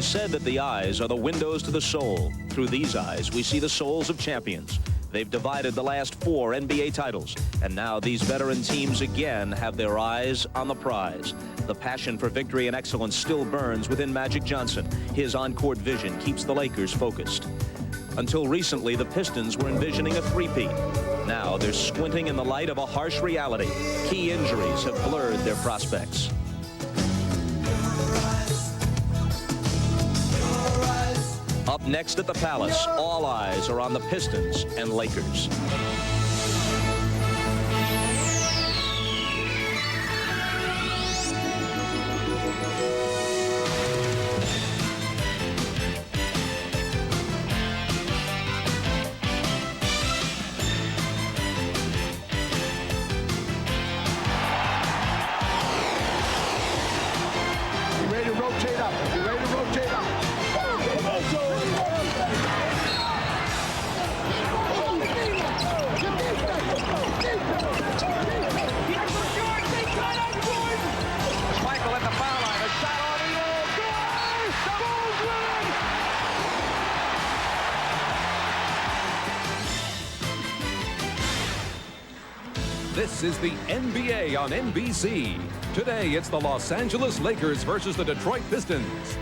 is said that the eyes are the windows to the soul. Through these eyes, we see the souls of champions. They've divided the last 4 NBA titles, and now these veteran teams again have their eyes on the prize. The passion for victory and excellence still burns within Magic Johnson. His on-court vision keeps the Lakers focused. Until recently, the Pistons were envisioning a three-peat. Now they're squinting in the light of a harsh reality. Key injuries have blurred their prospects. Up next at the Palace, all eyes are on the Pistons and Lakers. You ready to rotate up? You ready to rotate up? Michael at the foul line. A shot on the This is the NBA on NBC. Today, it's the Los Angeles Lakers versus the Detroit Pistons.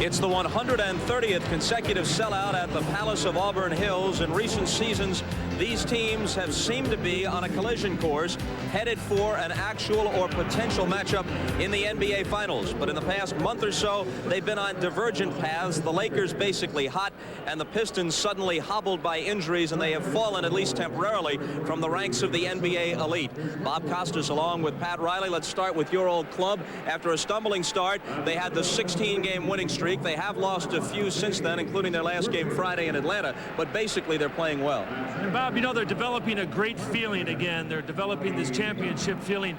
It's the 130th consecutive sellout at the Palace of Auburn Hills. In recent seasons, these teams have seemed to be on a collision course, headed for an actual or potential matchup in the NBA Finals. But in the past month or so, they've been on divergent paths. The Lakers basically hot, and the Pistons suddenly hobbled by injuries, and they have fallen, at least temporarily, from the ranks of the NBA elite. Bob Costas along with Pat Riley. Let's start with your old club. After a stumbling start, they had the 16-game winning streak. They have lost a few since then, including their last game Friday in Atlanta, but basically they're playing well. And Bob, you know, they're developing a great feeling again. They're developing this championship feeling.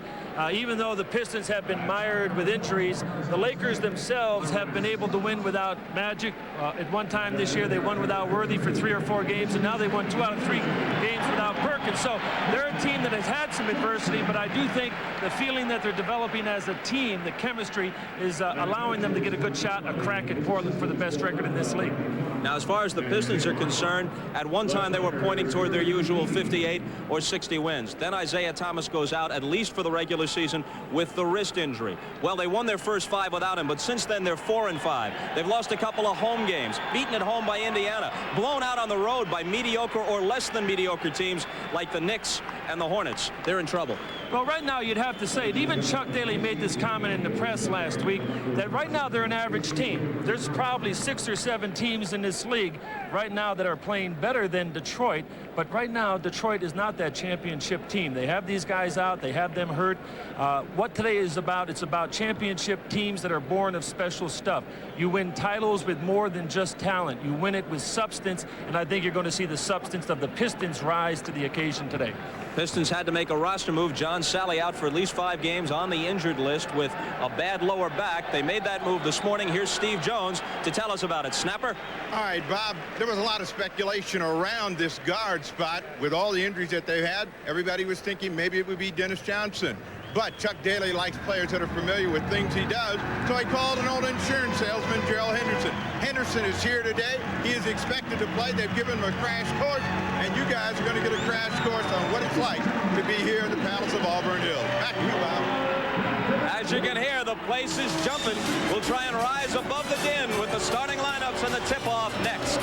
Even though the Pistons have been mired with injuries, the Lakers themselves have been able to win without Magic. At one time this year, they won without Worthy for 3 or 4 games, and now they won 2 out of 3 games without Perkins. So they're a team that has had some adversity, but I do think the feeling that they're developing as a team, the chemistry, is allowing them to get a good shot, a crack at Portland for the best record in this league. Now, as far as the Pistons are concerned, at one time they were pointing toward their usual 58 or 60 wins. Then Isaiah Thomas goes out, at least for the regular season, with the wrist injury. Well, they won their first 5 without him, but since then they're 4-5. They've lost a couple of home games, beaten at home by Indiana, blown out on the road by mediocre or less than mediocre teams like the Knicks and the Hornets. They're in trouble. Well, right now you'd have to say it. Even Chuck Daly made this comment in the press last week that right now they're an average team. There's probably 6 or 7 teams in this league right now that are playing better than Detroit, but right now Detroit is not that championship team. They have these guys out, they have them hurt. What today is about, it's about championship teams that are born of special stuff. You win titles with more than just talent. You win it with substance, and I think you're going to see the substance of the Pistons rise to the occasion today. Pistons had to make a roster move. John Sally out for at least 5 games on the injured list with a bad lower back. They made that move this morning. Here's Steve Jones to tell us about it. Snapper? All right, Bob, there was a lot of speculation around this guard spot with all the injuries that they've had. Everybody was thinking maybe it would be Dennis Johnson. But Chuck Daly likes players that are familiar with things he does, so he called an old insurance salesman, Gerald Henderson. Henderson is here today. He is expected to play. They've given him a crash course, and you guys are going to get a crash course on what it's like to be here in the Palace of Auburn Hills. Back to you, Bob. As you can hear, the place is jumping. We'll try and rise above the din with the starting lineups and the tip-off next.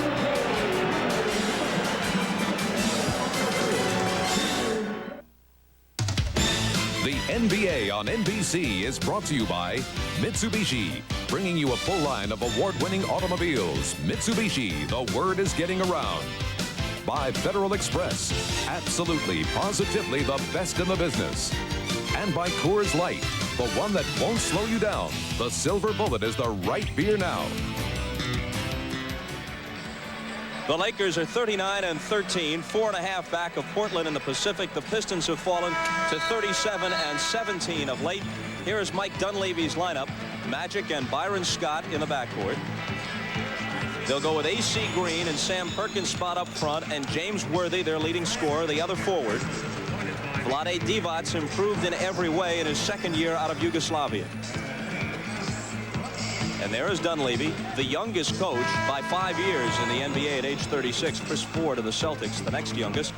The NBA on NBC is brought to you by Mitsubishi, bringing you a full line of award-winning automobiles. Mitsubishi, the word is getting around. By Federal Express, absolutely, positively the best in the business. And by Coors Light, the one that won't slow you down. The Silver Bullet is the right beer now. The Lakers are 39-13, 4.5 back of Portland in the Pacific. The Pistons have fallen to 37-17 of late. Here is Mike Dunleavy's lineup. Magic and Byron Scott in the backcourt. They'll go with A.C. Green and Sam Perkins spot up front, and James Worthy, their leading scorer, the other forward. Vlade Divac's improved in every way in his second year out of Yugoslavia. And there is Dunleavy, the youngest coach by 5 years in the NBA at age 36. Chris Ford of the Celtics, the next youngest.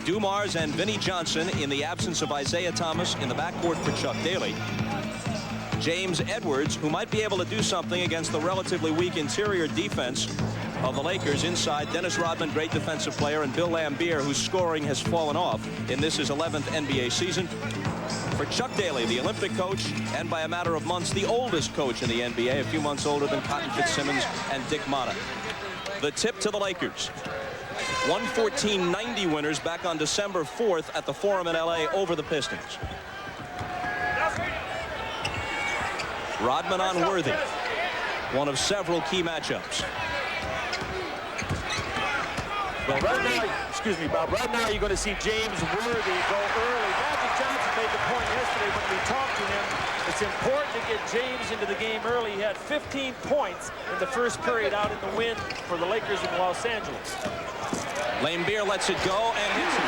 Dumars and Vinnie Johnson in the absence of Isaiah Thomas in the backcourt for Chuck Daly. James Edwards, who might be able to do something against the relatively weak interior defense of the Lakers inside. Dennis Rodman, great defensive player, and Bill Laimbeer, whose scoring has fallen off in this his 11th NBA season. For Chuck Daly, the Olympic coach, and by a matter of months, the oldest coach in the NBA, a few months older than Cotton Fitzsimmons and Dick Motta. The tip to the Lakers. 114-90 winners back on December 4th at the Forum in LA over the Pistons. Rodman on Worthy, one of several key matchups. Well, right now, excuse me, Bob, right now you're going to see James Worthy go early. Magic Johnson made the point yesterday when we talked to him. It's important to get James into the game early. He had 15 points in the first period out in the wind for the Lakers in Los Angeles. Laimbeer lets it go and hits it.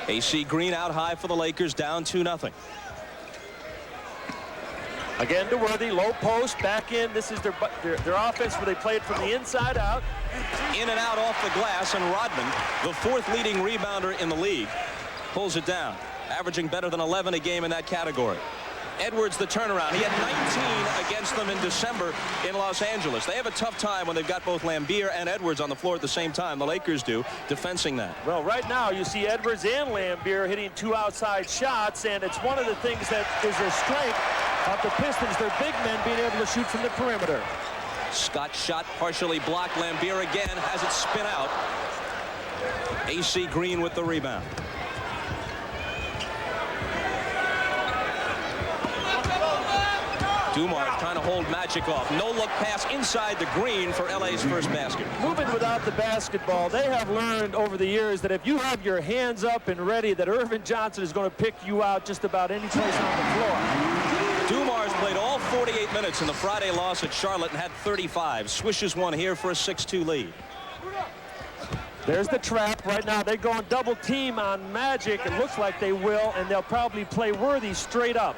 AC Green out high for the Lakers, down 2-0. Again to Worthy, low post, back in. This is their offense where they played from the inside out. In and out off the glass, and Rodman, the 4th leading rebounder in the league, pulls it down, averaging better than 11 a game in that category. Edwards, the turnaround. He had 19 against them in December in Los Angeles. They have a tough time when they've got both Laimbeer and Edwards on the floor at the same time. The Lakers do, defensing that. Well, right now you see Edwards and Laimbeer hitting 2 outside shots, and it's one of the things that is a strength of the Pistons. Their big men being able to shoot from the perimeter. Scott shot partially blocked. Laimbeer again has it spin out. AC Green with the rebound. Dumars trying to hold Magic off. No-look pass inside the green for LA's first basket. Moving without the basketball, they have learned over the years that if you have your hands up and ready, that Irvin Johnson is going to pick you out just about any place on the floor. Dumars played all 48 minutes in the Friday loss at Charlotte and had 35. Swishes one here for a 6-2 lead. There's the trap. Right now they're going double team on Magic. It looks like they will, and they'll probably play Worthy straight up.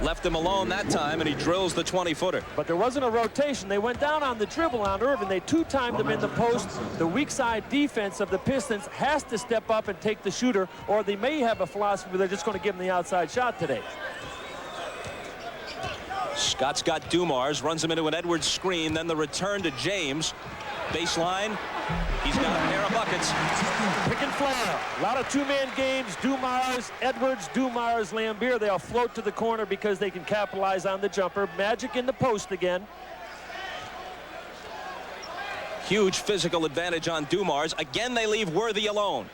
Left him alone that time, and he drills the 20-footer. But there wasn't a rotation. They went down on the dribble on Irvin. They two-timed him in the post. The weak side defense of the Pistons has to step up and take the shooter, or they may have a philosophy where they're just going to give him the outside shot today. Scott's got Dumars, runs him into an Edwards screen, then the return to James. Baseline. He's got a pair of buckets. Pick and flare. A lot of two-man games. Dumars, Edwards, Dumars, Laimbeer. They'll float to the corner because they can capitalize on the jumper. Magic in the post again. Huge physical advantage on Dumars. Again, they leave Worthy alone.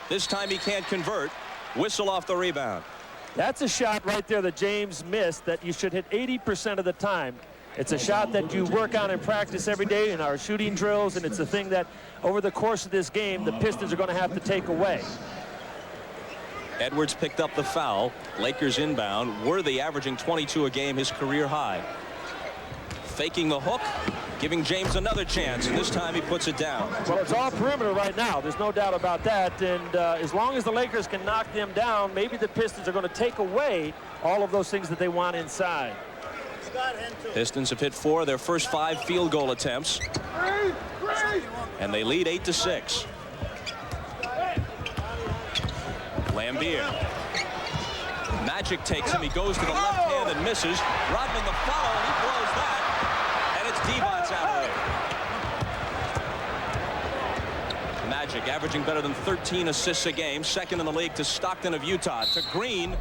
This time he can't convert. Whistle off the rebound. That's a shot right there that James missed that you should hit 80% of the time. It's a shot that you work on in practice every day in our shooting drills, and it's a thing that over the course of this game the Pistons are going to have to take away. Edwards picked up the foul. Lakers inbound. Worthy averaging 22 a game, his career high. Faking the hook, giving James another chance, and this time he puts it down. Well, it's all perimeter right now. There's no doubt about that, and as long as the Lakers can knock them down, maybe the Pistons are going to take away all of those things that they want inside. Pistons have hit 4 of their first 5 field goal attempts, and they lead 8-6. Laimbeer. Magic takes him. He goes to the left hand and misses. Rodman the follow, and he blows that, and it's Devon's out of it. Magic averaging better than 13 assists a game, second in the league to Stockton of Utah. To Green,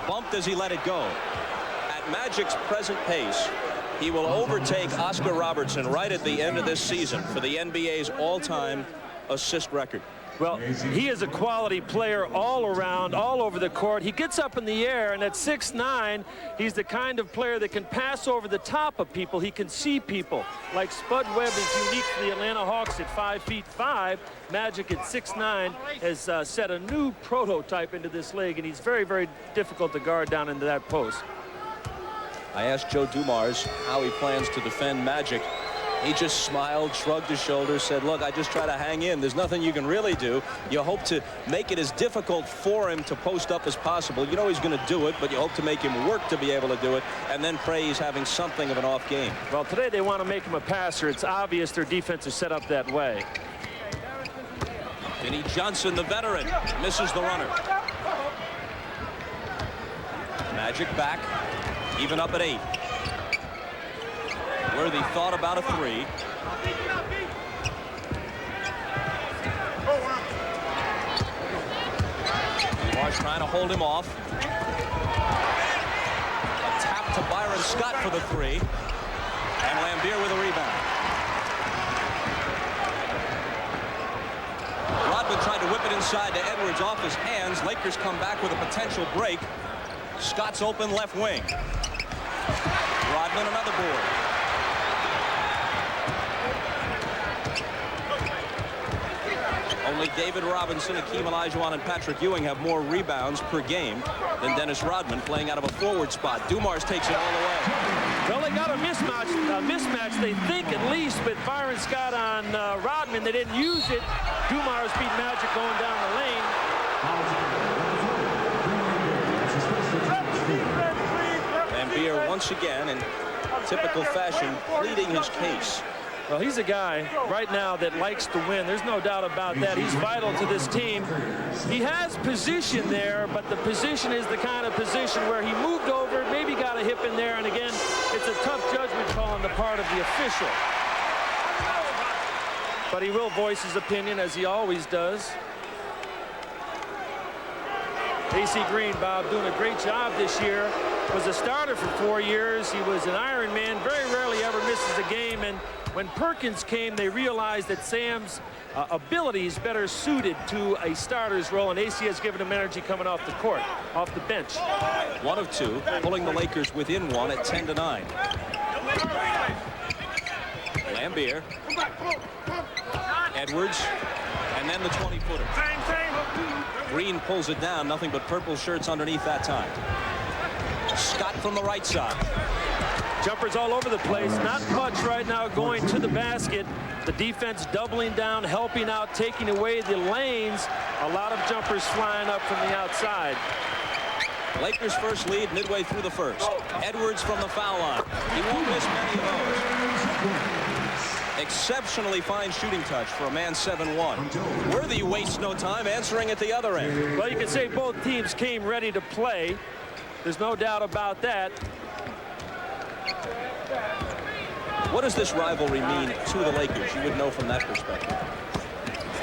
bumped as he let it go. Magic's present pace, he will overtake Oscar Robertson right at the end of this season for the NBA's all-time assist record. Well, he is a quality player all around, all over the court. He gets up in the air, and at 6'9", he's the kind of player that can pass over the top of people. He can see people. Like Spud Webb is unique to the Atlanta Hawks at 5'5". Magic at 6'9" has set a new prototype into this league, and he's very, very difficult to guard down into that post. I asked Joe Dumars how he plans to defend Magic He just smiled, shrugged his shoulders, said, look, I just try to hang in. There's nothing you can really do. You hope to make it as difficult for him to post up as possible. You know he's going to do it, but you hope to make him work to be able to do it, and then pray he's having something of an off game. Well, today they want to make him a passer. It's obvious their defense is set up that way. Vinnie Johnson, the veteran, misses the runner. Magic back, even up at 8. Worthy thought about a 3. Dumars trying to hold him off. A tap to Byron Scott for the 3. And Lambier with a rebound. Rodman tried to whip it inside to Edwards off his hands. Lakers come back with a potential break. Scott's open left wing. Rodman another board. Only David Robinson, Akeem Olajuwon, and Patrick Ewing have more rebounds per game than Dennis Rodman, playing out of a forward spot. Dumars takes it all the way. Well, they got a mismatch, they think, at least, but Byron Scott on Rodman. They didn't use it. Dumars beat Magic going down the lane. Lambier once again, in typical fashion, pleading his case. Well, he's a guy right now that likes to win. There's no doubt about that. He's vital to this team. He has position there, but the position is the kind of position where he moved over, maybe got a hip in there, and again, it's a tough judgment call on the part of the official. But he will voice his opinion, as he always does. AC Green, Bob, doing a great job this year. Was a starter for 4 years. He was an Iron Man, very rarely ever misses a game, and when Perkins came, they realized that Sam's ability is better suited to a starter's role, and AC has given him energy coming off the court, off the bench. 1 of 2, pulling the Lakers within 1 at 10-9. Lambier, Edwards, and then the 20-footer. Green pulls it down, nothing but purple shirts underneath that time. Scott from the right side. Jumpers all over the place. Not much right now going to the basket. The defense doubling down, helping out, taking away the lanes. A lot of jumpers flying up from the outside. Lakers first lead midway through the first. Edwards from the foul line. He won't miss many of those. Exceptionally fine shooting touch for a man 7'1". Worthy wastes no time answering at the other end. Well, you can say both teams came ready to play. There's no doubt about that. What does this rivalry mean to the Lakers? You would know from that perspective.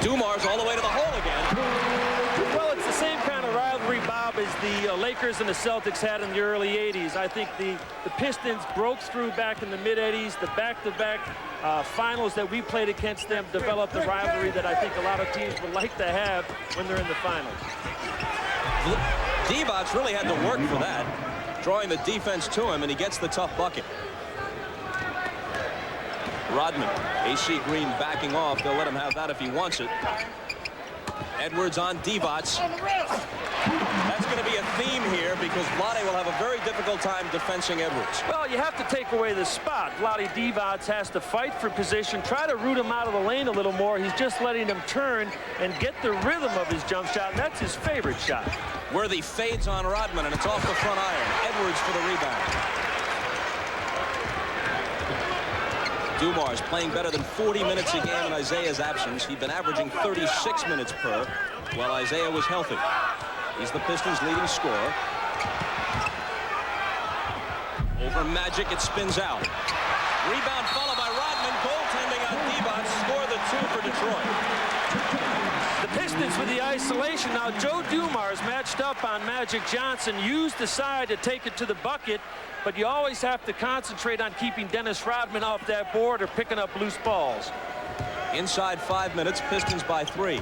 Dumars all the way to the hole again. Well, it's the same kind of rivalry, Bob, as the Lakers and the Celtics had in the early 80s. I think the Pistons broke through back in the mid-80s. The back-to-back finals that we played against them developed the rivalry that I think a lot of teams would like to have when they're in the finals. Divac really had to work for that, drawing the defense to him, and he gets the tough bucket. Rodman, AC Green backing off. They'll let him have that if he wants it. Edwards on Divac. That's going to be a theme here because Vlade will have a very difficult time defending Edwards. Well, you have to take away the spot. Vlade Divac has to fight for position, try to root him out of the lane a little more. He's just letting him turn and get the rhythm of his jump shot, and that's his favorite shot. Worthy fades on Rodman, and it's off the front iron. Edwards for the rebound. Dumars playing better than 40 minutes a game in Isaiah's absence. He'd been averaging 36 minutes per while Isaiah was healthy. He's the Pistons' leading scorer. Over Magic, it spins out. Rebound followed by Rodman. Goaltending on Divac. Score the 2 for Detroit. The Pistons with the isolation. Now Joe Dumars matched up on Magic Johnson, used the side to take it to the bucket, but you always have to concentrate on keeping Dennis Rodman off that board or picking up loose balls. Inside 5 minutes, Pistons by 3.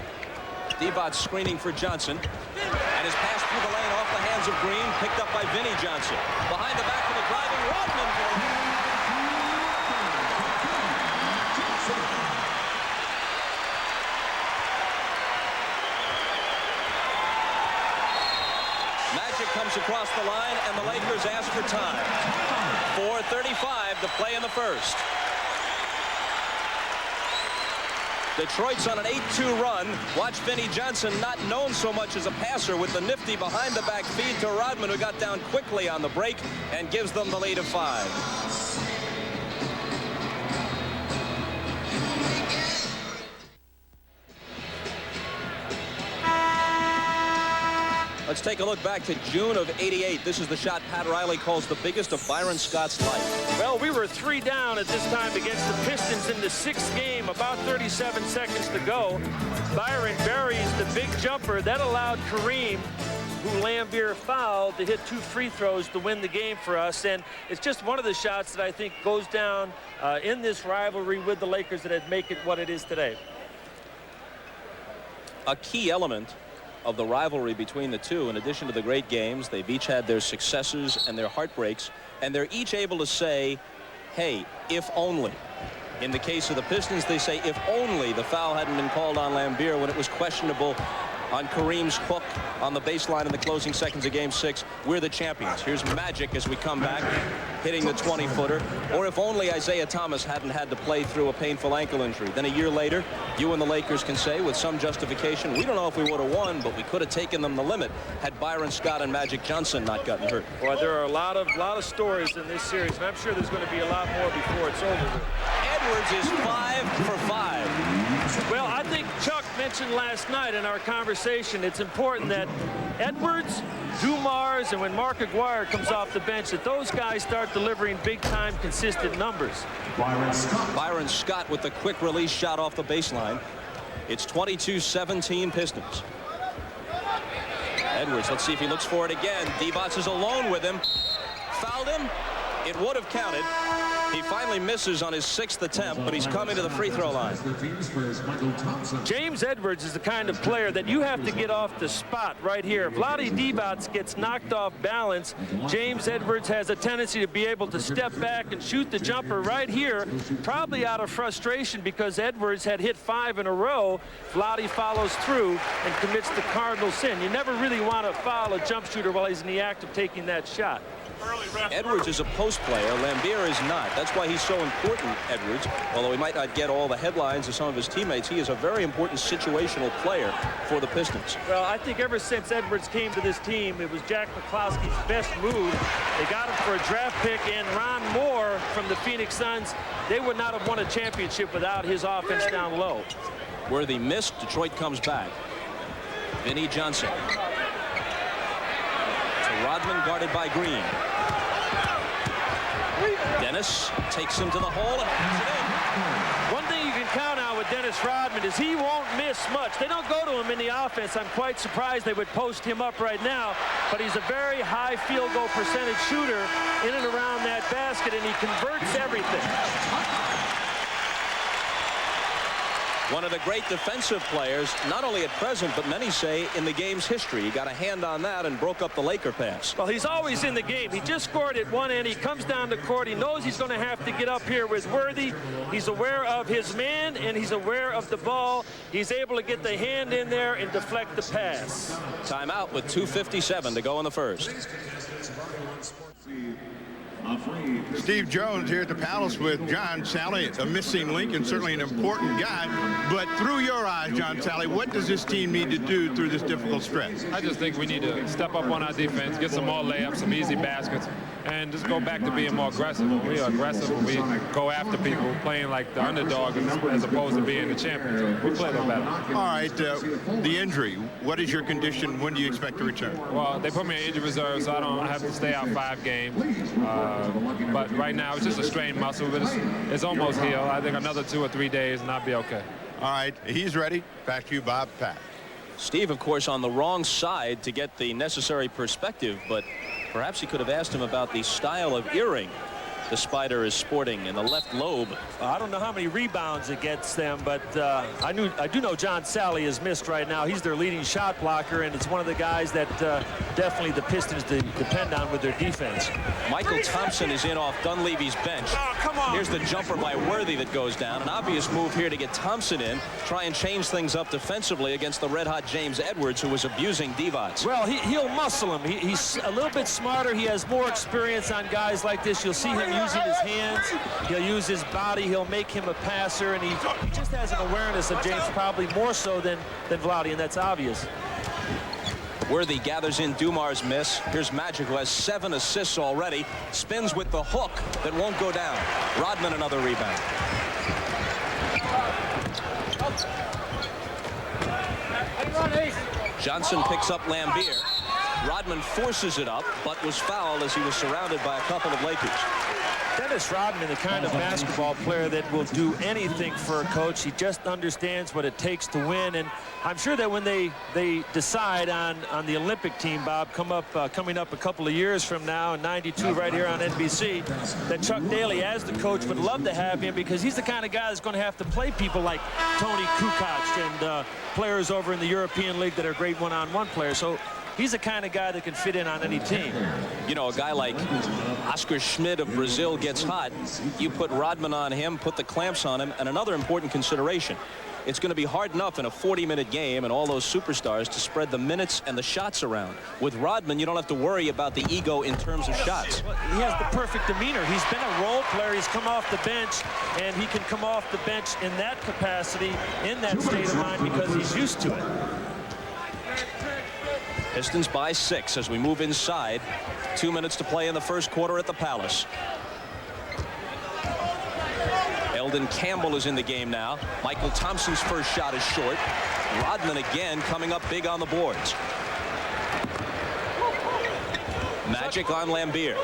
Divac screening for Johnson, and his pass through the lane off the hands of Green, picked up by Vinnie Johnson. Behind the back of the driving Rodman. Magic comes across the line, and the Lakers ask for time. 4:35 to play in the first. Detroit's on an 8-2 run. Watch Vinnie Johnson, not known so much as a passer, with the nifty behind-the-back feed to Rodman, who got down quickly on the break and gives them the lead of 5. Let's take a look back to June of '88. This is the shot Pat Riley calls the biggest of Byron Scott's life. Well, we were 3 down at this time against the Pistons in the 6th game, about 37 seconds to go. Byron buries the big jumper. That allowed Kareem, who Lambier fouled, to hit 2 free throws to win the game for us. And it's just one of the shots that I think goes down in this rivalry with the Lakers that make it what it is today. A key element of the rivalry between the two, in addition to the great games, they've each had their successes and their heartbreaks, and they're each able to say, hey, if only. In the case of the Pistons, they say if only the foul hadn't been called on Lambier when it was questionable on Kareem's hook on the baseline in the closing seconds of Game 6, we're the champions. Here's Magic as we come back, hitting the 20-footer. Or if only Isaiah Thomas hadn't had to play through a painful ankle injury. Then a year later, you and the Lakers can say with some justification, we don't know if we would have won, but we could have taken them the limit had Byron Scott and Magic Johnson not gotten hurt. Well, there are a lot of stories in this series, and I'm sure there's going to be a lot more before it's over. Edwards is 5 for 5. Well, I think Chuck mentioned last night in our conversation, it's important that Edwards, Dumars, and when Mark Aguirre comes off the bench, that those guys start delivering big-time, consistent numbers. Byron Scott with the quick release shot off the baseline. It's 22-17 Pistons. Edwards, let's see if he looks for it again. Divac is alone with him. Fouled him. It would have counted. He finally misses on his 6th attempt, but he's coming to the free throw line. James Edwards is the kind of player that you have to get off the spot right here. If Vlade Divac gets knocked off balance, James Edwards has a tendency to be able to step back and shoot the jumper right here, probably out of frustration because Edwards had hit 5 in a row. Vlade follows through and commits the cardinal sin. You never really want to foul a jump shooter while he's in the act of taking that shot. Edwards is a post player. Lambier is not. That's why he's so important, Edwards. Although he might not get all the headlines of some of his teammates, he is a very important situational player for the Pistons. Well, I think ever since Edwards came to this team, it was Jack McCloskey's best move. They got him for a draft pick, and Ron Moore from the Phoenix Suns. They would not have won a championship without his offense down low. Worthy missed. Detroit comes back. Vinnie Johnson. To Rodman, guarded by Green. Dennis takes him to the hole and puts it in. One thing you can count on with Dennis Rodman is he won't miss much. They don't go to him in the offense. I'm quite surprised they would post him up right now, but he's a very high field goal percentage shooter in and around that basket, and he converts everything. One of the great defensive players, not only at present, but many say in the game's history. He got a hand on that and broke up the Laker pass. Well, he's always in the game. He just scored at one end. He comes down the court. He knows he's going to have to get up here with Worthy. He's aware of his man, and he's aware of the ball. He's able to get the hand in there and deflect the pass. Timeout with 2:57 to go in the first. Steve Jones here at the Palace with John Sally, a missing link and certainly an important guy. But through your eyes, John Sally, what does this team need to do through this difficult stretch? I just think we need to step up on our defense, get some more layups, some easy baskets, and just go back to being more aggressive. When we are aggressive, when we go after people, playing like the underdog as opposed to being the champions. We play a little better. All right, the injury. What is your condition? When do you expect to return? Well, they put me in injury reserve, so I have to stay out 5 games. But right now, it's just a strained muscle, but it's almost healed. I think another 2 or 3 days, and I'll be okay. All right, he's ready. Back to you, Bob. Pat. Steve, of course, on the wrong side to get the necessary perspective, but perhaps he could have asked him about the style of earring the Spider is sporting in the left lobe. I don't know how many rebounds it gets them, but I do know John Sally is missed right now. He's their leading shot blocker, and it's one of the guys that definitely the Pistons depend on with their defense. Michael Thompson is in off Dunleavy's bench. Oh, come on. Here's the jumper by Worthy that goes down. An obvious move here to get Thompson in, try and change things up defensively against the red-hot James Edwards, who was abusing Divac. Well, he'll muscle him. He's a little bit smarter. He has more experience on guys like this. You'll see him using his hands. He'll use his body. He'll make him a passer, and he just has an awareness of James, probably more so than Vlade, and that's obvious. Worthy gathers in Dumar's miss. Here's Magic, who has 7 assists already. Spins with the hook that won't go down. Rodman another rebound. Johnson picks up Lambier. Rodman forces it up, but was fouled as he was surrounded by a couple of Lakers. Dennis Rodman, the kind of basketball player that will do anything for a coach. He just understands what it takes to win, and I'm sure that when they decide on the Olympic team, Bob, coming up a couple of years from now in '92 right here on NBC, that Chuck Daly as the coach would love to have him, because he's the kind of guy that's going to have to play people like Tony Kukoc and players over in the European League that are great one-on-one players. So he's the kind of guy that can fit in on any team. You know, a guy like Oscar Schmidt of Brazil gets hot. You put Rodman on him, put the clamps on him, and another important consideration. It's going to be hard enough in a 40-minute game and all those superstars to spread the minutes and the shots around. With Rodman, you don't have to worry about the ego in terms of shots. Well, he has the perfect demeanor. He's been a role player. He's come off the bench, and he can come off the bench in that capacity, in that state of mind, because he's used to it. Pistons by 6 as we move inside. 2 minutes to play in the first quarter at the Palace. Eldon Campbell is in the game now. Michael Thompson's first shot is short. Rodman again coming up big on the boards. Magic on Lambier.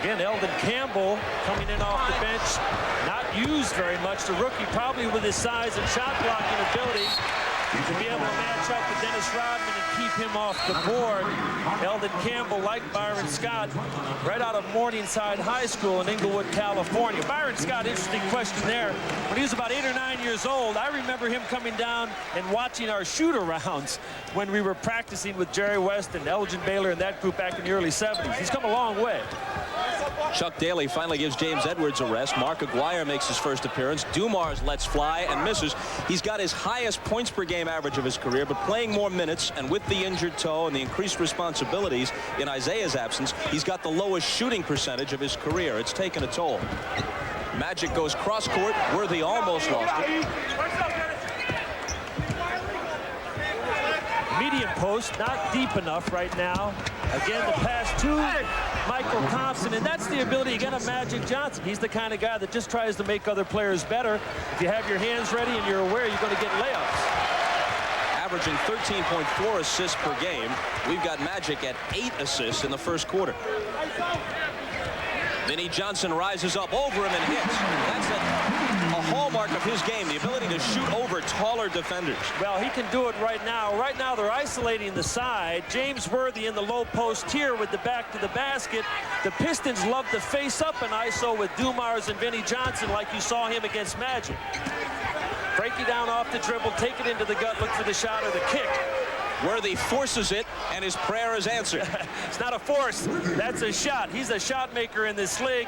Again, Eldon Campbell coming in off the bench, not used very much. The rookie, probably with his size and shot blocking ability, to be able to match up with Dennis Rodman and keep him off the board. Eldon Campbell, like Byron Scott, right out of Morningside High School in Inglewood, California. Byron Scott, interesting question there. When he was about 8 or 9 years old, I remember him coming down and watching our shoot-arounds when we were practicing with Jerry West and Elgin Baylor and that group back in the early 70s. He's come a long way. Chuck Daly finally gives James Edwards a rest. Mark Aguirre makes his first appearance. Dumars lets fly and misses. He's got his highest points per game average of his career, but playing more minutes and with the injured toe and the increased responsibilities in Isaiah's absence, he's got the lowest shooting percentage of his career. It's taken a toll. Magic goes cross court. Worthy almost lost it. Medium post, not deep enough right now. Again, the pass to Michael Thompson, and that's the ability, again, of Magic Johnson. He's the kind of guy that just tries to make other players better. If you have your hands ready and you're aware, you're going to get layups. Averaging 13.4 assists per game. We've got Magic at 8 assists in the first quarter. Vinnie Johnson rises up over him and hits. That's a hallmark of his game, the ability to shoot over taller defenders. Well, he can do it right now. Right now, they're isolating the side. James Worthy in the low post here with the back to the basket. The Pistons love to face up an ISO with Dumars and Vinnie Johnson like you saw him against Magic. Break you down off the dribble, take it into the gut, look for the shot or the kick. Worthy forces it, and his prayer is answered. It's not a force. That's a shot. He's a shot maker in this league.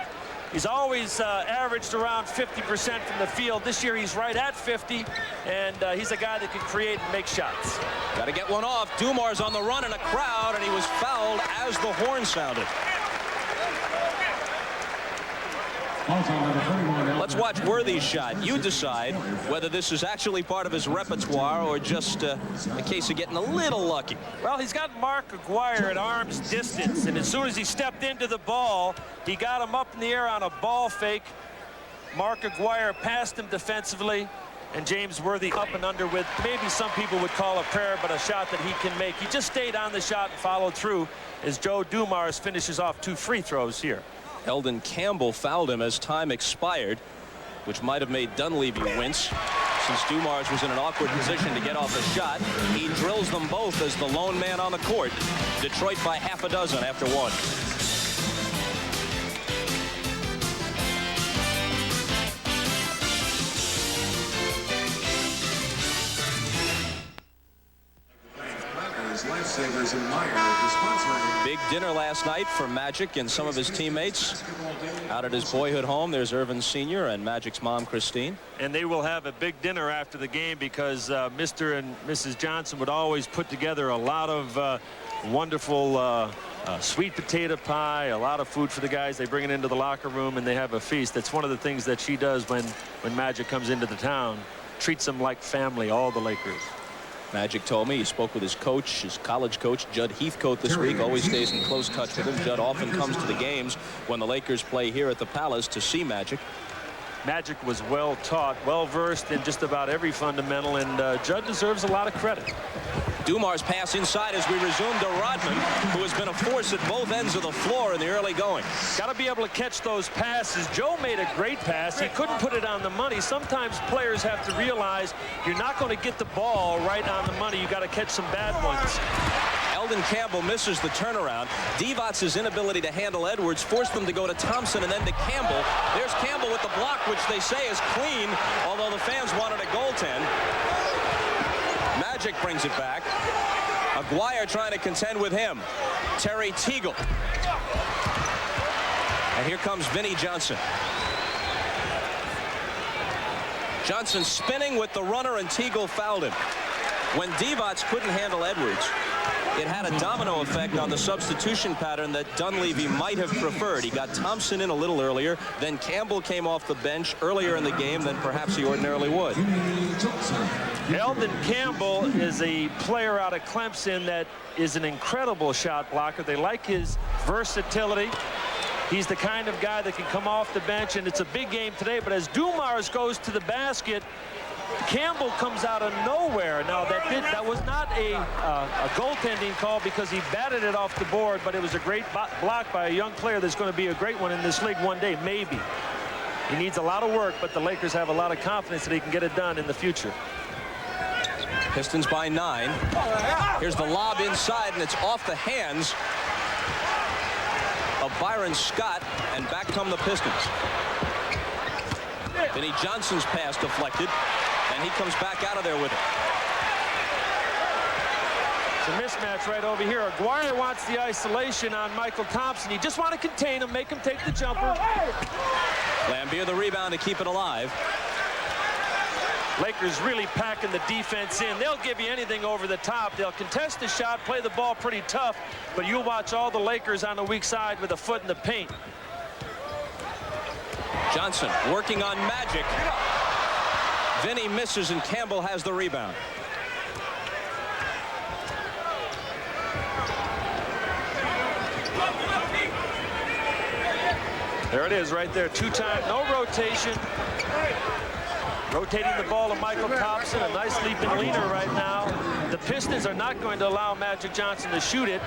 He's always averaged around 50% from the field. This year he's right at 50, and he's a guy that can create and make shots. Got to get one off. Dumars on the run in a crowd, and he was fouled as the horn sounded. Let's watch Worthy's shot. You decide whether this is actually part of his repertoire or just a case of getting a little lucky. Well, he's got Mark Aguirre at arm's distance, and as soon as he stepped into the ball, he got him up in the air on a ball fake. Mark Aguirre passed him defensively, and James Worthy up and under with maybe some people would call a prayer, but a shot that he can make. He just stayed on the shot and followed through as Joe Dumars finishes off 2 free throws here. Eldon Campbell fouled him as time expired, which might have made Dunleavy wince. Since Dumars was in an awkward position to get off a shot, he drills them both as the lone man on the court. Detroit by half a dozen after 1. Lifesavers admire the sponsor. Big dinner last night for Magic and some of his teammates. Out at his boyhood home, there's Irvin Sr. and Magic's mom, Christine. And they will have a big dinner after the game because Mr. and Mrs. Johnson would always put together a lot of wonderful sweet potato pie, a lot of food for the guys. They bring it into the locker room and they have a feast. That's one of the things that she does when Magic comes into the town. Treats them like family, all the Lakers. Magic told me he spoke with his coach, his college coach, Judd Heathcote, this week. Always stays in close touch with him. Judd often comes to the games when the Lakers play here at the Palace to see Magic. Magic was well taught, well versed in just about every fundamental, and Judd deserves a lot of credit. Dumar's pass inside as we resume to Rodman, who has been a force at both ends of the floor in the early going. Got to be able to catch those passes. Joe made a great pass. He couldn't put it on the money. Sometimes players have to realize you're not going to get the ball right on the money. You got to catch some bad ones. Eldon Campbell misses the turnaround. Divac's inability to handle Edwards forced them to go to Thompson and then to Campbell. There's Campbell with the block, which they say is clean, although the fans wanted a goaltend. Magic brings it back. Aguirre trying to contend with him. Terry Teagle. And here comes Vinnie Johnson. Johnson spinning with the runner, and Teagle fouled him. When Divac couldn't handle Edwards, it had a domino effect on the substitution pattern that Dunleavy might have preferred. He got Thompson in a little earlier, then Campbell came off the bench earlier in the game than perhaps he ordinarily would. Eldon Campbell is a player out of Clemson that is an incredible shot blocker. They like his versatility. He's the kind of guy that can come off the bench, and it's a big game today. But as Dumars goes to the basket, Campbell comes out of nowhere. Now, that was not a goaltending call because he batted it off the board, but it was a great block by a young player that's going to be a great one in this league one day, maybe. He needs a lot of work, but the Lakers have a lot of confidence that he can get it done in the future. Pistons by 9. Here's the lob inside, and it's off the hands of Byron Scott, and back come the Pistons. Vinnie Johnson's pass deflected, and he comes back out of there with it. It's a mismatch right over here. Aguirre wants the isolation on Michael Thompson. You just want to contain him, make him take the jumper. Lambier the rebound to keep it alive. Lakers really packing the defense in. They'll give you anything over the top. They'll contest the shot, play the ball pretty tough, but you'll watch all the Lakers on the weak side with a foot in the paint. Johnson working on Magic. Vinnie misses, and Campbell has the rebound. There it is right there. Two-time, no rotation. Rotating the ball to Michael Thompson, a nice leaping leaner right now. The Pistons are not going to allow Magic Johnson to shoot it.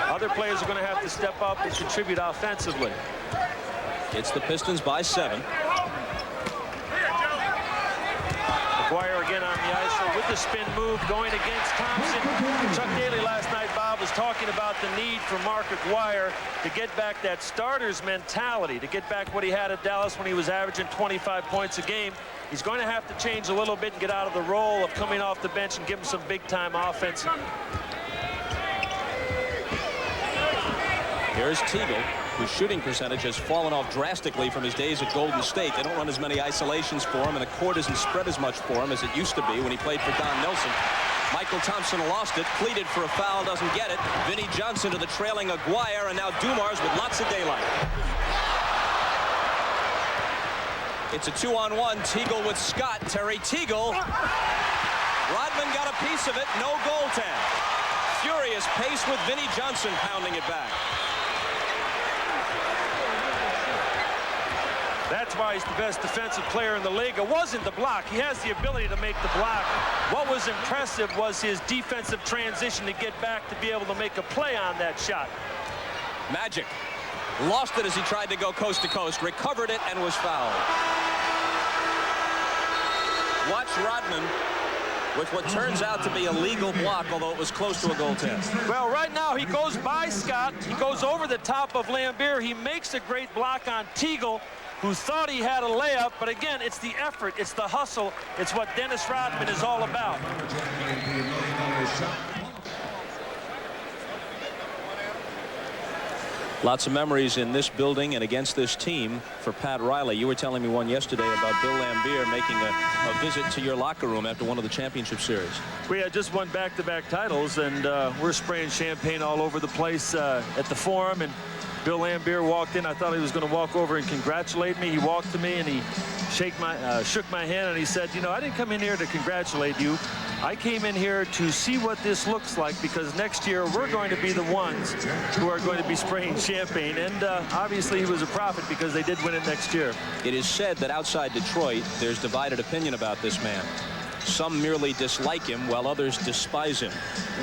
Other players are going to have to step up and contribute offensively. It's the Pistons by 7. Aguirre again on the ISO with the spin move going against Thompson. Chuck Daly last night, Bob, was talking about the need for Mark Aguirre to get back that starter's mentality, to get back what he had at Dallas when he was averaging 25 points a game. He's going to have to change a little bit and get out of the role of coming off the bench and give him some big-time offense. Here's Teagle, whose shooting percentage has fallen off drastically from his days at Golden State. They don't run as many isolations for him, and the court isn't spread as much for him as it used to be when he played for Don Nelson. Michael Thompson lost it, pleaded for a foul, doesn't get it. Vinnie Johnson to the trailing Aguirre, and now Dumars with lots of daylight. It's a 2-on-1. Teagle with Scott. Terry Teagle. Rodman got a piece of it. No goaltend. Furious pace with Vinnie Johnson pounding it back. That's why he's the best defensive player in the league. It wasn't the block. He has the ability to make the block. What was impressive was his defensive transition to get back to be able to make a play on that shot. Magic lost it as he tried to go coast to coast, recovered it, and was fouled. Watch Rodman with what turns out to be a legal block, although it was close to a goaltend. Well, right now he goes by Scott. He goes over the top of Lambier. He makes a great block on Teagle, who thought he had a layup, but again, it's the effort, it's the hustle, it's what Dennis Rodman is all about. Lots of memories in this building and against this team for Pat Riley. You were telling me one yesterday about Bill Laimbeer making a visit to your locker room after one of the championship series. We had just won back-to-back titles, and we're spraying champagne all over the place at the Forum, and Bill Laimbeer walked in. I thought he was going to walk over and congratulate me. He walked to me and he shook my hand, and he said, you know, I didn't come in here to congratulate you. I came in here to see what this looks like, because next year we're going to be the ones who are going to be spraying champagne. And obviously he was a prophet, because they did win it next year. It is said that outside Detroit, there's divided opinion about this man. Some merely dislike him while others despise him.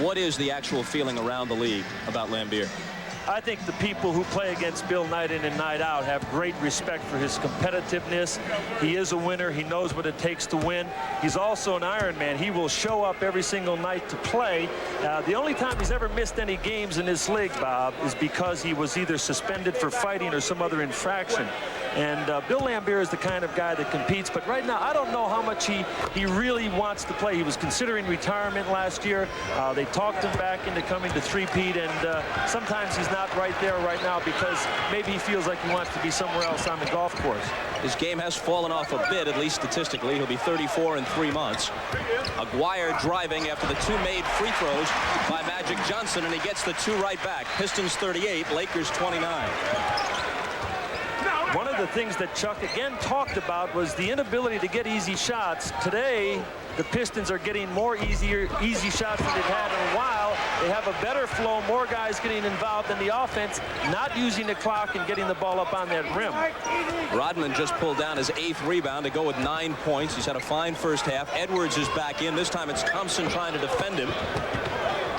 What is the actual feeling around the league about Laimbeer? I think the people who play against Bill night in and night out have great respect for his competitiveness. He is a winner. He knows what it takes to win. He's also an Iron Man. He will show up every single night to play. The only time he's ever missed any games in this league, Bob, is because he was either suspended for fighting or some other infraction. And Bill Laimbeer is the kind of guy that competes. But right now, I don't know how much he really wants to play. He was considering retirement last year. They talked him back into coming to three-peat, and sometimes he's not right there right now because maybe he feels like he wants to be somewhere else on the golf course. His game has fallen off a bit, at least statistically. He'll be 34 in 3 months. Aguirre driving after the 2 made free throws by Magic Johnson, and he gets the 2 right back. Pistons 38, Lakers 29. One of the things that Chuck again talked about was the inability to get easy shots. Today, the Pistons are getting more easy shots than they've had in a while. They have a better flow, more guys getting involved in the offense, not using the clock and getting the ball up on that rim. Rodman just pulled down his 8th rebound to go with 9 points. He's had a fine first half. Edwards is back in. This time it's Thompson trying to defend him.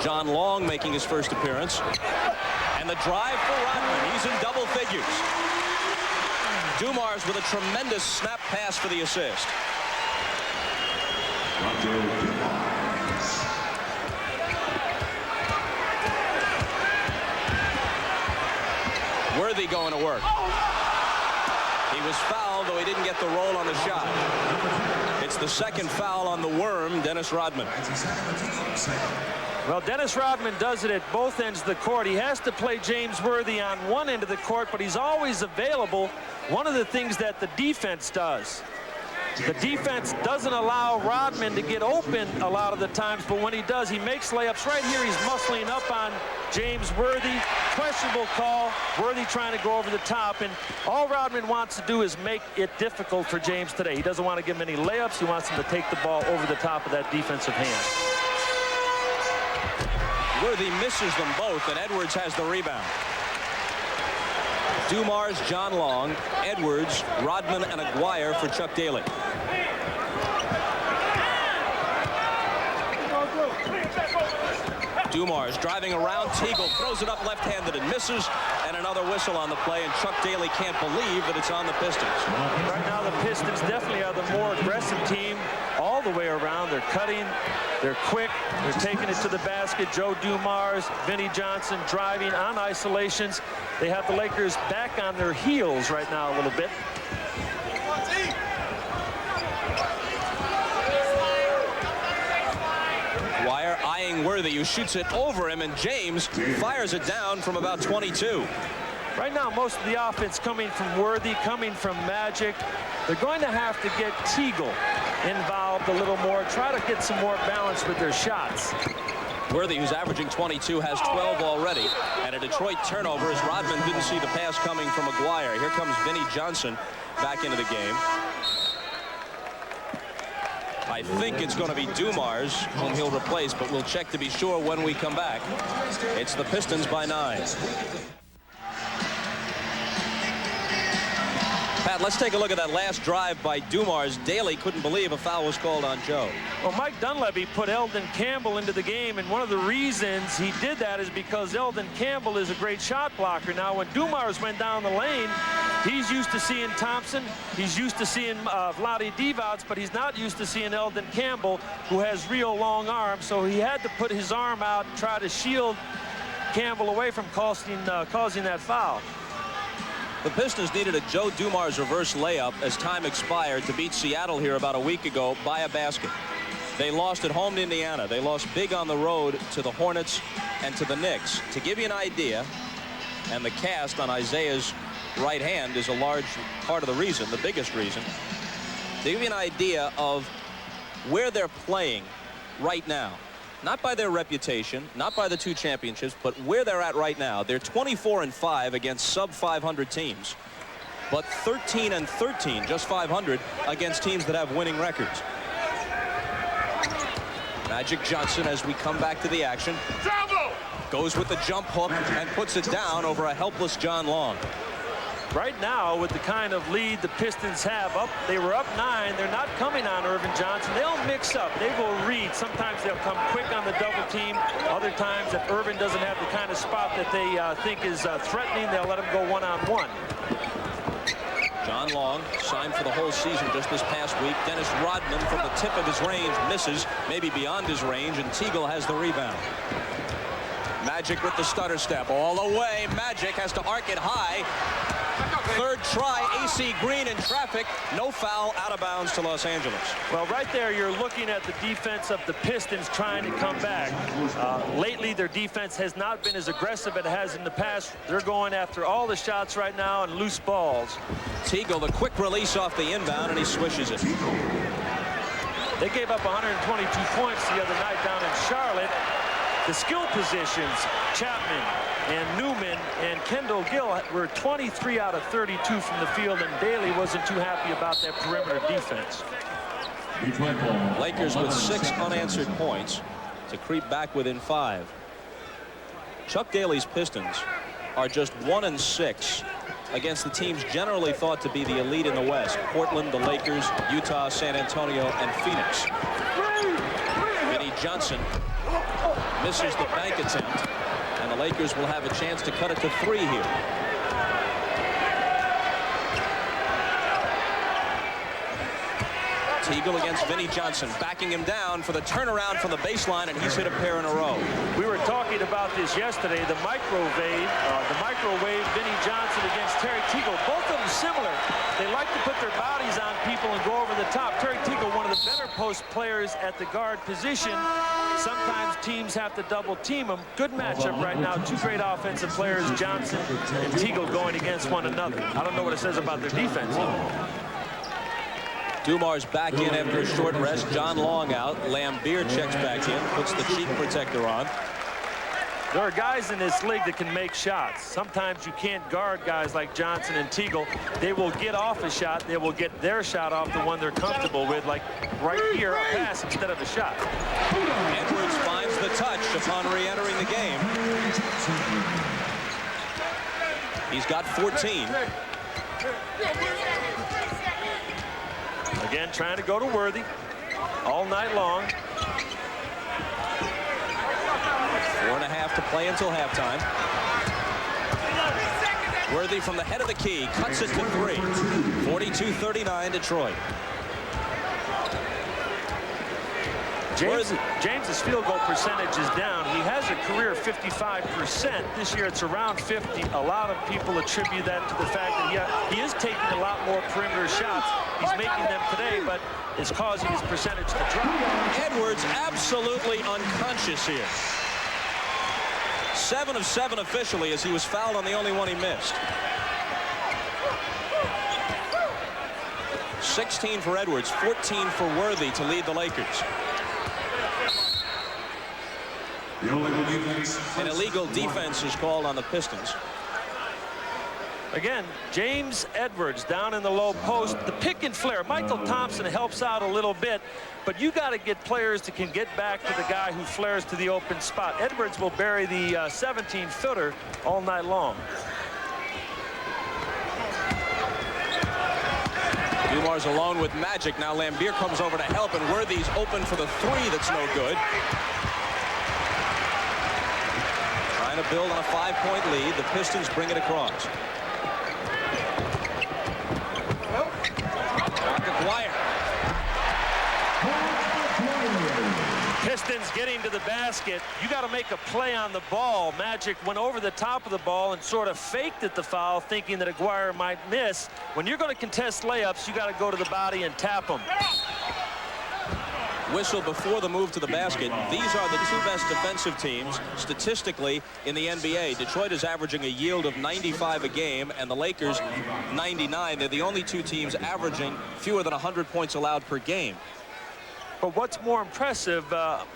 John Long making his first appearance. And the drive for Rodman. He's in double figures. Dumars with a tremendous snap pass for the assist. Worthy going to work. He was fouled, though he didn't get the roll on the shot. It's the second foul on the worm, Dennis Rodman. Well, Dennis Rodman does it at both ends of the court. He has to play James Worthy on one end of the court, but he's always available. One of the things that the defense does, the defense doesn't allow Rodman to get open a lot of the times, but when he does, he makes layups. Right here, he's muscling up on James Worthy. Questionable call. Worthy trying to go over the top, and all Rodman wants to do is make it difficult for James today. He doesn't want to give him any layups. He wants him to take the ball over the top of that defensive hand. Worthy misses them both, and Edwards has the rebound. Dumars, John Long, Edwards, Rodman, and Aguirre for Chuck Daly. Dumars driving around. Teagle throws it up left-handed and misses, and another whistle on the play, and Chuck Daly can't believe that it's on the Pistons. Right now the Pistons definitely are the more aggressive team all the way around. They're cutting, they're quick, they're taking it to the basket. Joe Dumars, Vinnie Johnson driving on isolations. They have the Lakers back on their heels right now a little bit. Wire eyeing Worthy, who shoots it over him, and James fires it down from about 22. Right now, most of the offense coming from Worthy, coming from Magic. They're going to have to get Teagle involved a little more, try to get some more balance with their shots. Worthy, who's averaging 22, has 12 already, and a Detroit turnover as Rodman didn't see the pass coming from Aguirre. Here comes Vinnie Johnson back into the game. I think it's going to be Dumars whom he'll replace, but we'll check to be sure when we come back. It's the Pistons by 9. Pat, let's take a look at that last drive by Dumars. Daly couldn't believe a foul was called on Joe. Well, Mike Dunleavy put Eldon Campbell into the game, and one of the reasons he did that is because Eldon Campbell is a great shot blocker. Now, when Dumars went down the lane, he's used to seeing Thompson, he's used to seeing Vlade Divac, but he's not used to seeing Eldon Campbell, who has real long arms, so he had to put his arm out and try to shield Campbell away from causing that foul. The Pistons needed a Joe Dumars reverse layup as time expired to beat Seattle here about a week ago by a basket. They lost at home to Indiana. They lost big on the road to the Hornets and to the Knicks. To give you an idea, And the cast on Isaiah's right hand is a large part of the reason, the biggest reason. To give you an idea of where they're playing right now, not by their reputation, not by the 2 championships, but where they're at right now. They're 24-5 against sub-500 teams, but 13-13, just 500, against teams that have winning records. Magic Johnson, as we come back to the action, goes with the jump hook and puts it down over a helpless John Long. Right now, with the kind of lead the Pistons have, they were up 9. They're not coming on Irvin Johnson. They'll mix up. They will read. Sometimes they'll come quick on the double team. Other times, if Irvin doesn't have the kind of spot that they think is threatening, they'll let him go one-on-one. John Long signed for the whole season just this past week. Dennis Rodman from the tip of his range misses, maybe beyond his range, and Teagle has the rebound. Magic with the stutter step all the way. Magic has to arc it high. Third try, AC Green in traffic. No foul, out of bounds to Los Angeles. Well, right there, you're looking at the defense of the Pistons trying to come back. Lately, their defense has not been as aggressive as it has in the past. They're going after all the shots right now and loose balls. Teagle, the quick release off the inbound, and he swishes it. They gave up 122 points the other night down in Charlotte. The skill positions, Chapman and Newman and Kendall Gill were 23 out of 32 from the field, and Daly wasn't too happy about that perimeter defense. Lakers with 6 unanswered points to creep back within 5. Chuck Daly's Pistons are just 1-6 against the teams generally thought to be the elite in the West: Portland, the Lakers, Utah, San Antonio, and Phoenix. Vinnie Johnson misses the bank attempt, and the Lakers will have a chance to cut it to 3 here. Teagle against Vinnie Johnson, backing him down for the turnaround from the baseline, and he's hit a pair in a row. We were talking about this yesterday, the microwave Vinnie Johnson against Terry Teagle. Both of them similar. They like to put their bodies on people and go over the top. Terry Teagle, one of the better post players at the guard position. Sometimes teams have to double team him. Good matchup right now. 2 great offensive players, Johnson and Teagle, going against one another. I don't know what it says about their defense. Dumar's back in after a short rest. John Long out. Lambeer checks back in, puts the cheek protector on. There are guys in this league that can make shots. Sometimes you can't guard guys like Johnson and Teagle. They will get off a shot. They will get their shot off the one they're comfortable with, like right here, a pass instead of a shot. Edwards finds the touch upon re-entering the game. He's got 14. Again, trying to go to Worthy all night long. 4.5 to play until halftime. Worthy from the head of the key cuts it to 3. 42-39 Detroit. James's field goal percentage is down. He has a career 55%. This year it's around 50. A lot of people attribute that to the fact that he is taking a lot more perimeter shots. He's making them today, but it's causing his percentage to drop. Edwards absolutely unconscious here. 7 of 7 officially, as he was fouled on the only one he missed. 16 for Edwards, 14 for Worthy to lead the Lakers. An illegal defense is called on the Pistons. Again, James Edwards down in the low post. The pick and flare. Michael Thompson helps out a little bit, but you got to get players that can get back to the guy who flares to the open spot. Edwards will bury the 17-footer all night long. Dumar's alone with Magic. Now Lambeer comes over to help, and Worthy's open for the 3 that's no good. Trying to build on a 5-point lead. The Pistons bring it across. McGuire. Pistons getting to the basket. You got to make a play on the ball. Magic went over the top of the ball and sort of faked at the foul, thinking that Aguirre might miss. When you're going to contest layups, you got to go to the body and tap them. whistle before the move to the basket. These are the two best defensive teams statistically in the NBA. Detroit is averaging a yield of 95 a game, and the Lakers 99. They're the only two teams averaging fewer than 100 points allowed per game. But what's more impressive,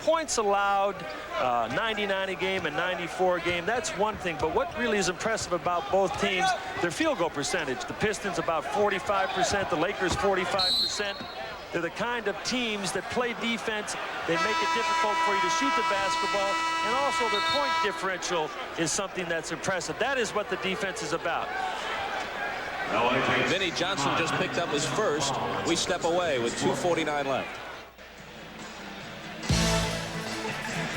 points allowed, 99 a game and 94 a game, that's one thing. But what really is impressive about both teams, their field goal percentage. The Pistons about 45%, the Lakers 45%. They're the kind of teams that play defense. They make it difficult for you to shoot the basketball. And also their point differential is something that's impressive. That is what the defense is about. Vinnie Johnson just picked up his first. We step away with 2:49 left.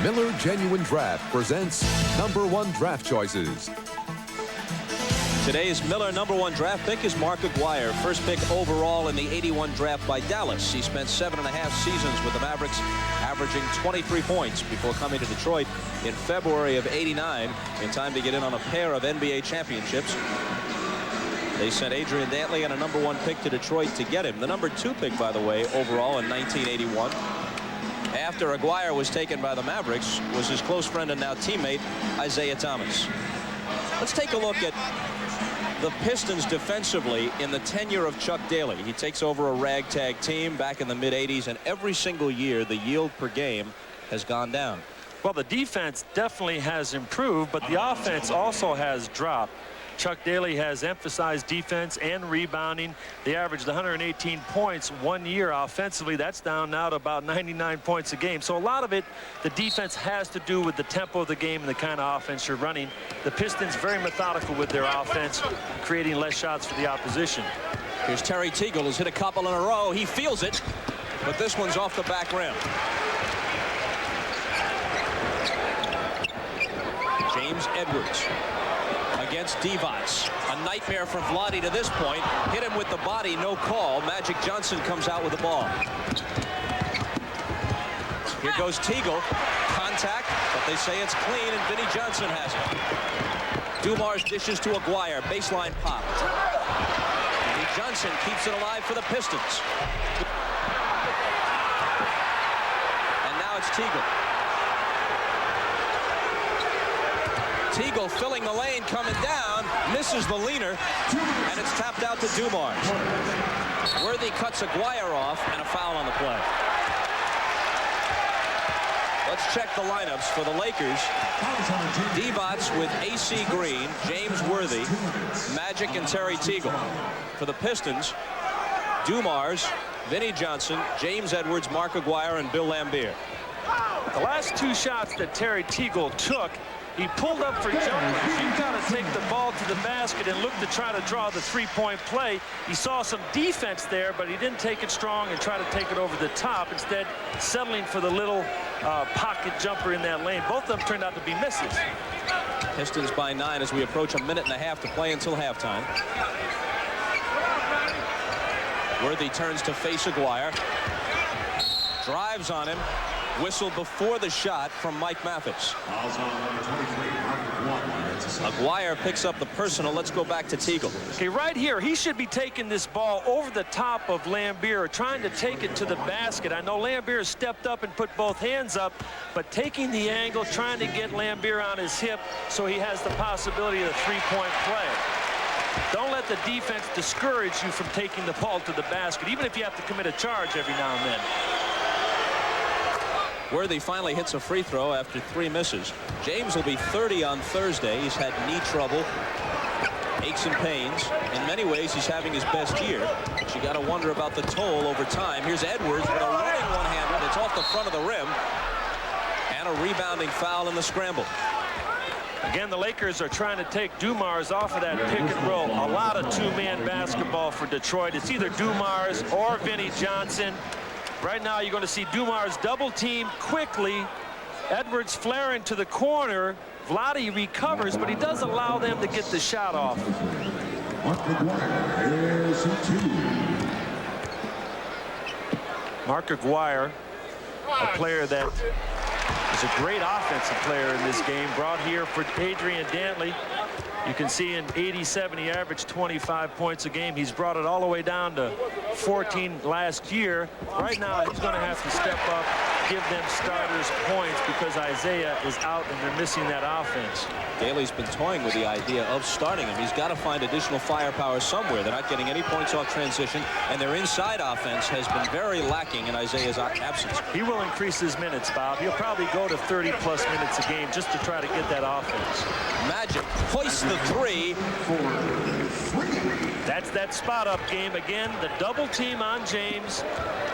Miller Genuine Draft presents #1 draft choices. Today's Miller #1 draft pick is Mark Aguirre, first pick overall in the '81 draft by Dallas. He spent 7.5 seasons with the Mavericks, averaging 23 points before coming to Detroit in February of '89 in time to get in on a pair of NBA championships. They sent Adrian Dantley and a #1 pick to Detroit to get him. The #2 pick, by the way, overall in 1981. After Aguirre was taken by the Mavericks was his close friend and now teammate Isaiah Thomas. Let's take a look at the Pistons defensively in the tenure of Chuck Daly. He takes over a ragtag team back in the mid-'80s, and every single year the yield per game has gone down. Well, the defense definitely has improved, but the offense also has dropped. Chuck Daly has emphasized defense and rebounding. They averaged 118 points one year offensively. That's down now to about 99 points a game. So a lot of it, the defense has to do with the tempo of the game and the kind of offense you're running. The Pistons very methodical with their offense, creating less shots for the opposition. Here's Terry Teagle, who's hit a couple in a row. He feels it, but this one's off the back rim. James Edwards against Divac. A nightmare for Vlade to this point. Hit him with the body, no call. Magic Johnson comes out with the ball. Here goes Teagle. Contact, but they say it's clean, and Vinnie Johnson has it. Dumars dishes to Aguirre. Baseline popped. Vinnie Johnson keeps it alive for the Pistons. And now it's Teagle. Teagle filling the lane, coming down, misses the leaner, and it's tapped out to Dumars. Worthy cuts Aguirre off, and a foul on the play. Let's check the lineups for the Lakers. Divac with AC Green, James Worthy, Magic, and Terry Teagle. For the Pistons, Dumars, Vinnie Johnson, James Edwards, Mark Aguirre, and Bill Laimbeer. The last two shots that Terry Teagle took, he pulled up for jumpers. You've got to take the ball to the basket and look to try to draw the three-point play. He saw some defense there, but he didn't take it strong and try to take it over the top. Instead, settling for the little pocket jumper in that lane. Both of them turned out to be misses. Pistons by 9 as we approach a minute and a half to play until halftime. Worthy turns to face Aguirre. Drives on him. Whistle before the shot from Mike Mathis. Aguirre picks up the personal. Let's go back to Teagle. Okay, right here, he should be taking this ball over the top of Laimbeer, trying to take it to the basket. I know Laimbeer stepped up and put both hands up, but taking the angle, trying to get Laimbeer on his hip so he has the possibility of a three-point play. Don't let the defense discourage you from taking the ball to the basket, even if you have to commit a charge every now and then. Worthy finally hits a free throw after 3 misses. James will be 30 on Thursday. He's had knee trouble, aches and pains. In many ways, he's having his best year. But you got to wonder about the toll over time. Here's Edwards with a running one-hander that's off the front of the rim. And a rebounding foul in the scramble. Again, the Lakers are trying to take Dumars off of that pick and roll. A lot of two-man basketball for Detroit. It's either Dumars or Vinnie Johnson. Right now, you're going to see Dumars double team quickly. Edwards flaring to the corner. Vlade recovers, but he does allow them to get the shot off. Mark Aguirre, a player that is a great offensive player in this game, brought here for Adrian Dantley. You can see in 87 he averaged 25 points a game. He's brought it all the way down to 14 last year. Right now he's going to have to step up, give them starters points because Isaiah is out and they're missing that offense. Daly's been toying with the idea of starting him. He's got to find additional firepower somewhere. They're not getting any points off transition, and their inside offense has been very lacking in Isaiah's absence. He will increase his minutes, Bob. He'll probably go to 30-plus minutes a game just to try to get that offense. Magic hoists the three. That's that spot-up game again. The double team on James.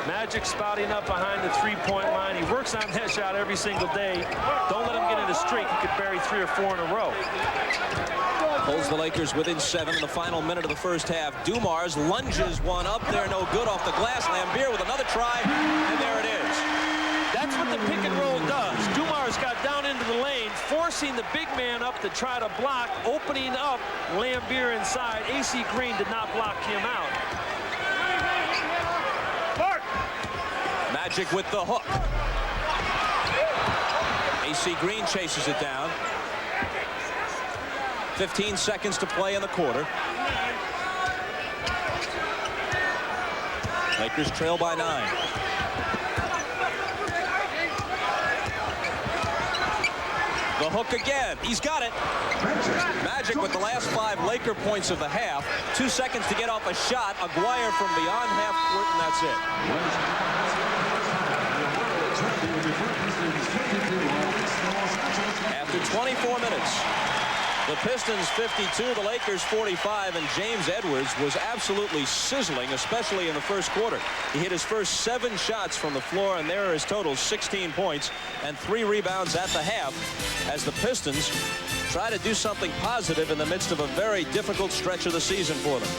Magic spotting up behind the three-point line. He works on that shot every single day. Don't let him get in a streak. He could bury 3 or 4 in a row. Holds the Lakers within 7 in the final minute of the first half. Dumars lunges one up there, no good off the glass. Lambier with another try, and there it is. That's what the pick and roll does. Dumars got down into the lane, forcing the big man up to try to block, opening up Lambier inside. AC Green did not block him out. Magic with the hook. AC Green chases it down. 15 seconds to play in the quarter. Lakers trail by 9. The hook again. He's got it. Magic with the last 5 Laker points of the half. 2 seconds to get off a shot. Aguirre from beyond half court, and that's it. After 24 minutes, the Pistons 52, the Lakers 45, and James Edwards was absolutely sizzling, especially in the first quarter. He hit his first 7 shots from the floor, and there are his total 16 points and 3 rebounds at the half as the Pistons try to do something positive in the midst of a very difficult stretch of the season for them.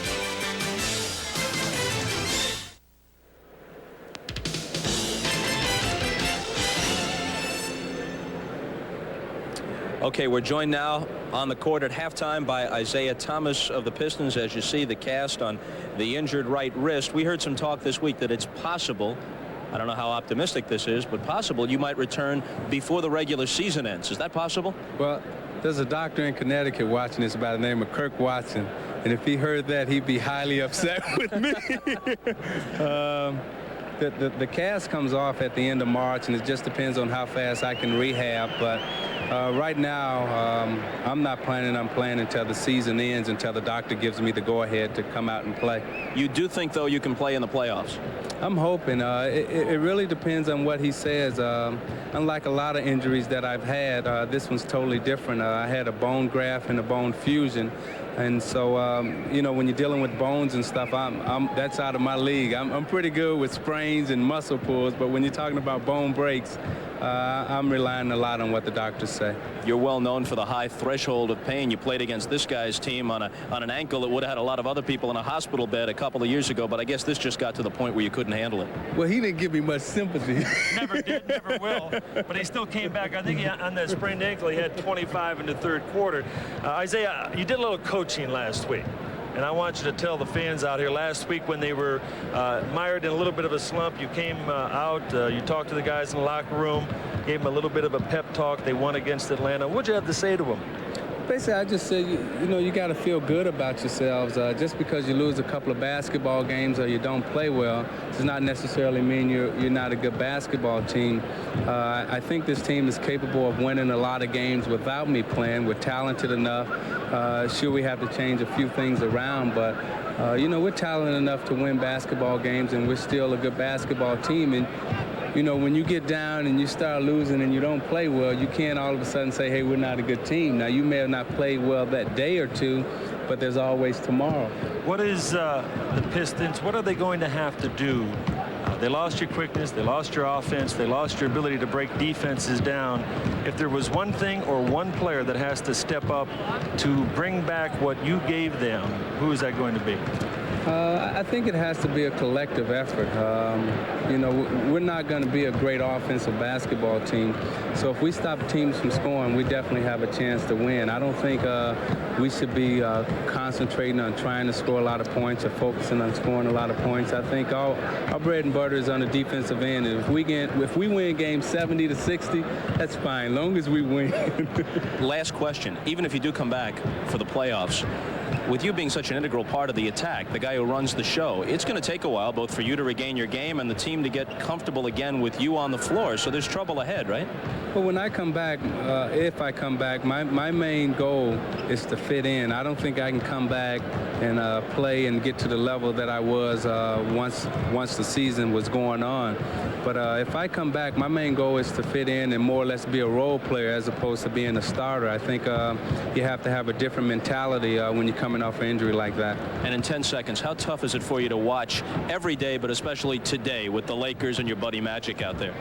Okay, we're joined now on the court at halftime by Isaiah Thomas of the Pistons. As you see, the cast on the injured right wrist. We heard some talk this week that it's possible, I don't know how optimistic this is, but possible you might return before the regular season ends. Is that possible? Well, there's a doctor in Connecticut watching this by the name of Kirk Watson, and if he heard that, he'd be highly upset with me. The cast comes off at the end of March, and it just depends on how fast I can rehab. But right now, I'm not planning on playing until the season ends, until the doctor gives me the go-ahead to come out and play. You do think, though, you can play in the playoffs? I'm hoping. It really depends on what he says. Unlike a lot of injuries that I've had, this one's totally different. I had a bone graft and a bone fusion. And so, you know, when you're dealing with bones and stuff, that's out of my league. I'm pretty good with sprains and muscle pulls, but when you're talking about bone breaks, I'm relying a lot on what the doctors say. You're well known for the high threshold of pain. You played against this guy's team on an ankle that would have had a lot of other people in a hospital bed a couple of years ago, but I guess this just got to the point where you couldn't handle it. Well, he didn't give me much sympathy. Never did, never will. But he still came back. I think on that sprained ankle, he had 25 in the third quarter. Isaiah, you did a little coaching last week. And I want you to tell the fans out here, last week when they were mired in a little bit of a slump, you came out, you talked to the guys in the locker room, gave them a little bit of a pep talk. They won against Atlanta. What'd you have to say to them? Basically, I just said, you know, you got to feel good about yourselves. Just because you lose a couple of basketball games or you don't play well does not necessarily mean you're not a good basketball team. I think this team is capable of winning a lot of games without me playing. We're talented enough. Sure, we have to change a few things around, but you know, we're talented enough to win basketball games, and we're still a good basketball team. And you know, when you get down and you start losing and you don't play well, you can't all of a sudden say, hey, we're not a good team. Now, you may have not played well that day or two, but there's always tomorrow. What is the Pistons, what are they going to have to do? They lost your quickness, they lost your offense, they lost your ability to break defenses down. If there was one thing or one player that has to step up to bring back what you gave them, who is that going to be? I think it has to be a collective effort. You know, we're not going to be a great offensive basketball team. So if we stop teams from scoring, we definitely have a chance to win. I don't think we should be concentrating on trying to score a lot of points or focusing on scoring a lot of points. I think our bread and butter is on the defensive end. If we win games 70 to 60, that's fine, long as we win. Last question. Even if you do come back for the playoffs, with you being such an integral part of the attack, the guy who runs the show, it's going to take a while both for you to regain your game and the team to get comfortable again with you on the floor. So there's trouble ahead, right? Well, when I come back, if I come back, my main goal is to fit in. I don't think I can come back and play and get to the level that I was once the season was going on. But if I come back, my main goal is to fit in and more or less be a role player as opposed to being a starter. I think you have to have a different mentality when you're coming off an injury like that. And in 10 seconds, how tough is it for you to watch every day, but especially today with the Lakers and your buddy Magic out there?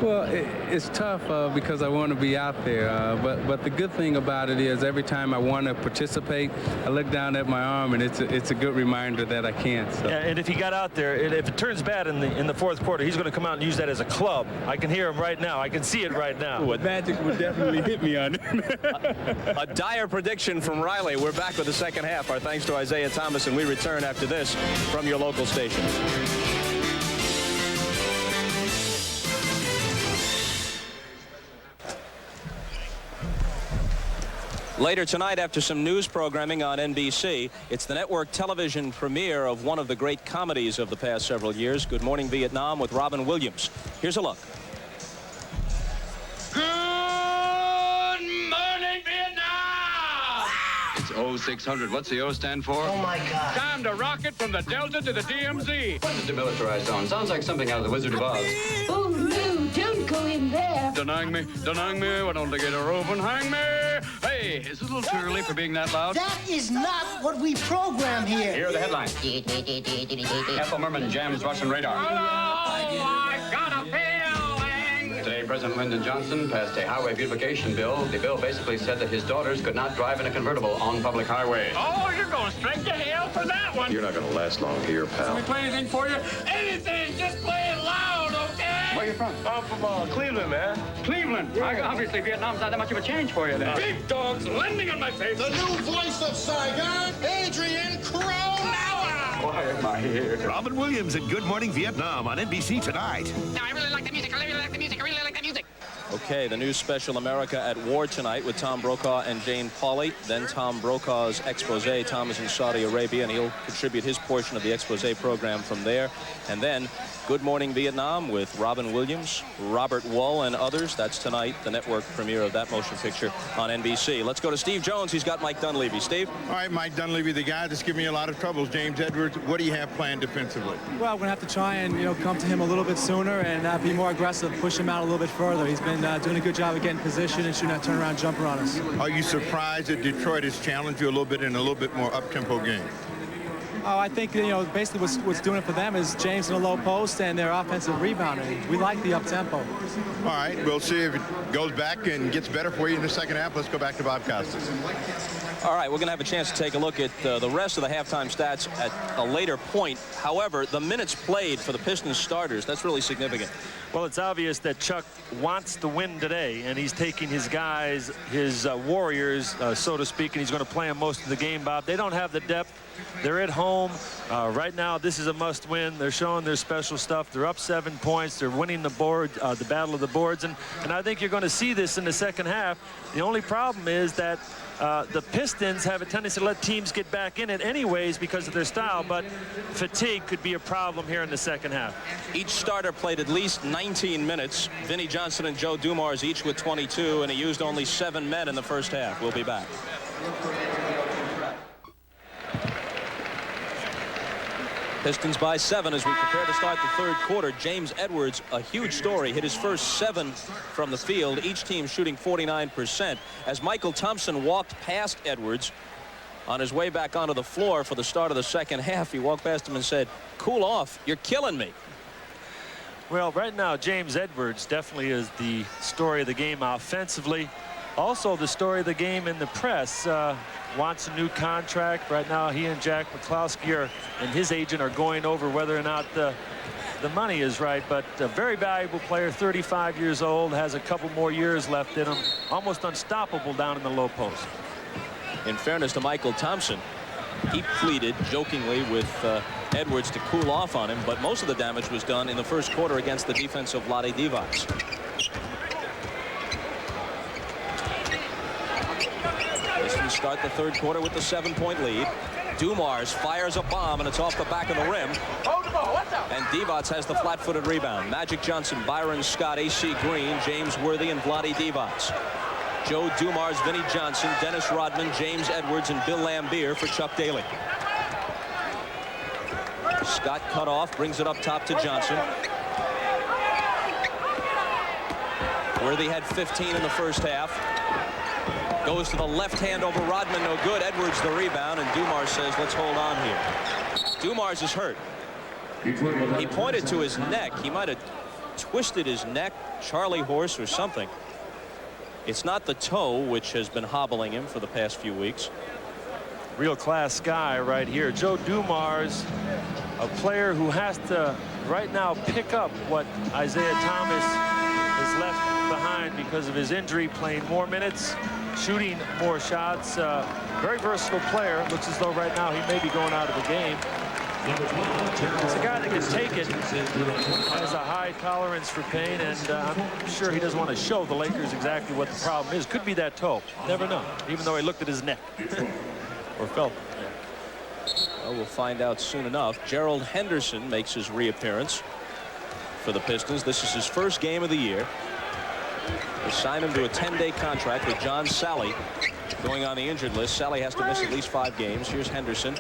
Well, it's tough because I want to be out there. But the good thing about it is every time I want to participate, I look down at my arm, and it's a good reminder that I can't. So. Yeah, and if he got out there, if it turns bad in the fourth quarter, he's going to come out and use that as a club. I can hear him right now. I can see it right now. Well, Magic would definitely hit me on it. A dire prediction from Riley. We're back with the second half. Our thanks to Isaiah Thomas, and we return after this from your local station. Later tonight, after some news programming on NBC, it's the network television premiere of one of the great comedies of the past several years, Good Morning Vietnam, with Robin Williams. Here's a look. Good morning, Vietnam! It's 0600. What's the O stand for? Oh, my God. Time to rocket from the Delta to the DMZ. What's a demilitarized zone? Sounds like something out of the Wizard of Oz. Oh, no, don't go in there. Denying me, why don't they get a rope and hang me? Hey, is it a little too early for being that loud? That is not what we program here. Here are the headlines. Ethel Merman jams Russian radar. Oh, I got a feeling. Today, President Lyndon Johnson passed a highway beautification bill. The bill basically said that his daughters could not drive in a convertible on public highways. Oh, you're going straight to hell for that one. You're not going to last long here, pal. Can we play anything for you? Anything, just play it loud, okay? Where you from? I'm from Cleveland, man. Cleveland. Yeah. Obviously, Vietnam's not that much of a change for you then. Big dogs landing on my face. The new voice of Saigon, Adrian Crowe. Quiet my ears. Robin Williams in Good Morning Vietnam on NBC tonight. No, I really like the music. I really like the music. I really like the music. Okay, the new special America at War tonight with Tom Brokaw and Jane Pauley. Then Tom Brokaw's expose. Tom is in Saudi Arabia, and he'll contribute his portion of the expose program from there. And then Good Morning Vietnam with Robin Williams, Robert Wull, and others. That's tonight, the network premiere of that motion picture on NBC. Let's go to Steve Jones. He's got Mike Dunleavy. Steve? All right, Mike Dunleavy, the guy that's giving me a lot of troubles. James Edwards, what do you have planned defensively? Well, we're going to have to try and, come to him a little bit sooner and be more aggressive, push him out a little bit further. He's been doing a good job of getting position and shooting that turnaround jumper on us. Are you surprised that Detroit has challenged you a little bit in a little bit more up-tempo game? Oh, I think, basically what's doing it for them is James in the low post and their offensive rebounding. We like the up-tempo. All right, we'll see if it goes back and gets better for you in the second half. Let's go back to Bob Costas. All right, we're going to have a chance to take a look at the rest of the halftime stats at a later point. However, the minutes played for the Pistons starters, that's really significant. Well, it's obvious that Chuck wants to win today, and he's taking his guys, his warriors, so to speak, and he's going to play them most of the game, Bob. They don't have the depth. They're at home. Right now, this is a must-win. They're showing their special stuff. They're up 7 points. They're winning the board, the battle of the boards, and I think you're going to see this in the second half. The only problem is that the Pistons have a tendency to let teams get back in it anyways because of their style, but fatigue could be a problem here in the second half. Each starter played at least 19 minutes. Vinnie Johnson and Joe Dumars each with 22, and he used only 7 men in the first half. We'll be back. Pistons by 7 as we prepare to start the third quarter. James Edwards, a huge story, hit his first 7 from the field, each team shooting 49%. As Michael Thompson walked past Edwards on his way back onto the floor for the start of the second half, he walked past him and said, "Cool off, you're killing me." Well, right now, James Edwards definitely is the story of the game offensively. Also, the story of the game in the press, wants a new contract. Right now, he and Jack McCloskey and his agent are going over whether or not the money is right. But a very valuable player, 35 years old, has a couple more years left in him. Almost unstoppable down in the low post. In fairness to Michael Thompson, he pleaded jokingly with Edwards to cool off on him, but most of the damage was done in the first quarter against the defense of Vlade Divac. Pistons start the third quarter with the 7-point lead. Dumars fires a bomb, and it's off the back of the rim. And Divac has the flat-footed rebound. Magic Johnson, Byron Scott, A.C. Green, James Worthy, and Vlade Divac. Joe Dumars, Vinnie Johnson, Dennis Rodman, James Edwards, and Bill Lambier for Chuck Daly. Scott cut off, brings it up top to Johnson. Worthy had 15 in the first half. Goes to the left hand over Rodman, no good. Edwards the rebound, and Dumars says, let's hold on here. Dumars is hurt. He pointed to his neck. He might have twisted his neck, Charlie horse or something. It's not the toe, which has been hobbling him for the past few weeks. Real class guy right here. Joe Dumars, a player who has to right now pick up what Isaiah Thomas has left behind because of his injury, playing more minutes, shooting more shots. Very versatile player. Looks as though right now he may be going out of the game. It's a guy that can take it, has a high tolerance for pain, and I'm sure he doesn't want to show the Lakers exactly what the problem is. Could be that toe. Never know, even though he looked at his neck or felt it. Well, we'll find out soon enough. Gerald Henderson makes his reappearance for the Pistons. This is his first game of the year. They signed him to a 10-day contract with John Sally going on the injured list. Sally has to miss at least 5 games. Here's Henderson,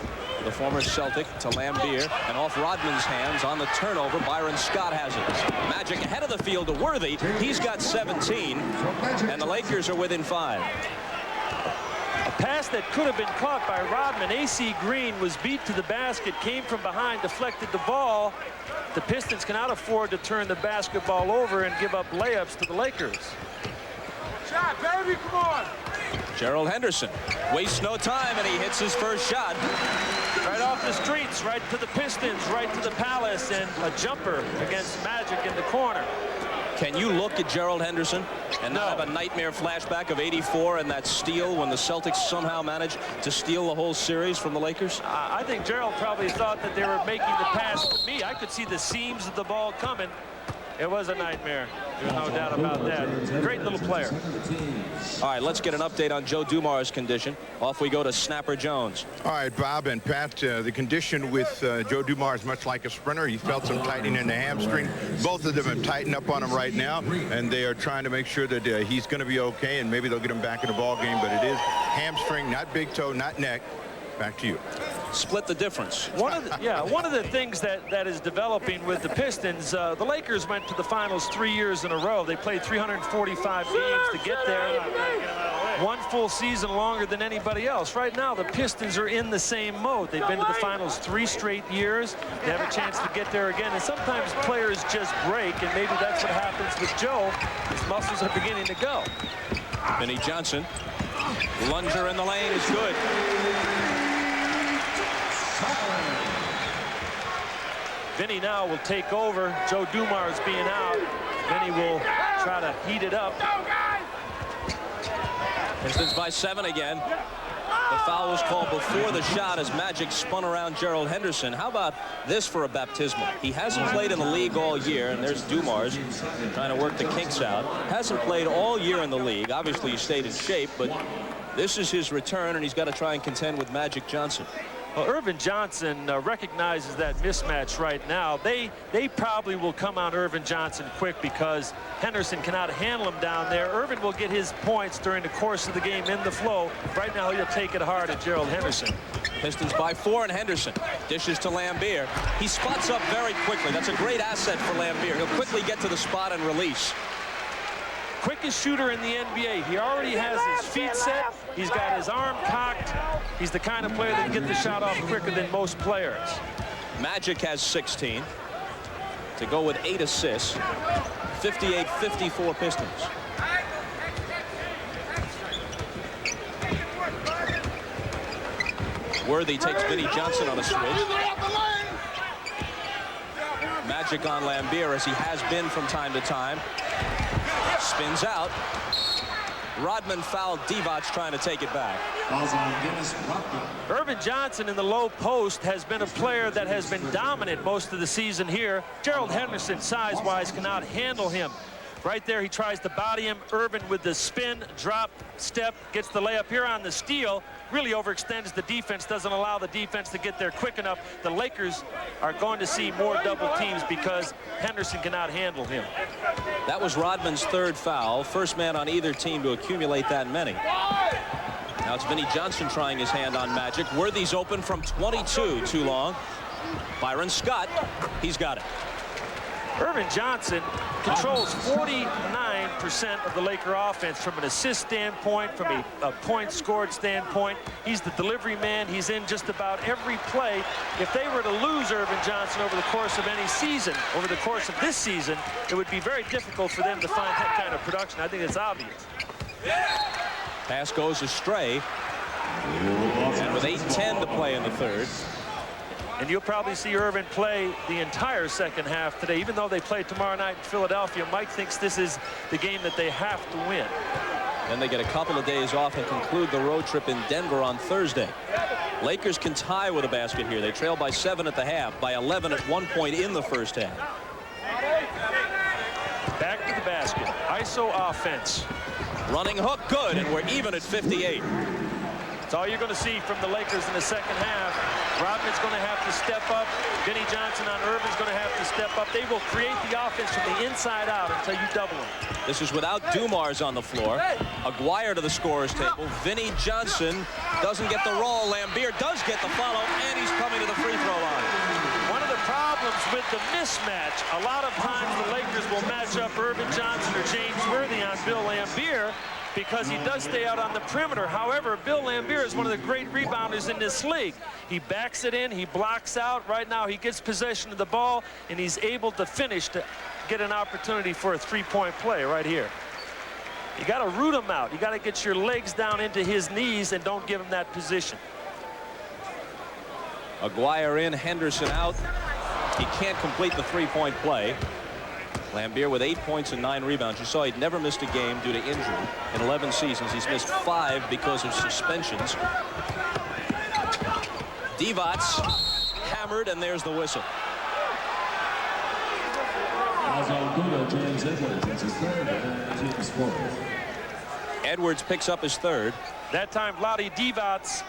the former Celtic, to Lambier, and off Rodman's hands on the turnover. Byron Scott has it. Magic ahead of the field to Worthy. He's got 17, and the Lakers are within 5. A pass that could have been caught by Rodman. A.C. Green was beat to the basket, came from behind, deflected the ball. The Pistons cannot afford to turn the basketball over and give up layups to the Lakers. Shot, baby, come on. Gerald Henderson wastes no time, and he hits his first shot. Right off the streets, right to the Pistons, right to the Palace, and a jumper against Magic in the corner. Can you look at Gerald Henderson and not have a nightmare flashback of '84 and that steal when the Celtics somehow managed to steal the whole series from the Lakers? I think Gerald probably thought that they were making the pass to me. I could see the seams of the ball coming. It was a nightmare. There's no doubt about that. Great little player. All right, let's get an update on Joe Dumars' condition. Off we go to Snapper Jones. All right, Bob and Pat, the condition with Joe Dumars, much like a sprinter. He felt some tightening in the hamstring. Both of them have tightened up on him right now, and they are trying to make sure that he's going to be okay, and maybe they'll get him back in the ball game. But it is hamstring, not big toe, not neck. Back to you. Split the difference. One of the things that is developing with the Pistons, the Lakers went to the finals 3 years in a row. They played 345 games to get there. One full season longer than anybody else. Right now, the Pistons are in the same mode. They've been to the finals 3 straight years. They have a chance to get there again. And sometimes players just break, and maybe that's what happens with Joe. His muscles are beginning to go. Vinnie Johnson. Lunger in the lane is good. Vinny now will take over. Joe Dumars being out. Vinny will try to heat it up. Pistons by 7 again. The foul was called before the shot as Magic spun around Gerald Henderson. How about this for a baptismal? He hasn't played in the league all year, and there's Dumars trying to work the kinks out. Hasn't played all year in the league. Obviously, he stayed in shape, but this is his return, and he's got to try and contend with Magic Johnson. Well, Irvin Johnson recognizes that mismatch right now. They probably will come on Irvin Johnson quick because Henderson cannot handle him down there. Irvin will get his points during the course of the game in the flow. Right now, he'll take it hard at Gerald Henderson. Pistons by 4, and Henderson dishes to Lambier. He spots up very quickly. That's a great asset for Lambier. He'll quickly get to the spot and release. Quickest shooter in the NBA. He already has his feet set. He's got his arm cocked. He's the kind of player that can get the shot off quicker than most players. Magic has 16 to go with 8 assists. 58-54 Pistons. Worthy takes Vinnie Johnson on a switch. Magic on Lambier, as he has been from time to time. Spins out. Rodman fouled Divac, trying to take it back. Irvin Johnson in the low post has been a player that has been dominant most of the season here. Gerald Henderson, size-wise, cannot handle him. Right there, he tries to body him. Irvin with the spin, drop, step, gets the layup here on the steal. Really overextends the defense, doesn't allow the defense to get there quick enough. The Lakers are going to see more double teams because Henderson cannot handle him. That was Rodman's third foul. First man on either team to accumulate that many. Now it's Vinnie Johnson trying his hand on Magic. Worthy's open from 22, too long. Byron Scott, he's got it. Irvin Johnson controls 49% of the Laker offense from an assist standpoint, from a point scored standpoint. He's the delivery man. He's in just about every play. If they were to lose Irvin Johnson over the course of any season, over the course of this season, it would be very difficult for them to find that kind of production. I think it's obvious. Pass goes astray. And with 8:10 to play in the third. And you'll probably see Irvin play the entire second half today. Even though they play tomorrow night in Philadelphia, Mike thinks this is the game that they have to win. Then they get a couple of days off and conclude the road trip in Denver on Thursday. Lakers can tie with a basket here. They trail by 7 at the half, by 11 at one point in the first half. Back to the basket. ISO offense. Running hook, good, and we're even at 58. That's all you're going to see from the Lakers in the second half. Rodman's going to have to step up. Vinnie Johnson on Irvin's going to have to step up. They will create the offense from the inside out until you double them. This is without Dumars on the floor. Aguirre to the scorer's table. Vinnie Johnson doesn't get the roll. Lambier does get the follow, and he's coming to the free throw line. One of the problems with the mismatch, a lot of times the Lakers will match up Irvin Johnson or James Worthy on Bill Lambier, because he does stay out on the perimeter. However, Bill Lambier is one of the great rebounders in this league. He backs it in, he blocks out. Right now, he gets possession of the ball, and he's able to finish to get an opportunity for a three-point play right here. You got to root him out. You got to get your legs down into his knees and don't give him that position. Aguirre in, Henderson out. He can't complete the three-point play. Lambier with 8 points and 9 rebounds. You saw he'd never missed a game due to injury in 11 seasons. He's missed 5 because of suspensions. Divac hammered, and there's the whistle. Edwards picks up his third. That time, Vlade Divac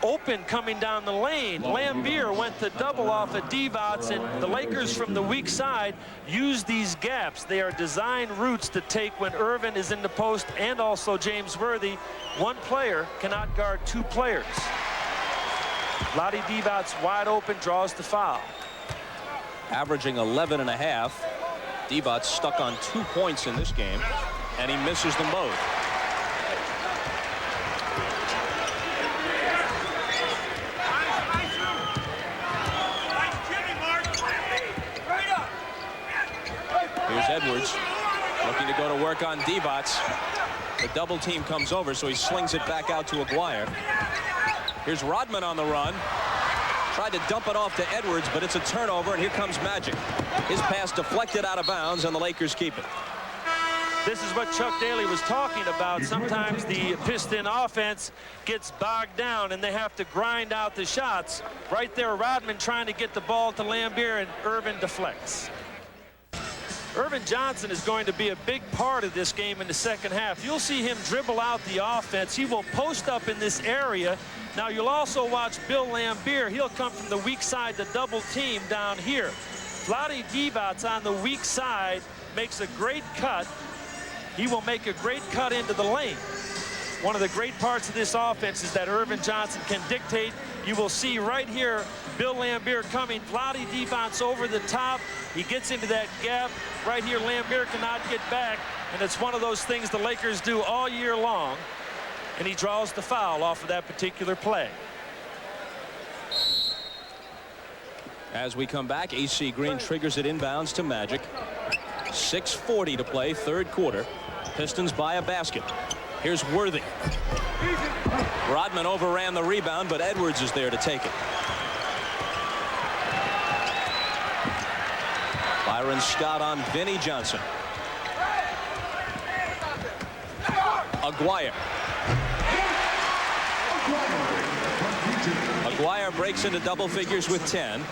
open coming down the lane. Lambier went to double off of Divac, and the Lakers from the weak side use these gaps. They are design routes to take when Irvin is in the post, and also James Worthy. One player cannot guard 2 players. Vlade Divac wide open, draws the foul. Averaging 11 and a half. Divac stuck on 2 points in this game, and he misses them both. Here's Edwards looking to go to work on Divac. The double team comes over, so he slings it back out to Aguirre. Here's Rodman on the run. Tried to dump it off to Edwards, but it's a turnover, and here comes Magic. His pass deflected out of bounds, and the Lakers keep it. This is what Chuck Daly was talking about. Sometimes the Piston offense gets bogged down, and they have to grind out the shots. Right there, Rodman trying to get the ball to Lambier, and Irvin deflects. Irvin Johnson is going to be a big part of this game in the second half. You'll see him dribble out the offense. He will post up in this area. Now, you'll also watch Bill Lambier. He'll come from the weak side to double team down here. Vlade Divac on the weak side makes a great cut. He will make a great cut into the lane. One of the great parts of this offense is that Irvin Johnson can dictate. You will see right here Bill Lambier coming. Vlade Divac over the top. He gets into that gap. Right here, Lambier cannot get back. And it's one of those things the Lakers do all year long. And he draws the foul off of that particular play. As we come back, AC Green triggers it inbounds to Magic. 6:40 to play, third quarter. Pistons by a basket. Here's Worthy. Rodman overran the rebound, but Edwards is there to take it. Byron Scott on Vinnie Johnson. Aguirre. Aguirre breaks into double figures with 10.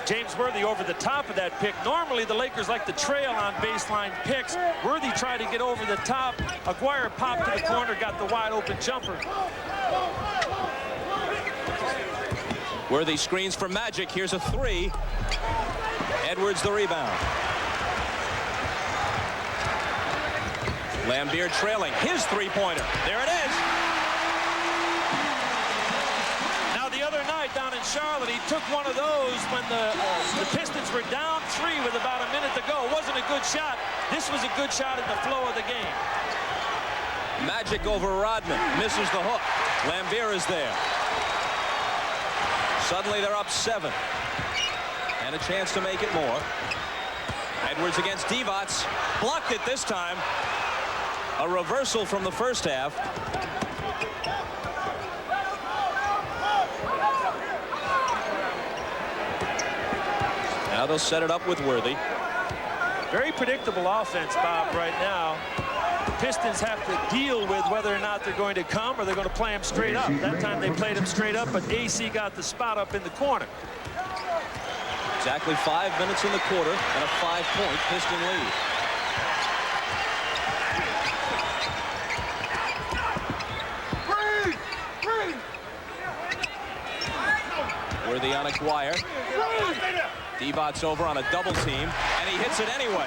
James Worthy over the top of that pick. Normally the Lakers like to trail on baseline picks. Worthy tried to get over the top. Aguirre popped to the corner, got the wide open jumper. Worthy screens for Magic. Here's a three. Edwards the rebound. Lambeer trailing. His three-pointer. There it is. Now the other night down in Charlotte, he took one of those when the Pistons were down 3 with about a minute to go. It wasn't a good shot. This was a good shot in the flow of the game. Magic over Rodman. Misses the hook. Lambeer is there. Suddenly they're up 7. And a chance to make it more. Edwards against Divac. Blocked it this time. A reversal from the first half. Now they'll set it up with Worthy. Very predictable offense, Bob, right now. The Pistons have to deal with whether or not they're going to come or they're going to play him straight up. That time they played him straight up, but AC got the spot up in the corner. Exactly 5 minutes in the quarter and a 5-point Piston lead. Worthy on Aguirre. Divac over on a double team, and he hits it anyway.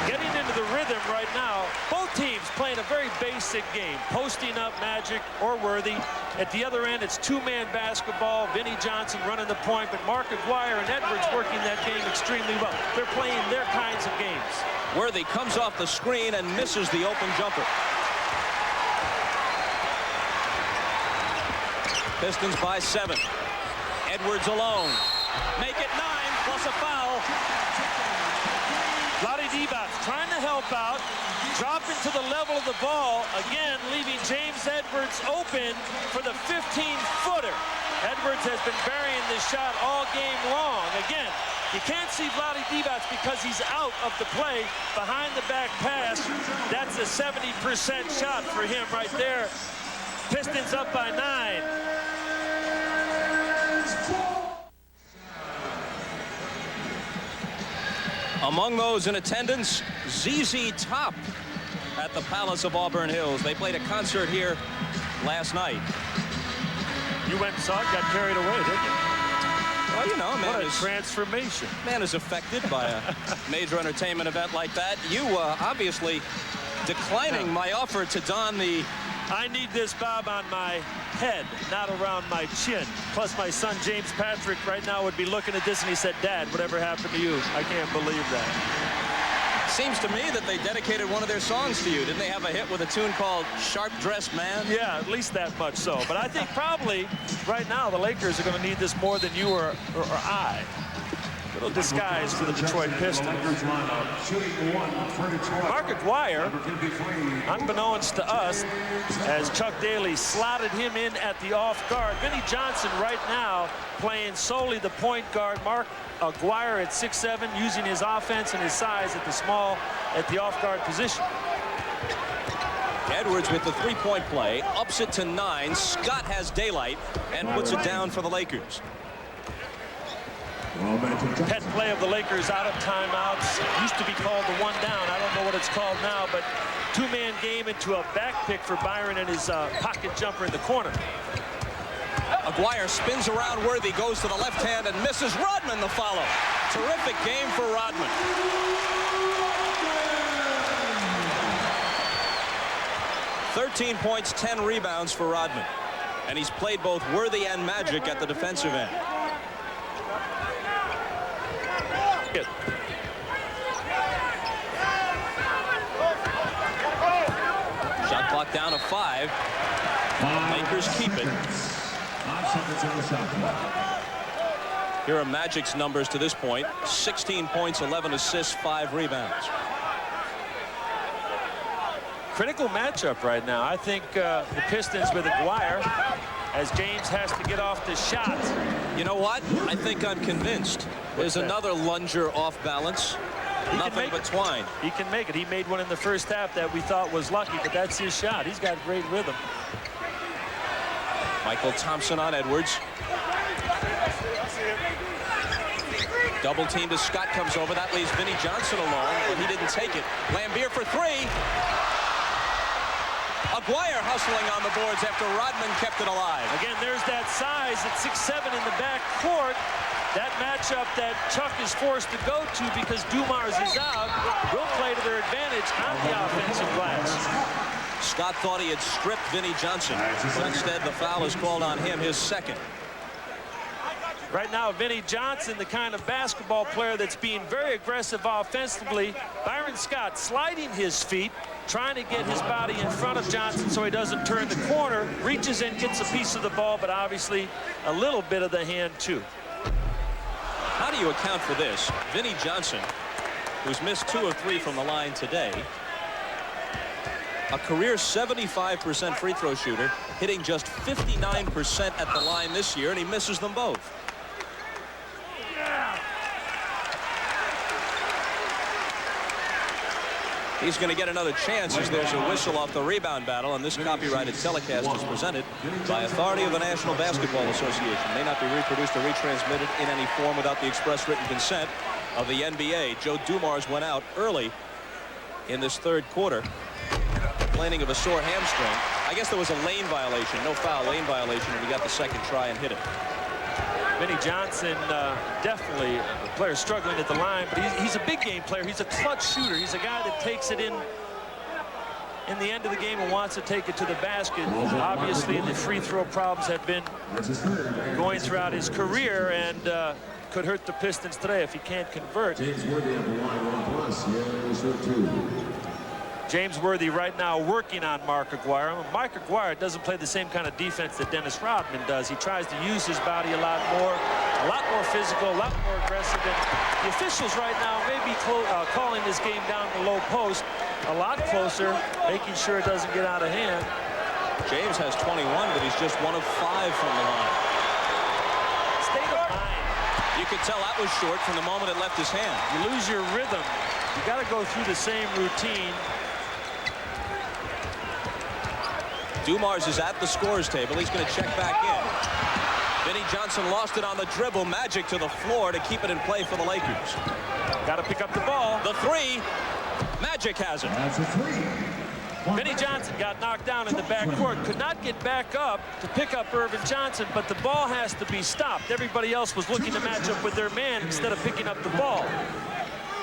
Getting into the rhythm right now. Both teams playing a very basic game. Posting up Magic or Worthy. At the other end, it's two-man basketball. Vinnie Johnson running the point, but Mark Aguirre and Edwards working that game extremely well. They're playing their kinds of games. Worthy comes off the screen and misses the open jumper. Pistons by 7. Edwards alone. Make it 9 plus a foul. Vlade Divac trying to help out. Drop into the level of the ball. Again, leaving James Edwards open for the 15-footer. Edwards has been burying this shot all game long. Again, you can't see Vlade Divac because he's out of the play. Behind the back pass, that's a 70% shot for him right there. Pistons up by 9. Among those in attendance, ZZ Top at the Palace of Auburn Hills. They played a concert here last night. You went and saw it, got carried away, didn't you? Well, you know, man, what a transformation. Man is affected by a major entertainment event like that. You obviously declining my offer to don the... I need this, Bob, on my head, not around my chin. Plus, my son, James Patrick, right now would be looking at this and he said, Dad, whatever happened to you? I can't believe that. Seems to me that they dedicated one of their songs to you. Didn't they have a hit with a tune called Sharp Dressed Man? Yeah, at least that much so. But I think probably right now the Lakers are going to need this more than you or I. Little disguise for the Detroit Pistons. Mark Aguirre, unbeknownst to us, as Chuck Daly slotted him in at the off guard. Vinnie Johnson right now playing solely the point guard. Mark Aguirre at 6'7", using his offense and his size at the off guard position. Edwards with the three-point play, ups it to 9. Scott has daylight and puts it down for the Lakers. Pet play of the Lakers out of timeouts. Used to be called the one down. I don't know what it's called now, but two-man game into a back pick for Byron and his pocket jumper in the corner. Aguirre spins around Worthy, goes to the left hand and misses. Rodman the follow. Terrific game for Rodman. "13 points, 10 rebounds for Rodman. And he's played both Worthy and Magic at the defensive end. Shot clock down to 5. Lakers keep it. Here are Magic's numbers to this point. 16 points, 11 assists, 5 rebounds. critical matchup right now. I think the Pistons with Aguirre, as James has to get off the shot. You know what? I think I'm convinced. There's another lunger off balance. Nothing but twine. He can make it. He made one in the first half that we thought was lucky, but that's his shot. He's got great rhythm. Michael Thompson on Edwards. Double team to Scott comes over. That leaves Vinnie Johnson alone, but he didn't take it. Lambier for three. Aguirre hustling on the boards after Rodman kept it alive. Again, there's that size at 6'7" in the back court. That matchup that Chuck is forced to go to because Dumars is out will play to their advantage on the offensive glass. Scott thought he had stripped Vinnie Johnson, but instead the foul is called on him, his second. Right now, Vinnie Johnson, the kind of basketball player that's being very aggressive offensively. Byron Scott sliding his feet, trying to get his body in front of Johnson so he doesn't turn the corner, reaches in, gets a piece of the ball, but obviously a little bit of the hand too. How do you account for this? Vinnie Johnson, who's missed 2 of 3 from the line today, a career 75% free throw shooter, hitting just 59% at the line this year, and he misses them both. He's going to get another chance as there's a whistle off the rebound battle, and this copyrighted telecast is presented by authority of the National Basketball Association. May not be reproduced or retransmitted in any form without the express written consent of the NBA. Joe Dumars went out early in this third quarter, complaining of a sore hamstring. I guess there was a lane violation, no foul, lane violation, and he got the second try and hit it. Vinnie Johnson, definitely a player struggling at the line, but he's a big game player. He's a clutch shooter. He's a guy that takes it in the end of the game and wants to take it to the basket. Obviously, the free throw problems have been going throughout his career, and could hurt the Pistons today if he can't convert. James Worthy right now working on Mark Aguirre. Mark Aguirre doesn't play the same kind of defense that Dennis Rodman does. He tries to use his body a lot more physical, a lot more aggressive. And the officials right now may be calling this game down the low post a lot closer, making sure it doesn't get out of hand. James has 21, but he's just 1 of 5 from the line. State of mind. You could tell that was short from the moment it left his hand. You lose your rhythm. You got to go through the same routine. Dumars is at the scorer's table. He's going to check back in. Vinnie Johnson lost it on the dribble. Magic to the floor to keep it in play for the Lakers. Got to pick up the ball. The three. Magic has it. That's a 3. Vinnie Johnson got knocked down in the backcourt. Could not get back up to pick up Irvin Johnson, but the ball has to be stopped. Everybody else was looking to match up with their man instead of picking up the ball.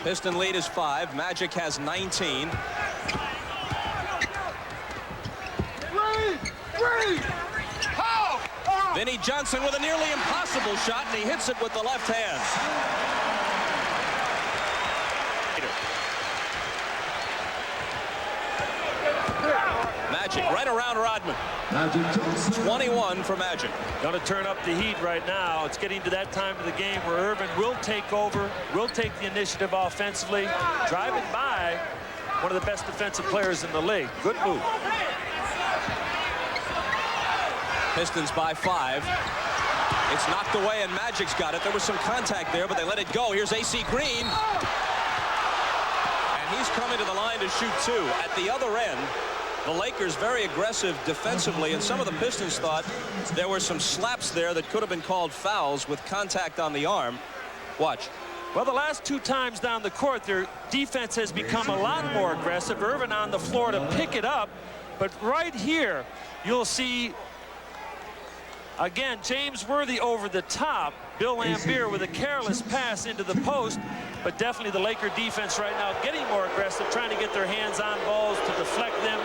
Piston lead is 5. Magic has 19. Vinnie Johnson with a nearly impossible shot, and he hits it with the left hand. Magic right around Rodman. 21 for Magic. Going to turn up the heat right now. It's getting to that time of the game where Irvin will take over, will take the initiative offensively, driving by one of the best defensive players in the league. Good move. Pistons by 5. It's knocked away, and Magic's got it. There was some contact there, but they let it go. Here's A.C. Green. And he's coming to the line to shoot 2. At the other end, the Lakers very aggressive defensively, and some of the Pistons thought there were some slaps there that could have been called fouls with contact on the arm. Watch. Well, the last 2 times down the court, their defense has become a lot more aggressive. Irvin on the floor to pick it up, but right here, you'll see again, James Worthy over the top. Bill Lambier with a careless pass into the post, but definitely the Laker defense right now getting more aggressive, trying to get their hands on balls to deflect them.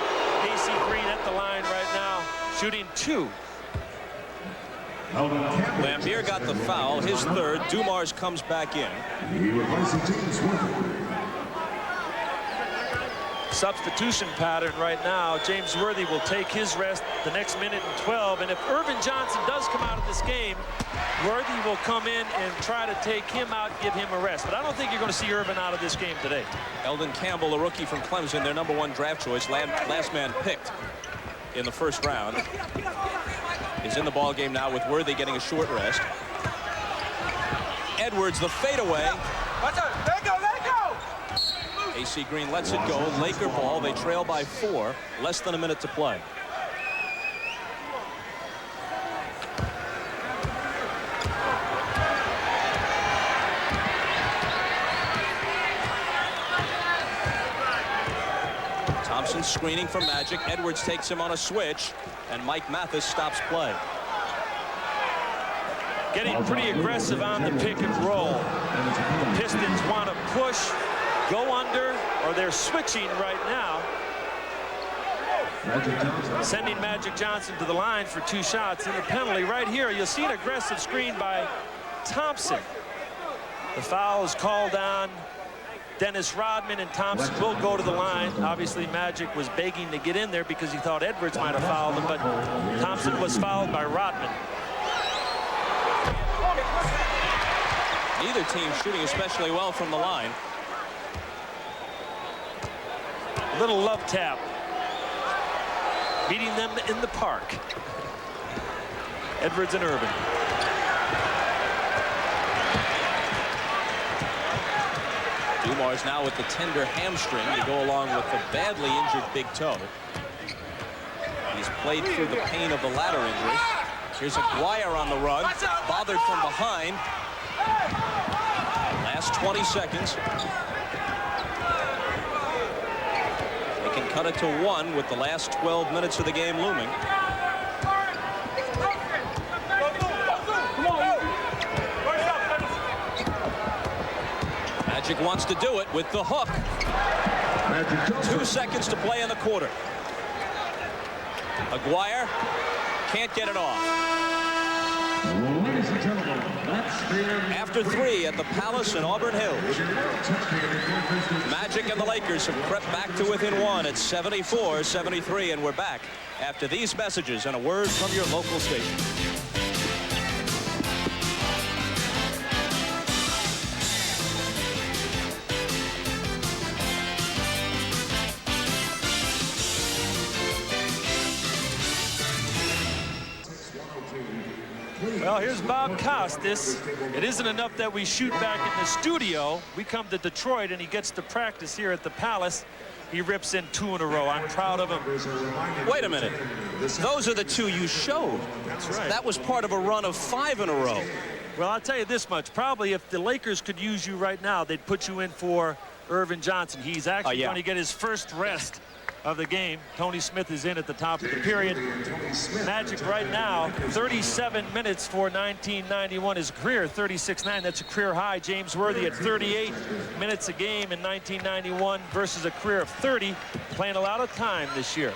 A.C. Green at the line right now, shooting 2. Lambier got the foul, his 3rd. Dumars comes back in. substitution pattern right now. James Worthy will take his rest the next minute and 12. And if Irvin Johnson does come out of this game, Worthy will come in and try to take him out, give him a rest. But I don't think you're going to see Irvin out of this game today. Eldon Campbell, a rookie from Clemson, their #1 draft choice, last man picked in the first round, is in the ball game now with Worthy getting a short rest. Edwards, the fadeaway. Let go! AC Green lets it go. Laker ball. They trail by 4. Less than a minute to play. Thompson screening for Magic. Edwards takes him on a switch, and Mike Mathis stops play. Getting pretty aggressive on the pick and roll. The Pistons want to push, go under, or they're switching right now. Sending Magic Johnson to the line for 2 shots in the penalty. Right here, you'll see an aggressive screen by Thompson. The foul is called on Dennis Rodman, and Thompson will go to the line. Obviously, Magic was begging to get in there because he thought Edwards might have fouled him, but Thompson was fouled by Rodman. Neither team shooting especially well from the line. Little love tap. Meeting them in the park. Edwards and Irvin. Dumars now with the tender hamstring to go along with the badly injured big toe. He's played through the pain of the latter injury. Here's Aguirre on the run, bothered from behind. Last 20 seconds. They can cut it to 1 with the last 12 minutes of the game looming. Magic wants to do it with the hook. 2 seconds to play in the quarter. Aguirre can't get it off. After 3 at the Palace in Auburn Hills, Magic and the Lakers have crept back to within 1 at 74-73, and we're back after these messages and a word from your local station. Well, here's Bob Costas. It isn't enough that we shoot back in the studio. We come to Detroit, and he gets to practice here at the Palace. He rips in 2 in a row. I'm proud of him. Wait a minute. Those are the 2 you showed. That's right. That was part of a run of 5 in a row. Well, I'll tell you this much. Probably if the Lakers could use you right now, they'd put you in for Irvin Johnson. He's actually going to get his first rest of the game. Tony Smith is in at the top of the period. Magic right now, 37 minutes for 1991. His career, 36-9. That's a career high. James Worthy at 38 minutes a game in 1991 versus a career of 30. Playing a lot of time this year.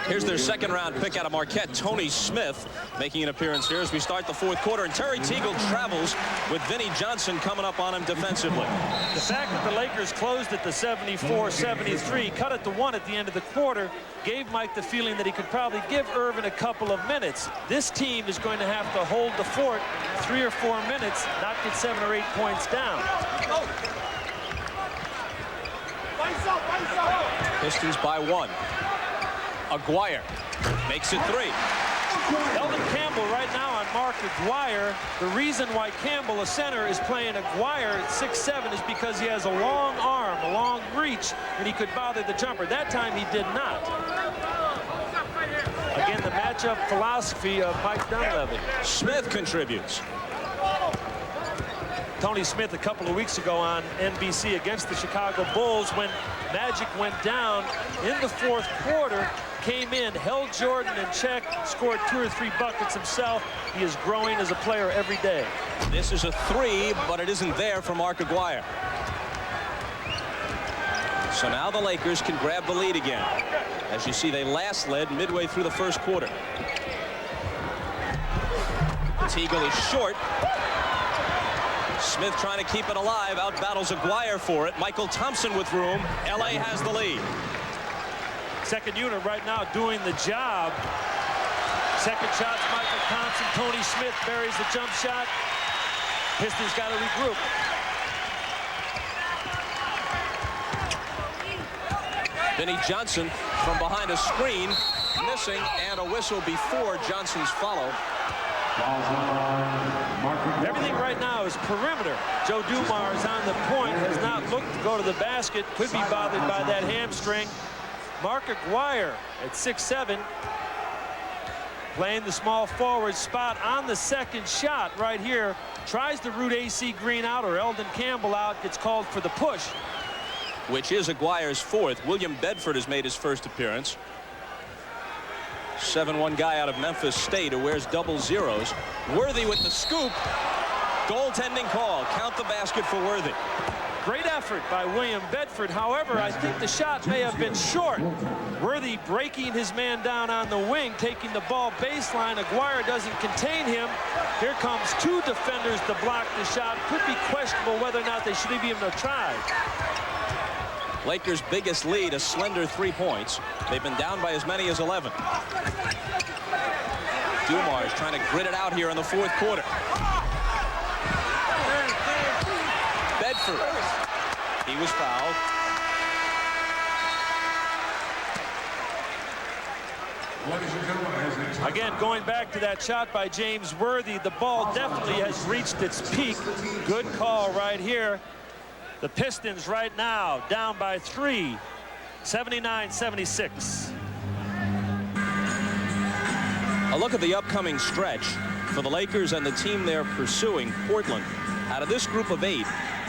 Here's their second-round pick out of Marquette, Tony Smith, making an appearance here as we start the 4th quarter. And Terry Teagle travels with Vinnie Johnson coming up on him defensively. The fact that the Lakers closed at the 74-73, cut it to 1 at the end of the quarter, gave Mike the feeling that he could probably give Irvin a couple of minutes. This team is going to have to hold the fort 3 or 4 minutes, not get 7 or 8 points down. Pistons by 1. Aguirre makes it 3. Eldon Campbell right now on Mark Aguirre. The reason why Campbell, a center, is playing Aguirre at 6'7" is because he has a long arm, a long reach, and he could bother the jumper. That time he did not. Again, the matchup philosophy of Mike Dunleavy. Smith contributes. Tony Smith a couple of weeks ago on NBC against the Chicago Bulls when Magic went down in the 4th quarter, came in, held Jordan in check, scored 2 or 3 buckets himself. He is growing as a player every day. This is a 3, but it isn't there for Mark Aguirre. So now the Lakers can grab the lead again. As you see, they last led midway through the 1st quarter. Teagle is short. Smith trying to keep it alive. Out battles Aguirre for it. Michael Thompson with room. LA has the lead. Second unit right now doing the job. Second shot's Michael Thompson. Tony Smith buries the jump shot. Pistons got to regroup. Vinnie Johnson from behind a screen, missing, and a whistle before Johnson's follow. Everything right now is perimeter. Joe Dumars is on the point, has not looked to go to the basket, could be bothered by that hamstring. Mark Aguirre at 6'7", playing the small forward spot on the second shot right here. Tries to root AC Green out or Eldon Campbell out, gets called for the push. Which is Aguirre's fourth. William Bedford has made his first appearance. 7'1" guy out of Memphis State who wears double zeros. Worthy with the scoop. Goaltending call. Count the basket for Worthy. Great effort by William Bedford. However, I think the shot may have been short. Worthy breaking his man down on the wing, taking the ball baseline. Aguirre doesn't contain him. Here comes two defenders to block the shot. Could be questionable whether or not they should have even tried. Lakers' biggest lead, a slender 3 points. They've been down by as many as 11. Dumars trying to grit it out here in the fourth quarter. Bedford. He was fouled. Again, going back to that shot by James Worthy, the ball definitely has reached its peak. Good call right here. The Pistons right now down by 3, 79-76. A look at the upcoming stretch for the Lakers and the team they're pursuing, Portland. Out of this group of 8,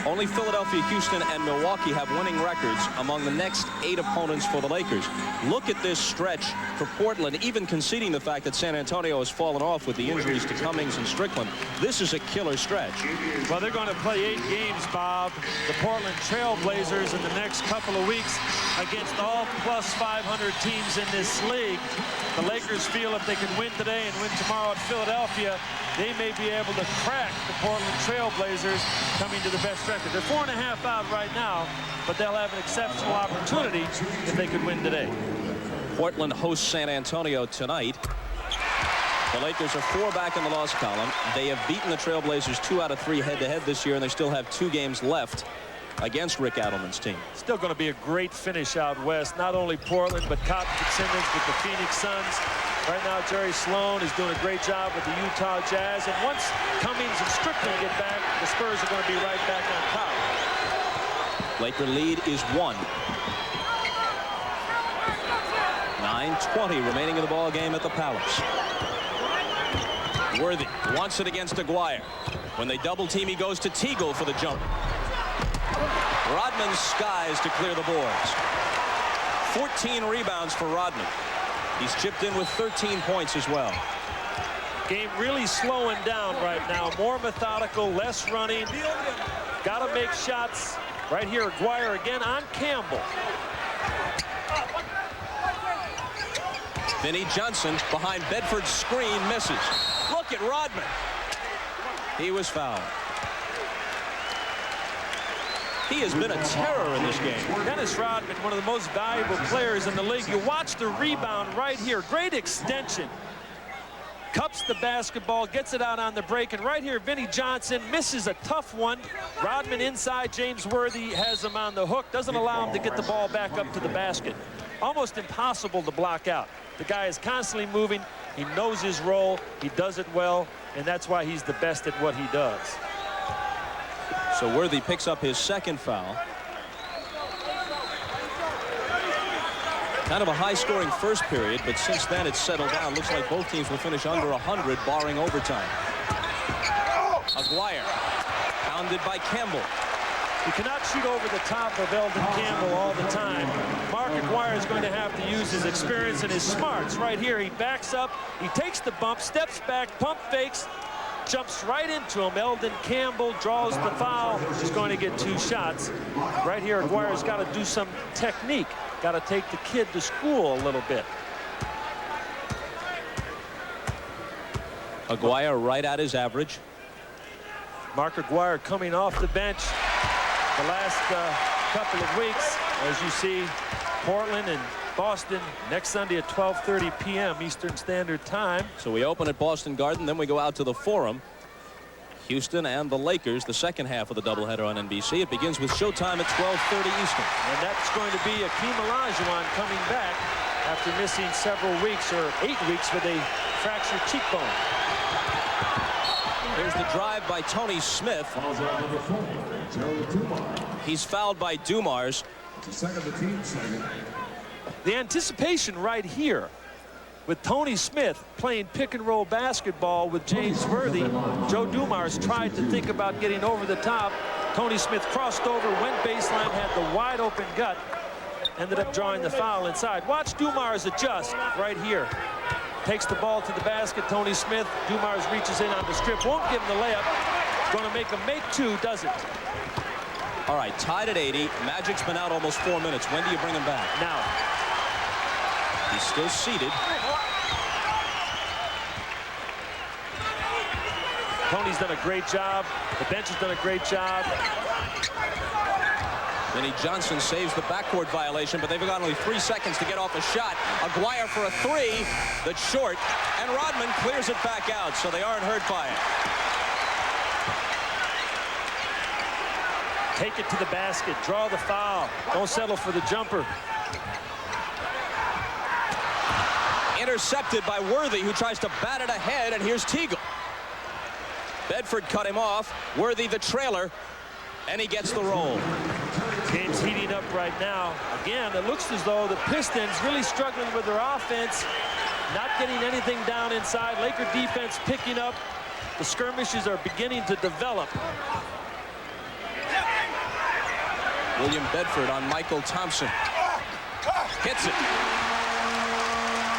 only Philadelphia, Houston, and Milwaukee have winning records among the next 8 opponents for the Lakers. Look at this stretch for Portland, even conceding the fact that San Antonio has fallen off with the injuries to Cummings and Strickland. This is a killer stretch. Well, they're going to play 8 games, Bob, the Portland Trail Blazers in the next couple of weeks against all plus 500 teams in this league. The Lakers feel if they can win today and win tomorrow at Philadelphia, they may be able to crack the Portland Trail Blazers coming to the best record. They're 4.5 out right now, but they'll have an exceptional opportunity if they could win today. Portland hosts San Antonio tonight. The Lakers are 4 back in the loss column. They have beaten the Trail Blazers 2 out of 3 head-to-head this year, and they still have 2 games left against Rick Adelman's team. Still going to be a great finish out west. Not only Portland, but Cotton Fitzsimmons with the Phoenix Suns. Right now, Jerry Sloan is doing a great job with the Utah Jazz. And once Cummings and Strickland get back, the Spurs are going to be right back on top. Laker lead is 1. 9:20 remaining in the ball game at the Palace. Worthy wants it against Aguirre. When they double team, he goes to Teagle for the jump. Rodman skies to clear the boards. 14 rebounds for Rodman. He's chipped in with 13 points as well. Game really slowing down right now. More methodical, less running. Got to make shots. Right here, Aguirre again on Campbell. Vinnie Johnson behind Bedford's screen misses. Look at Rodman. He was fouled. He has been a terror in this game. Dennis Rodman, one of the most valuable players in the league. You watch the rebound right here. Great extension. Cups the basketball, gets it out on the break, and right here, Vinnie Johnson misses a tough one. Rodman inside, James Worthy has him on the hook, doesn't allow him to get the ball back up to the basket. Almost impossible to block out. The guy is constantly moving. He knows his role. He does it well, and that's why he's the best at what he does. So Worthy picks up his second foul. Kind of a high-scoring first period, but since then it's settled down. Looks like both teams will finish under 100, barring overtime. Aguirre, pounded by Campbell. You cannot shoot over the top of Eldon Campbell all the time. Mark Aguirre is going to have to use his experience and his smarts. Right here, he backs up, he takes the bump, steps back, pump fakes, jumps right into him. Eldon Campbell draws the foul. He's going to get 2 shots. Right here, Aguirre's got to do some technique. Got to take the kid to school a little bit. Aguirre right at his average. Mark Aguirre coming off the bench the last couple of weeks. As you see, Portland and Boston next Sunday at 12:30 p.m. Eastern Standard Time. So we open at Boston Garden, then we go out to the Forum. Houston and the Lakers, the second half of the doubleheader on NBC. It begins with showtime at 12:30 Eastern. And that's going to be Akeem Olajuwon coming back after missing several weeks, or 8 weeks, with a fractured cheekbone. Here's the drive by Tony Smith. He's fouled by Dumars. The anticipation right here with Tony Smith playing pick-and-roll basketball with James Worthy. Joe Dumars tried to think about getting over the top. Tony Smith crossed over, went baseline, had the wide-open gut, ended up drawing the foul inside. Watch Dumars adjust right here. Takes the ball to the basket. Tony Smith. Dumars reaches in on the strip. Won't give him the layup. Going to make him make two. Doesn't. All right, tied at 80. Magic's been out almost 4 minutes. When do you bring him back? Now. He's still seated. Tony's done a great job. The bench has done a great job. Vinnie Johnson saves the backcourt violation, but they've got only 3 seconds to get off a shot. Aguirre for a three that's short, and Rodman clears it back out, so they aren't hurt by it. Take it to the basket, draw the foul. Don't settle for the jumper. Intercepted by Worthy, who tries to bat it ahead, and here's Teagle. Bedford cut him off. Worthy the trailer, and he gets the roll. Game's heating up right now. Again, it looks as though the Pistons really struggling with their offense, not getting anything down inside. Laker defense picking up. The skirmishes are beginning to develop. William Bedford on Michael Thompson. Hits it.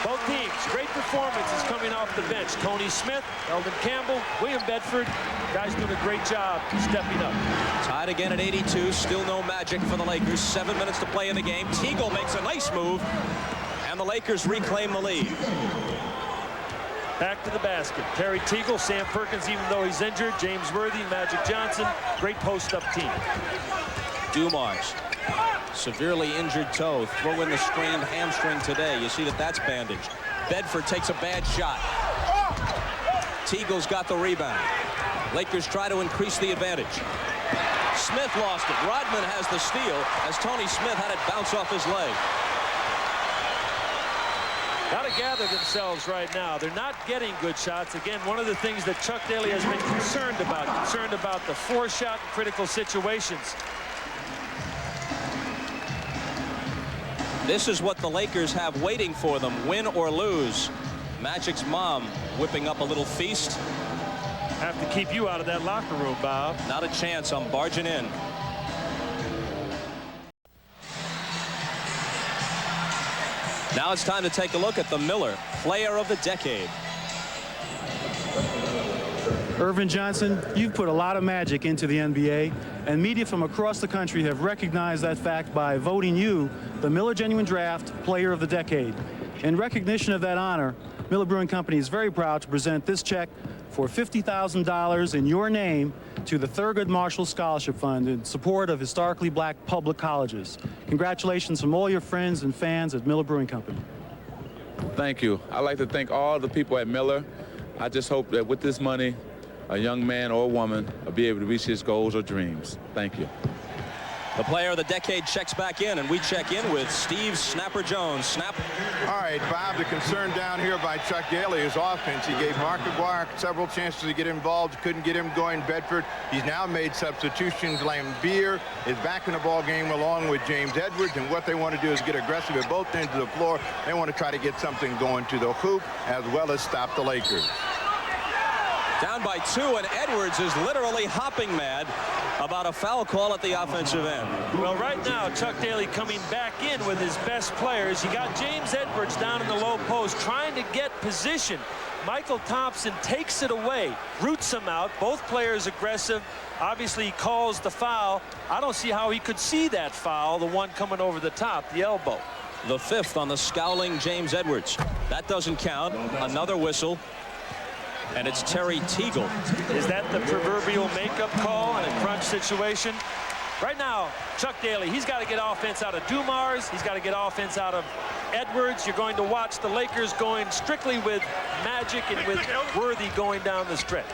Both teams, great performances coming off the bench. Tony Smith, Eldon Campbell, William Bedford. Guys doing a great job stepping up. Tied again at 82. Still no Magic for the Lakers. 7 minutes to play in the game. Teagle makes a nice move, and the Lakers reclaim the lead. Back to the basket. Terry Teagle, Sam Perkins, even though he's injured. James Worthy, Magic Johnson. Great post-up team. Dumars, severely injured toe. Throw in the strained hamstring today. You see that that's bandaged. Bedford takes a bad shot. Teagle's got the rebound. Lakers try to increase the advantage. Smith lost it. Rodman has the steal as Tony Smith had it bounce off his leg. Got to gather themselves right now. They're not getting good shots. Again, one of the things that Chuck Daly has been concerned about the four-shot in critical situations. This is what the Lakers have waiting for them, win or lose. Magic's mom whipping up a little feast. Have to keep you out of that locker room, Bob. Not a chance. I'm barging in. Now it's time to take a look at the Miller Player of the Decade. Irvin Johnson, you've put a lot of magic into the NBA, and media from across the country have recognized that fact by voting you the Miller Genuine Draft Player of the Decade. In recognition of that honor, Miller Brewing Company is very proud to present this check for $50,000 in your name to the Thurgood Marshall Scholarship Fund in support of historically black public colleges. Congratulations from all your friends and fans at Miller Brewing Company. Thank you. I'd like to thank all the people at Miller. I just hope that with this money, a young man or a woman will be able to reach his goals or dreams. Thank you. The Player of the Decade checks back in, and we check in with Steve Snapper Jones. Snap. All right, Bob, the concern down here by Chuck Daly is offense. He gave Mark Aguirre several chances to get involved, couldn't get him going. Bedford, he's now made substitutions. Lambeer is back in the ball game along with James Edwards, and what they want to do is get aggressive at both ends of the floor. They want to try to get something going to the hoop as well as stop the Lakers. Down by 2, and Edwards is literally hopping mad about a foul call at the offensive end. Well, right now, Chuck Daly coming back in with his best players. You got James Edwards down in the low post trying to get position. Michael Thompson takes it away, roots him out. Both players aggressive. Obviously, he calls the foul. I don't see how he could see that foul, the one coming over the top, the elbow. The 5th on the scowling James Edwards. That doesn't count. Another whistle. and it's Terry Teagle. Is that the proverbial makeup call in a crunch situation? Right now, Chuck Daly, he's got to get offense out of Dumars. He's got to get offense out of Edwards. You're going to watch the Lakers going strictly with Magic and with Worthy going down the stretch.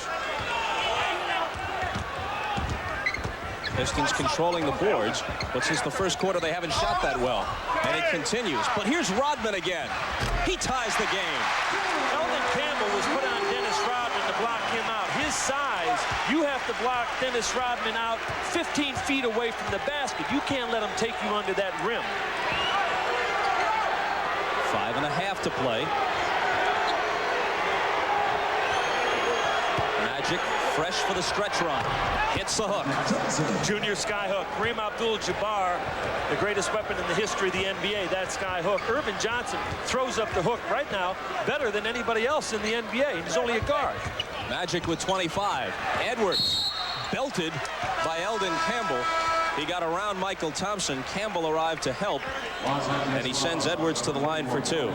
Pistons controlling the boards, but since the first quarter they haven't shot that well, and it continues. But here's Rodman again. He ties the game. Eldon Campbell was put on Dennis Rodman to block him out. His size, you have to block Dennis Rodman out 15 feet away from the basket. You can't let him take you under that rim. 5.5 to play. Magic fresh for the stretch run. Hits the hook. Junior skyhook. Kareem Abdul-Jabbar, the greatest weapon in the history of the NBA, that skyhook. Irvin Johnson throws up the hook right now better than anybody else in the NBA. He's only a guard. Magic with 25. Edwards belted by Eldon Campbell. He got around Michael Thompson. Campbell arrived to help, and he sends Edwards to the line for 2.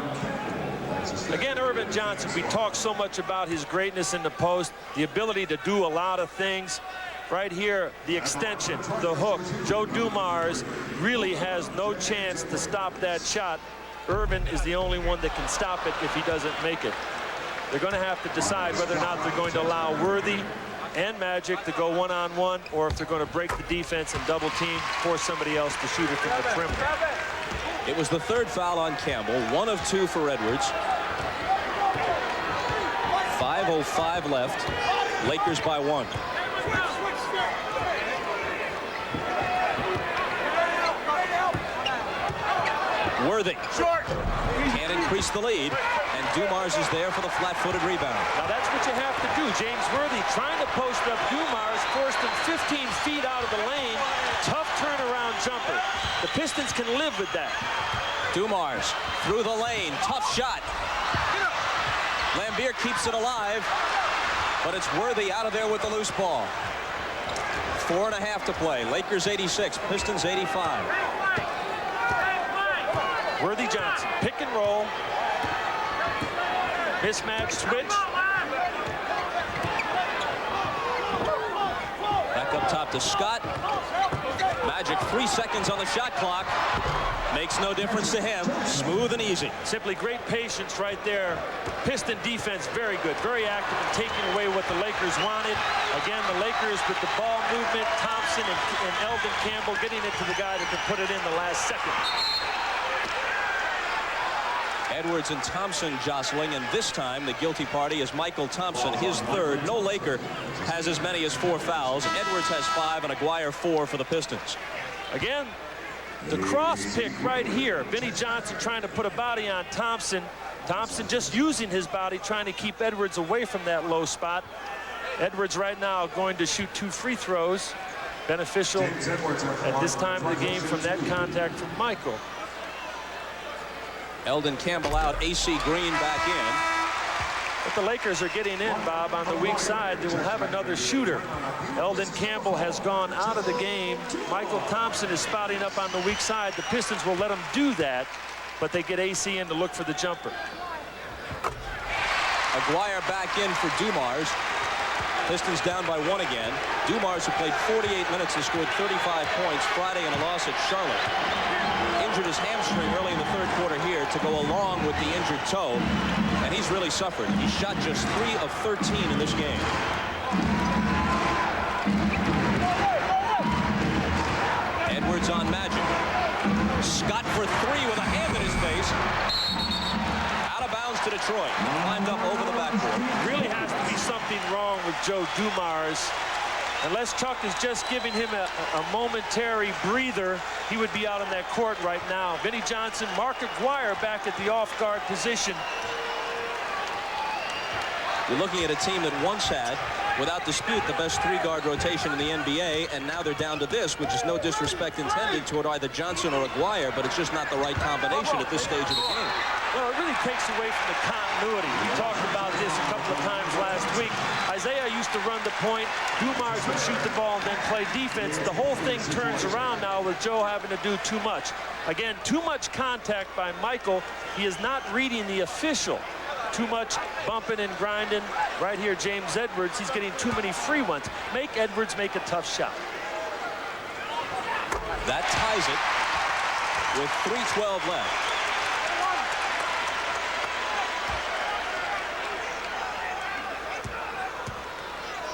Again, Irvin Johnson, we talk so much about his greatness in the post, the ability to do a lot of things. Right here, the extension, the hook. Joe Dumars really has no chance to stop that shot. Irvin is the only one that can stop it if he doesn't make it. They're going to have to decide whether or not they're going to allow Worthy and Magic to go one-on-one, or if they're going to break the defense and double team, force somebody else to shoot it from the perimeter. It was the 3rd foul on Campbell, 1 of 2 for Edwards. 5:05 left. Lakers by 1. Worthy can't increase the lead, and Dumars is there for the flat-footed rebound. Now that's what you have to do. James Worthy trying to post up Dumars, forced him 15 feet out of the lane. Tough turnaround jumper. The Pistons can live with that. Dumars through the lane, tough shot. Lambier keeps it alive, but it's Worthy out of there with the loose ball. 4.5 to play. Lakers 86, Pistons 85. Worthy Johnson, pick and roll. Mismatch switch. Back up top to Scott. Magic 3 seconds on the shot clock. Makes no difference to him. Smooth and easy. Simply great patience right there. Piston defense very good, very active in taking away what the Lakers wanted. Again, the Lakers with the ball movement, Thompson and Eldon Campbell getting it to the guy that can put it in the last second. Edwards and Thompson jostling, and this time the guilty party is Michael Thompson, his 3rd. No Laker has as many as 4 fouls. Edwards has 5 and Aguirre 4 for the Pistons. Again, the cross pick right here. Vinnie Johnson trying to put a body on Thompson. Thompson just using his body, trying to keep Edwards away from that low spot. Edwards right now going to shoot 2 free throws. Beneficial at this time of the game from that contact from Michael. Eldon Campbell out, AC Green back in. But the Lakers are getting in, Bob, on the weak side. They will have another shooter. Eldon Campbell has gone out of the game. Michael Thompson is spotting up on the weak side. The Pistons will let him do that, but they get AC in to look for the jumper. Aguirre back in for Dumars. Pistons down by 1 again. Dumars, who played 48 minutes and scored 35 points Friday in a loss at Charlotte, injured his hamstring early in the 3rd quarter here to go along with the injured toe, and he's really suffered. He shot just 3 of 13 in this game. Edwards on Magic. Scott for 3 with a hand in his face. Out of bounds to Detroit. Climbed up over the backboard. Really has to be something wrong with Joe Dumars. Unless Chuck is just giving him a momentary breather, he would be out on that court right now. Vinnie Johnson, Mark Aguirre back at the off-guard position. You're looking at a team that once had, without dispute, the best 3-guard rotation in the NBA, and now they're down to this, which is no disrespect intended toward either Johnson or Aguirre, but it's just not the right combination at this stage of the game. Well, it really takes away from the continuity. We talked about this a couple of times last week. Isaiah used to run the point. Dumars would shoot the ball and then play defense. The whole thing turns around now with Joe having to do too much. Again, too much contact by Michael. He is not reading the official. too much bumping and grinding. Right here, James Edwards, he's getting too many free ones. Make Edwards make a tough shot. That ties it with 3:12 left.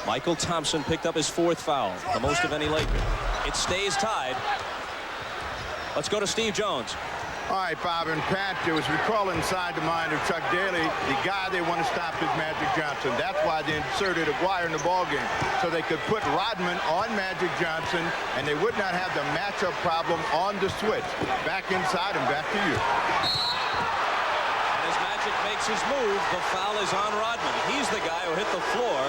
Michael Thompson picked up his 4th foul, the most of any Laker. It stays tied. Let's go to Steve Jones. All right, Bob and Pat, it was recall inside the mind of Chuck Daly, the guy they want to stop is Magic Johnson. That's why they inserted Aguirre in the ballgame, so they could put Rodman on Magic Johnson, and they would not have the matchup problem on the switch. Back inside and back to you. And as Magic makes his move, the foul is on Rodman. He's the guy who hit the floor,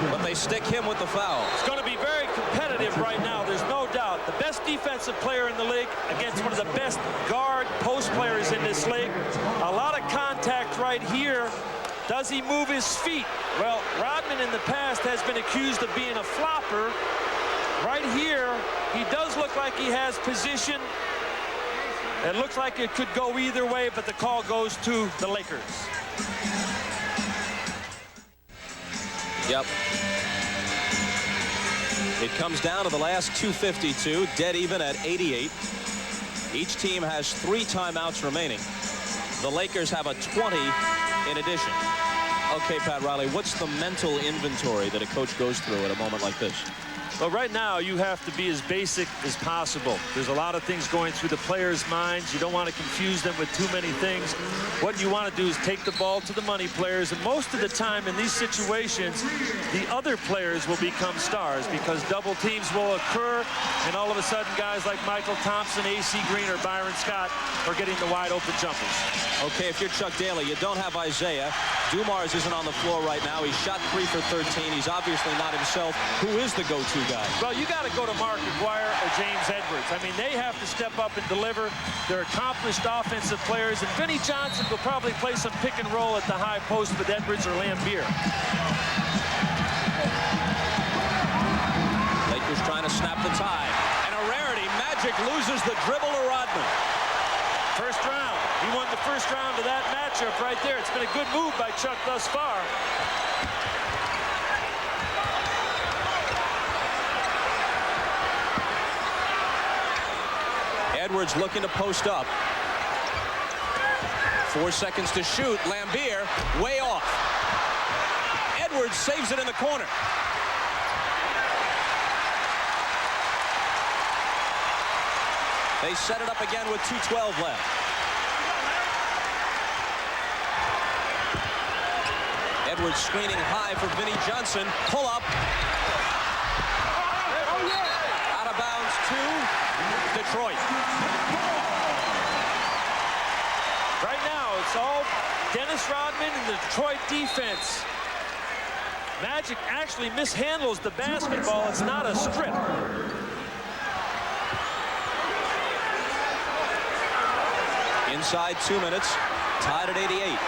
but they stick him with the foul. It's going to be very competitive right now. There's no doubt. The best defensive player in the league against one of the best guard post players in this league. A lot of contact right here. Does he move his feet? Well, Rodman in the past has been accused of being a flopper. Right here, he does look like he has position. It looks like it could go either way, but the call goes to the Lakers. Yep. It comes down to the last 2:52, dead even at 88. Each team has 3 timeouts remaining. The Lakers have a 20 in addition. Okay, Pat Riley, what's the mental inventory that a coach goes through at a moment like this? Well, right now, you have to be as basic as possible. There's a lot of things going through the players' minds. You don't want to confuse them with too many things. What you want to do is take the ball to the money players, and most of the time in these situations, the other players will become stars because double teams will occur, and all of a sudden, guys like Michael Thompson, A.C. Green, or Byron Scott are getting the wide-open jumpers. Okay, if you're Chuck Daly, you don't have Isaiah. Dumars isn't on the floor right now. He's shot 3 for 13. He's obviously not himself. Who is the go-to guy? Well, you got to go to Mark Aguirre or James Edwards. I mean, they have to step up and deliver. They're accomplished offensive players, and Vinnie Johnson will probably play some pick and roll at the high post with Edwards or Lambier. Lakers trying to snap the tie. And a rarity, Magic loses the dribble to Rodman. First round. He won the first round of that matchup right there. It's been a good move by Chuck thus far. Edwards looking to post up. 4 seconds to shoot. Lambier way off. Edwards saves it in the corner. They set it up again with 2:12 left. Edwards screening high for Vinnie Johnson. Pull up. Out of bounds to Detroit. Right now, it's all Dennis Rodman and the Detroit defense. Magic actually mishandles the basketball. It's not a strip. Inside 2 minutes, tied at 88.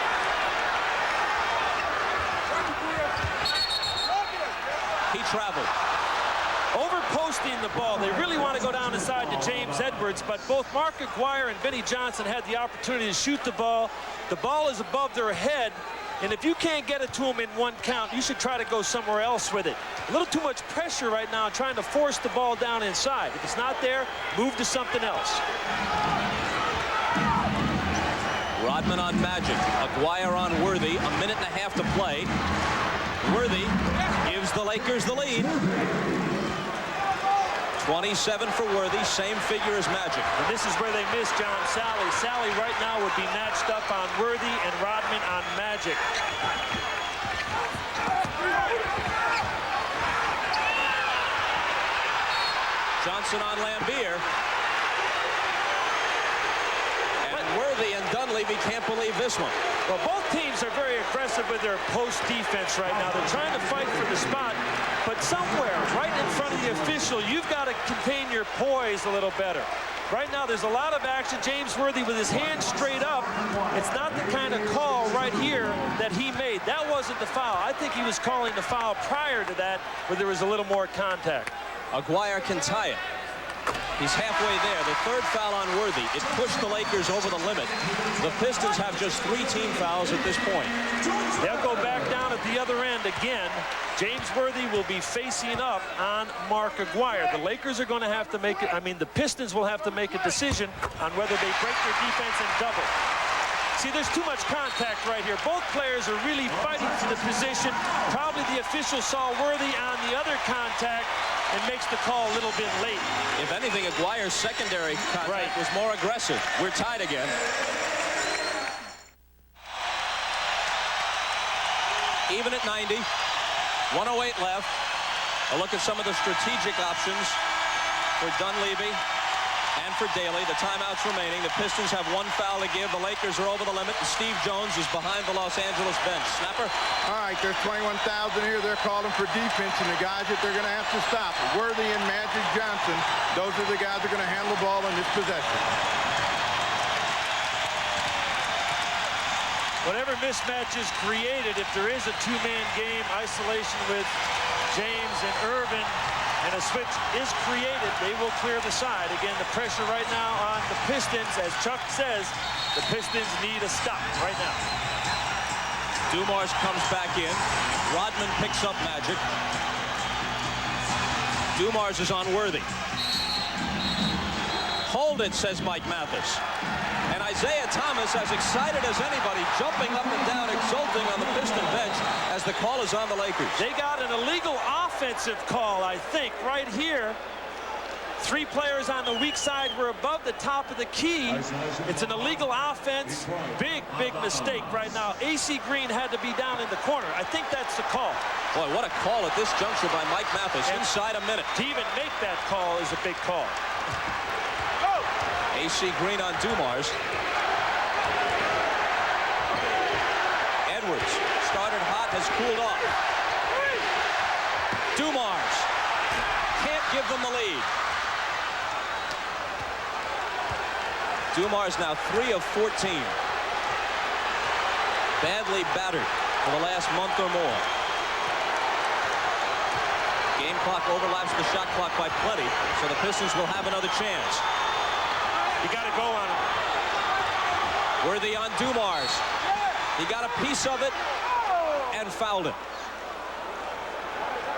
He traveled. Over-posting the ball. They really want to go down inside to James Edwards, but both Mark Aguirre and Vinnie Johnson had the opportunity to shoot the ball. The ball is above their head, and if you can't get it to them in one count, you should try to go somewhere else with it. A little too much pressure right now trying to force the ball down inside. If it's not there, move to something else. Rodman on Magic. Aguirre on Worthy. A minute and a half to play. Worthy gives the Lakers the lead. 27 for Worthy, same figure as Magic. And this is where they miss John Sally. Sally right now would be matched up on Worthy and Rodman on Magic. Johnson on Lambier. And Worthy and Dunleavy can't believe this one. Well, both teams are very aggressive with their post defense right now. They're trying to fight for the spot, but somewhere right in front of the official, you've got to contain your poise a little better. Right now, there's a lot of action. James Worthy with his hands straight up. It's not the kind of call right here that he made. That wasn't the foul. I think he was calling the foul prior to that, where there was a little more contact. Aguirre can tie it. He's halfway there. The third foul on Worthy. It pushed the Lakers over the limit. The Pistons have just 3 team fouls at this point. They'll go back down at the other end again. James Worthy will be facing up on Mark Aguirre. The Lakers are going to have to make it. I mean, the Pistons will have to make a decision on whether they break their defense and double. See, there's too much contact right here. Both players are really fighting for the position. Probably the official saw Worthy on the other contact and makes the call a little bit late. If anything, Aguirre's secondary contact was more aggressive. We're tied again. Even at 90. 1:08 left. A look at some of the strategic options for Dunleavy and for Daly. The timeouts remaining. The Pistons have 1 foul to give. The Lakers are over the limit. And Steve Jones is behind the Los Angeles bench. Snapper? All right, there's 21,000 here. They're calling for defense, and the guys that they're going to have to stop, Worthy and Magic Johnson, those are the guys that are going to handle the ball in this possession. Whatever mismatch is created, if there is a 2-man game, isolation with James and Irvin, and a switch is created, they will clear the side. Again, the pressure right now on the Pistons. As Chuck says, the Pistons need a stop right now. Dumars comes back in. Rodman picks up Magic. Dumars is on Worthy. Hold it, says Mike Mathis. And Isaiah Thomas, as excited as anybody, jumping up and down, exulting on the Piston bench as the call is on the Lakers. They got an illegal offensive call, I think, right here. 3 players on the weak side were above the top of the key. It's an illegal offense. Big mistake right now. AC Green had to be down in the corner. I think that's the call. Boy, what a call at this juncture by Mike Mathis. And inside a minute. To even make that call is a big call. AC Green on Dumars. Edwards started hot, has cooled off. Dumars can't give them the lead. Dumars now 3 of 14. Badly battered for the last month or more. Game clock overlaps the shot clock by plenty, so the Pistons will have another chance. You got to go on him. Worthy on Dumars. He got a piece of it and fouled it.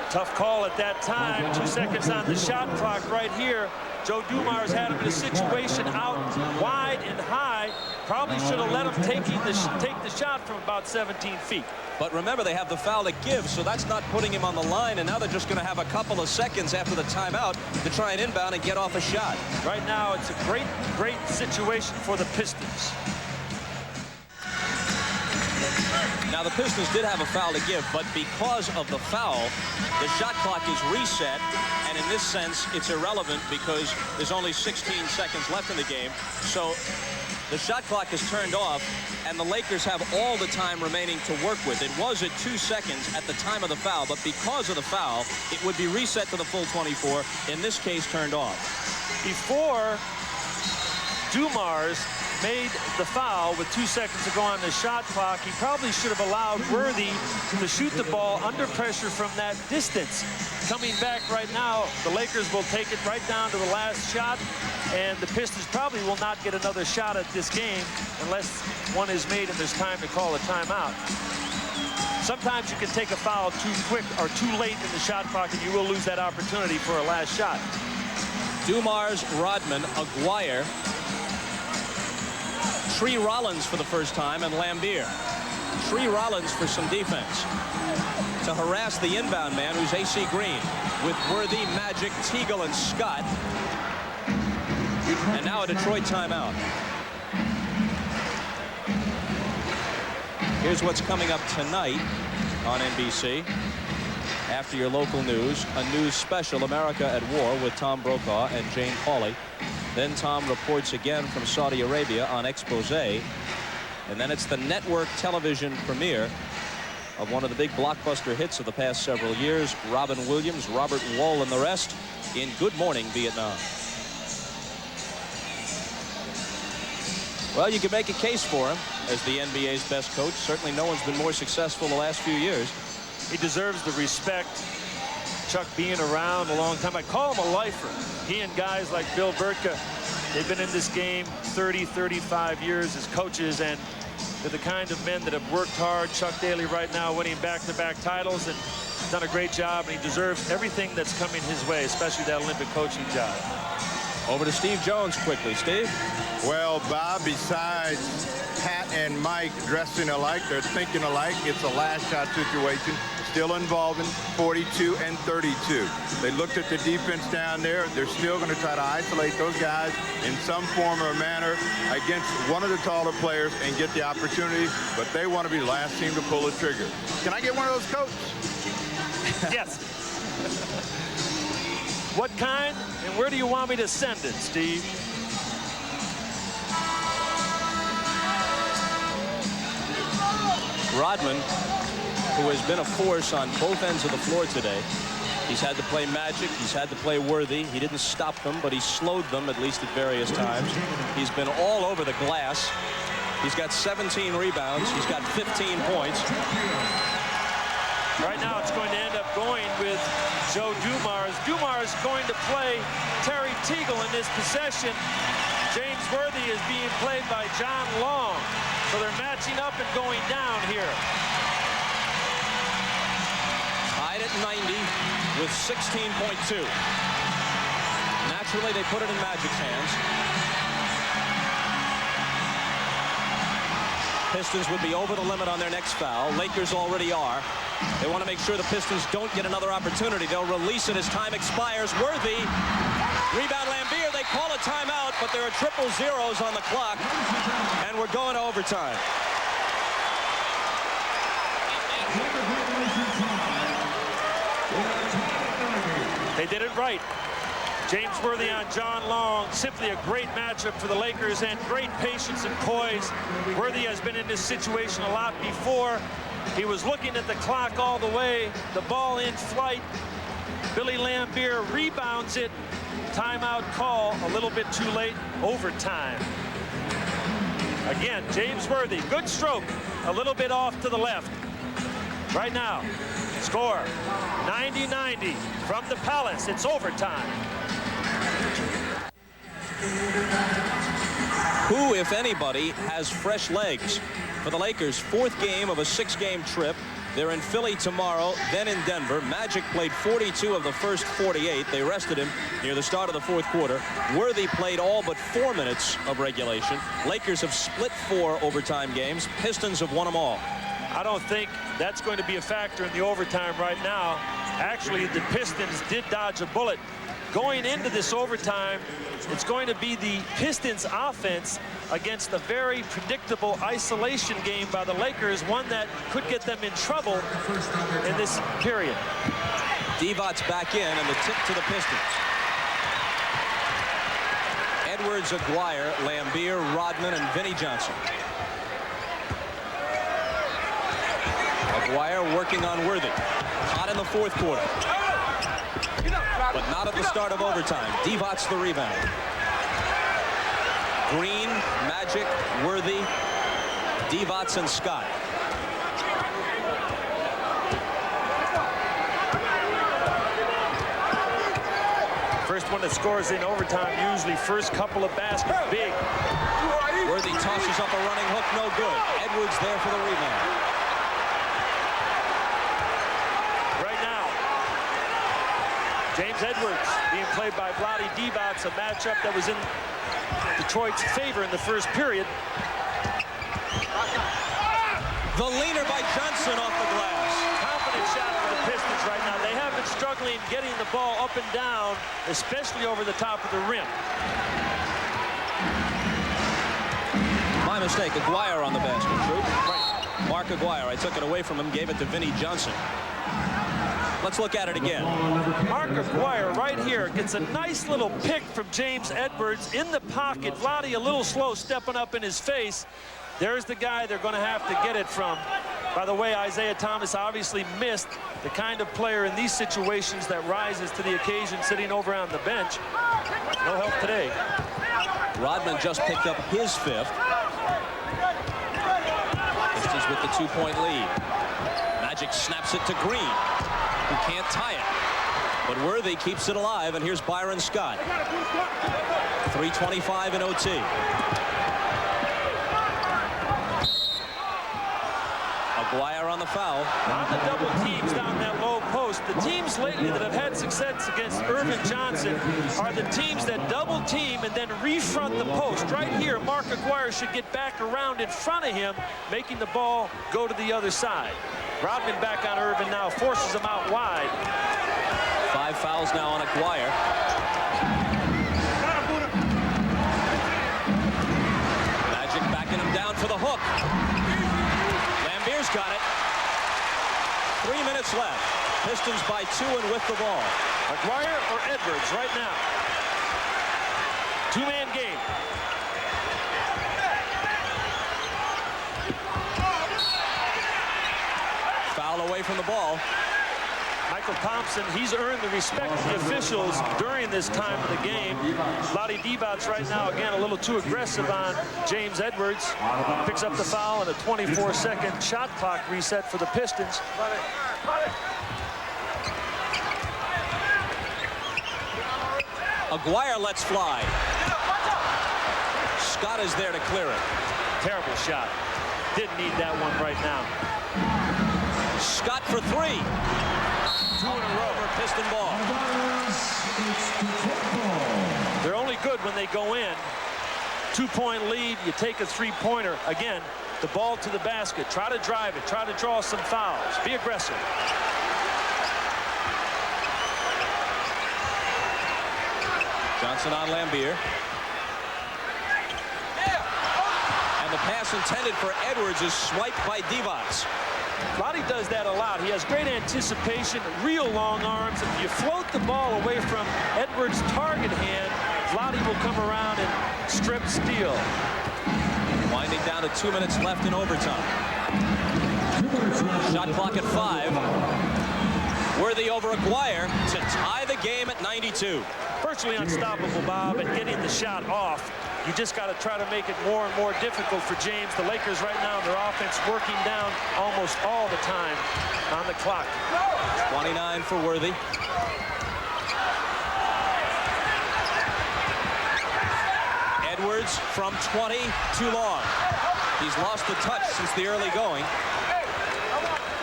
Tough call at that time. 2 seconds on the shot clock right here. Joe Dumars had him in a situation out wide and high. Probably should have let him take the shot from about 17 feet. But remember, they have the foul to give, so that's not putting him on the line, and now they're just going to have a couple of seconds after the timeout to try and inbound and get off a shot. Right now, it's a great situation for the Pistons. Now, the Pistons did have a foul to give, but because of the foul, the shot clock is reset, and in this sense, it's irrelevant because there's only 16 seconds left in the game. So the shot clock is turned off, and the Lakers have all the time remaining to work with. It was at 2 seconds at the time of the foul, but because of the foul, it would be reset to the full 24, in this case turned off. Before Dumars made the foul with 2 seconds to go on the shot clock, he probably should have allowed Worthy to shoot the ball under pressure from that distance. Coming back right now, the Lakers will take it right down to the last shot, and the Pistons probably will not get another shot at this game unless one is made and there's time to call a timeout. Sometimes you can take a foul too quick or too late in the shot clock, and you will lose that opportunity for a last shot. Dumars, Rodman, Aguirre, Tree Rollins for the first time, and Lambier. Tree Rollins for some defense to harass the inbound man, who's AC Green, with Worthy, Magic, Teagle, and Scott. And now a Detroit timeout. Here's what's coming up tonight on NBC. After your local news, a news special, America at War, with Tom Brokaw and Jane Pauley. Then Tom reports again from Saudi Arabia on Expose. And then it's the network television premiere of one of the big blockbuster hits of the past several years, Robin Williams, Robert Wall, and the rest in Good Morning Vietnam. Well, you can make a case for him as the NBA's best coach. Certainly no one's been more successful the last few years. He deserves the respect Chuck being around a long time. I call him a lifer. He and guys like Bill Burtka, they've been in this game 30, 35 years as coaches, and they're the kind of men that have worked hard. Chuck Daly right now winning back-to-back titles and done a great job, and he deserves everything that's coming his way, especially that Olympic coaching job. Over to Steve Jones quickly. Steve? Well, Bob, besides Pat and Mike dressing alike, they're thinking alike. It's a last shot situation, still involving 42 and 32. They looked at the defense down there. They're still going to try to isolate those guys in some form or manner against one of the taller players and get the opportunity, but they want to be the last team to pull the trigger. Can I get one of those coats? Yes. What kind and where do you want me to send it, Steve? Rodman, who has been a force on both ends of the floor today. He's had to play Magic. He's had to play Worthy. He didn't stop them, but he slowed them at least at various times. He's been all over the glass. He's got 17 rebounds. He's got 15 points. Right now it's going to end up going with Joe Dumars. Dumars is going to play Terry Teagle in this possession. James Worthy is being played by John Long. So they're matching up and going down here. Tied at 90 with 16.2. Naturally, they put it in Magic's hands. Pistons would be over the limit on their next foul. Lakers already are. They want to make sure the Pistons don't get another opportunity. They'll release it as time expires. Worthy. Rebound Lambier. They call a timeout, but there are triple zeros on the clock, and we're going to overtime. They did it right. James Worthy on John Long. Simply a great matchup for the Lakers and great patience and poise. Worthy has been in this situation a lot before. He was looking at the clock all the way. The ball in flight. Billy Lambier rebounds it. Timeout call a little bit too late. Overtime. Again, James Worthy. Good stroke. A little bit off to the left. Right now, score 90-90 from the Palace. It's overtime. Who, if anybody, has fresh legs? For the Lakers, fourth game of a 6-game trip. They're in Philly tomorrow, then in Denver. Magic played 42 of the first 48. They rested him near the start of the fourth quarter. Worthy played all but 4 minutes of regulation. Lakers have split 4 overtime games. Pistons have won them all. I don't think that's going to be a factor in the overtime right now. Actually, the Pistons did dodge a bullet. Going into this overtime, it's going to be the Pistons offense against a very predictable isolation game by the Lakers, one that could get them in trouble in this period. Divot's back in, and the tip to the Pistons. Edwards, Aguirre, Lambier, Rodman, and Vinnie Johnson. Aguirre working on Worthy. Hot in the fourth quarter. But not at the start of overtime. Divot's the rebound. Green, Magic, Worthy, Divot's, and Scott. First one that scores in overtime, usually first couple of baskets, big. Worthy tosses up a running hook, no good. Edwards there for the rebound. Right now, James Edwards being played by Vlade Divac, a matchup that was in Detroit's favor in the first period. The leaner by Johnson off the glass. Confident shot for the Pistons right now. They have been struggling getting the ball up and down, especially over the top of the rim. My mistake. Aguirre on the basket. True. Right. Mark Aguirre. I took it away from him, gave it to Vinnie Johnson. Let's look at it again. Mark Aguirre right here gets a nice little pick from James Edwards in the pocket. Vlade a little slow stepping up in his face. There's the guy they're going to have to get it from. By the way, Isaiah Thomas obviously missed, the kind of player in these situations that rises to the occasion, sitting over on the bench. No help today. Rodman just picked up his 5th. Pistons with the 2-point lead. Magic snaps it to Green, who can't tie it. But Worthy keeps it alive, and here's Byron Scott. 3:25 in OT. Aguirre on the foul. On the double teams down that low post, the teams lately that have had success against Irvin Johnson are the teams that double team and then refront the post. Right here, Mark Aguirre should get back around in front of him, making the ball go to the other side. Rodman back on Irvin now, forces him out wide. 5 fouls now on Aguirre. Magic backing him down for the hook. Lambier's got it. 3 minutes left. Pistons by 2 and with the ball. Aguirre or Edwards right now. Two-man game. Foul away from the ball. Michael Thompson, he's earned the respect of the officials during this time of the game. Vlade Divac right now, again, a little too aggressive on James Edwards. Picks up the foul and a 24-second shot clock reset for the Pistons. Aguirre lets fly. Scott is there to clear it. Terrible shot. Didn't need that one right now. Scott for 3. 2 in a row for Piston ball. They're only good when they go in. 2-point lead, you take a 3-pointer. Again, the ball to the basket. Try to drive it. Try to draw some fouls. Be aggressive. Johnson on Lambier. And the pass intended for Edwards is swiped by Divac. Vlade does that a lot. He has great anticipation, real long arms. If you float the ball away from Edwards' target hand, Vlade will come around and strip steal. Winding down to 2 minutes left in overtime. Shot clock at 5. Worthy over Aguirre to tie the game at 92. Virtually unstoppable, Bob, and getting the shot off. You just got to try to make it more and more difficult for James. The Lakers right now, their offense working down almost all the time on the clock. 29 for Worthy. Edwards from 20, too long. He's lost the touch since the early going.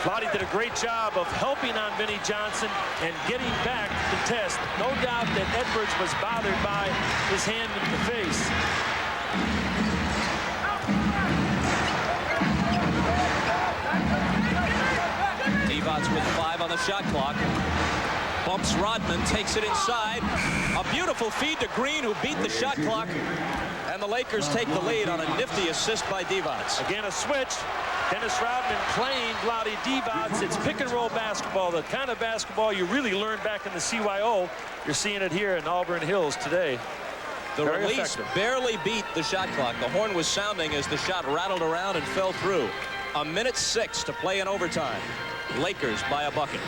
Vlade did a great job of helping on Vinnie Johnson and getting back to contest. No doubt that Edwards was bothered by his hand in the face. Divac with 5 on the shot clock. Bumps Rodman, takes it inside. A beautiful feed to Green, who beat the shot clock. And the Lakers take the lead on a nifty assist by Divac. Again, a switch. Dennis Rodman playing Vlade Divac. It's pick and roll basketball, the kind of basketball you really learned back in the CYO. You're seeing it here in Auburn Hills today. The Very release effective. barely beat the shot clock. The horn was sounding as the shot rattled around and fell through. 1:06 to play in overtime. Lakers by a bucket.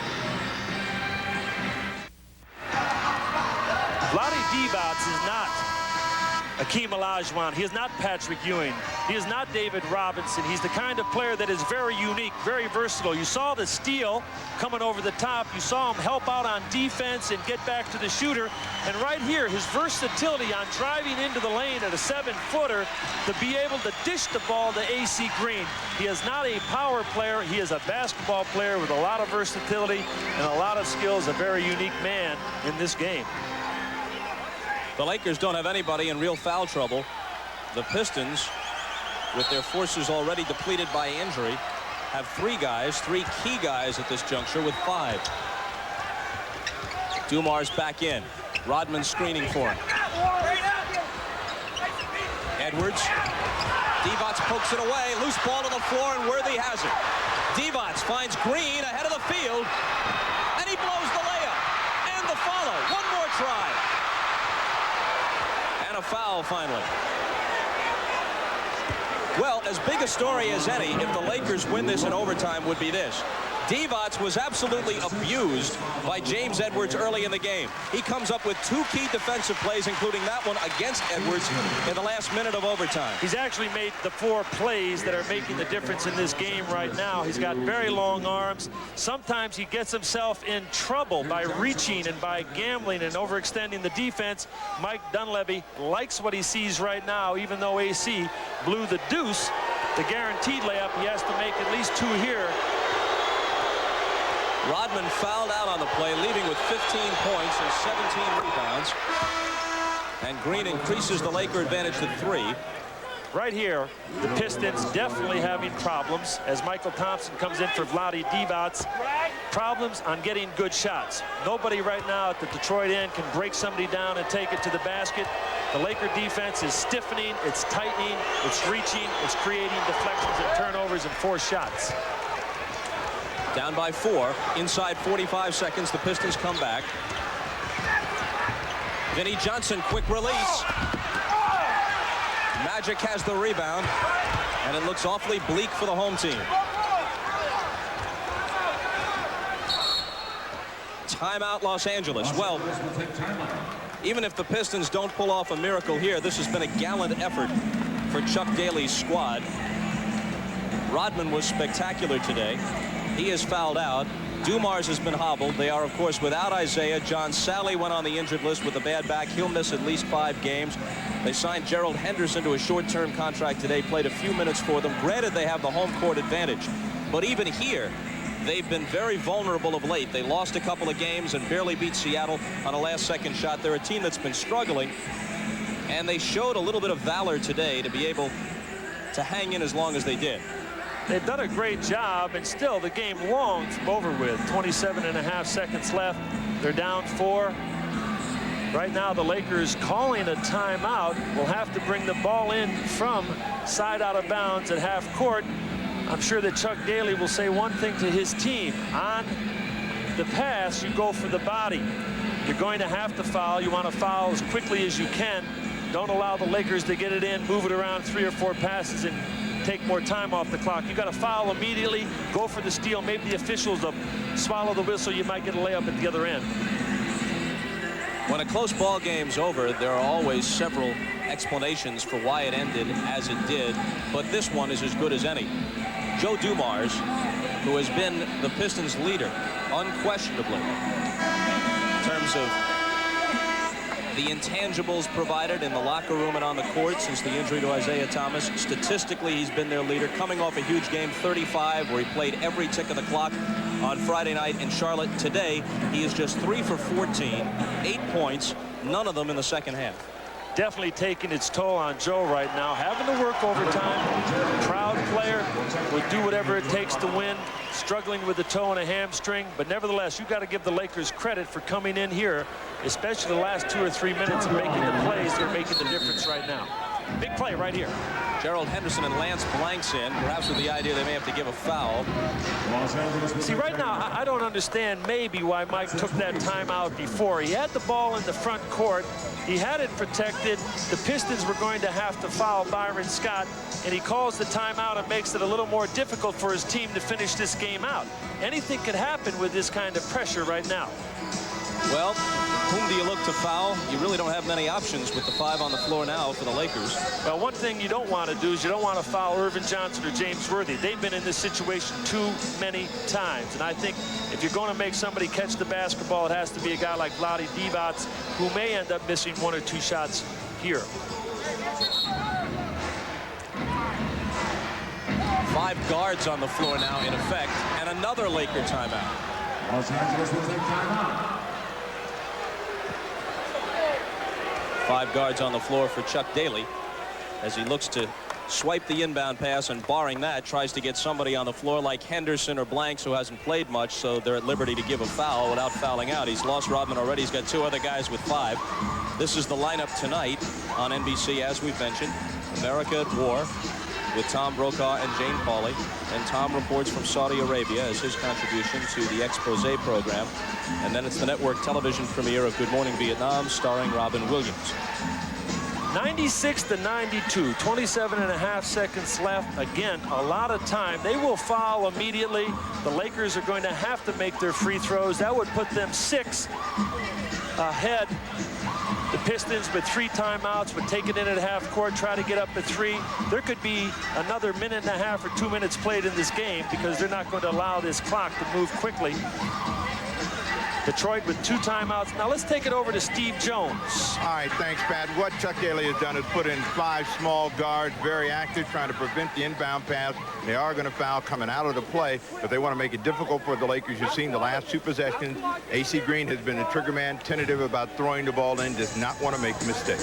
Vlade Divac is not Akeem Olajuwon. He is not Patrick Ewing. He is not David Robinson. He's the kind of player that is very unique, very versatile. You saw the steal coming over the top. You saw him help out on defense and get back to the shooter. And right here, his versatility on driving into the lane at a 7-footer to be able to dish the ball to AC Green. He is not a power player. He is a basketball player with a lot of versatility and a lot of skills, a very unique man in this game. The Lakers don't have anybody in real foul trouble. The Pistons, with their forces already depleted by injury, have 3 guys, 3 key guys at this juncture with 5. Dumar's back in. Rodman screening for him. Edwards. Divac pokes it away. Loose ball to the floor, and Worthy has it. Divac finds Green ahead of the field, and he blows the layup. And the follow. One more try. A foul finally. Well, as big a story as any, if the Lakers win this in overtime, would be this. Divac was absolutely abused by James Edwards early in the game. He comes up with 2 key defensive plays, including that one against Edwards in the last minute of overtime. He's actually made the 4 plays that are making the difference in this game right now. He's got very long arms. Sometimes he gets himself in trouble by reaching and by gambling and overextending the defense. Mike Dunleavy likes what he sees right now, even though AC blew the deuce, the guaranteed layup. He has to make at least 2 here. Rodman fouled out on the play, leaving with 15 points and 17 rebounds. And Green increases the Laker advantage to 3. Right here, the Pistons definitely having problems as Michael Thompson comes in for Vlade Divac. Problems on getting good shots. Nobody right now at the Detroit end can break somebody down and take it to the basket. The Laker defense is stiffening, it's tightening, it's reaching, it's creating deflections and turnovers and forced shots. Down by 4. Inside 45 seconds, the Pistons come back. Vinnie Johnson, quick release. Magic has the rebound, and it looks awfully bleak for the home team. Timeout, Los Angeles. Well, even if the Pistons don't pull off a miracle here, this has been a gallant effort for Chuck Daly's squad. Rodman was spectacular today. He is fouled out. Dumars has been hobbled. They are, of course, without Isaiah. John Sally went on the injured list with a bad back. He'll miss at least 5 games. They signed Gerald Henderson to a short-term contract today, played a few minutes for them. Granted, they have the home court advantage. But even here, they've been very vulnerable of late. They lost a couple of games and barely beat Seattle on a last-second shot. They're a team that's been struggling. And they showed a little bit of valor today to be able to hang in as long as they did. They've done a great job, and still the game long from over with. 27.5 seconds left. They're down 4. Right now, the Lakers calling a timeout. Will have to bring the ball in from side out of bounds at half court. I'm sure that Chuck Daly will say one thing to his team. On the pass, you go for the body. You're going to have to foul. You want to foul as quickly as you can. Don't allow the Lakers to get it in, move it around 3 or 4 passes, and take more time off the clock. You got to foul immediately, go for the steal. Maybe the officials will swallow the whistle. You might get a layup at the other end. When a close ball game's over, there are always several explanations for why it ended as it did, but this one is as good as any. Joe Dumars, who has been the Pistons' leader, unquestionably, in terms of the intangibles provided in the locker room and on the court since the injury to Isaiah Thomas. Statistically, he's been their leader, coming off a huge game, 35, where he played every tick of the clock on Friday night in Charlotte. Today, he is just 3 for 14, 8 points, none of them in the second half. Definitely taking its toll on Joe right now, having to work overtime. Proud player, would do whatever it takes to win, struggling with a toe and a hamstring, but nevertheless, you got to give the Lakers credit for coming in here, especially the last 2 or 3 minutes, and making the plays. They're making the difference right now. Big play right here. Gerald Henderson and Lance Blanks in, perhaps with the idea they may have to give a foul. See, right now, I don't understand maybe why Mike took that timeout before. He had the ball in the front court. He had it protected. The Pistons were going to have to foul Byron Scott, and he calls the timeout and makes it a little more difficult for his team to finish this game out. Anything could happen with this kind of pressure right now. Well, whom do you look to foul? You really don't have many options with the 5 on the floor now for the Lakers. Well, one thing you don't want to do is you don't want to foul Irvin Johnson or James Worthy. They've been in this situation too many times. And I think if you're going to make somebody catch the basketball, it has to be a guy like Vlade Divac, who may end up missing 1 or 2 shots here. 5 guards on the floor now in effect, and another Laker timeout. Los Angeles will take timeout. 5 guards on the floor for Chuck Daly as he looks to swipe the inbound pass, and barring that, tries to get somebody on the floor like Henderson or Blanks, who hasn't played much, so they're at liberty to give a foul without fouling out. He's lost Rodman already. He's got 2 other guys with 5. This is the lineup tonight on NBC, as we've mentioned. America at War with Tom Brokaw and Jane Pauley. And Tom reports from Saudi Arabia as his contribution to the Expose program. And then it's the network television premiere of Good Morning Vietnam, starring Robin Williams. 96-92, 27.5 seconds left. Again, a lot of time. They will foul immediately. The Lakers are going to have to make their free throws. That would put them 6 ahead. The Pistons with 3 timeouts would take it in at half court, try to get up to 3. There could be another 1.5 or 2 minutes played in this game because they're not going to allow this clock to move quickly. Detroit with 2 timeouts. Now let's take it over to Steve Jones. All right, thanks, Pat. What Chuck Daly has done is put in 5 small guards, very active, trying to prevent the inbound pass. They are going to foul coming out of the play, but they want to make it difficult for the Lakers. You've seen the last 2 possessions. A.C. Green has been a trigger man, tentative about throwing the ball in, does not want to make a mistake.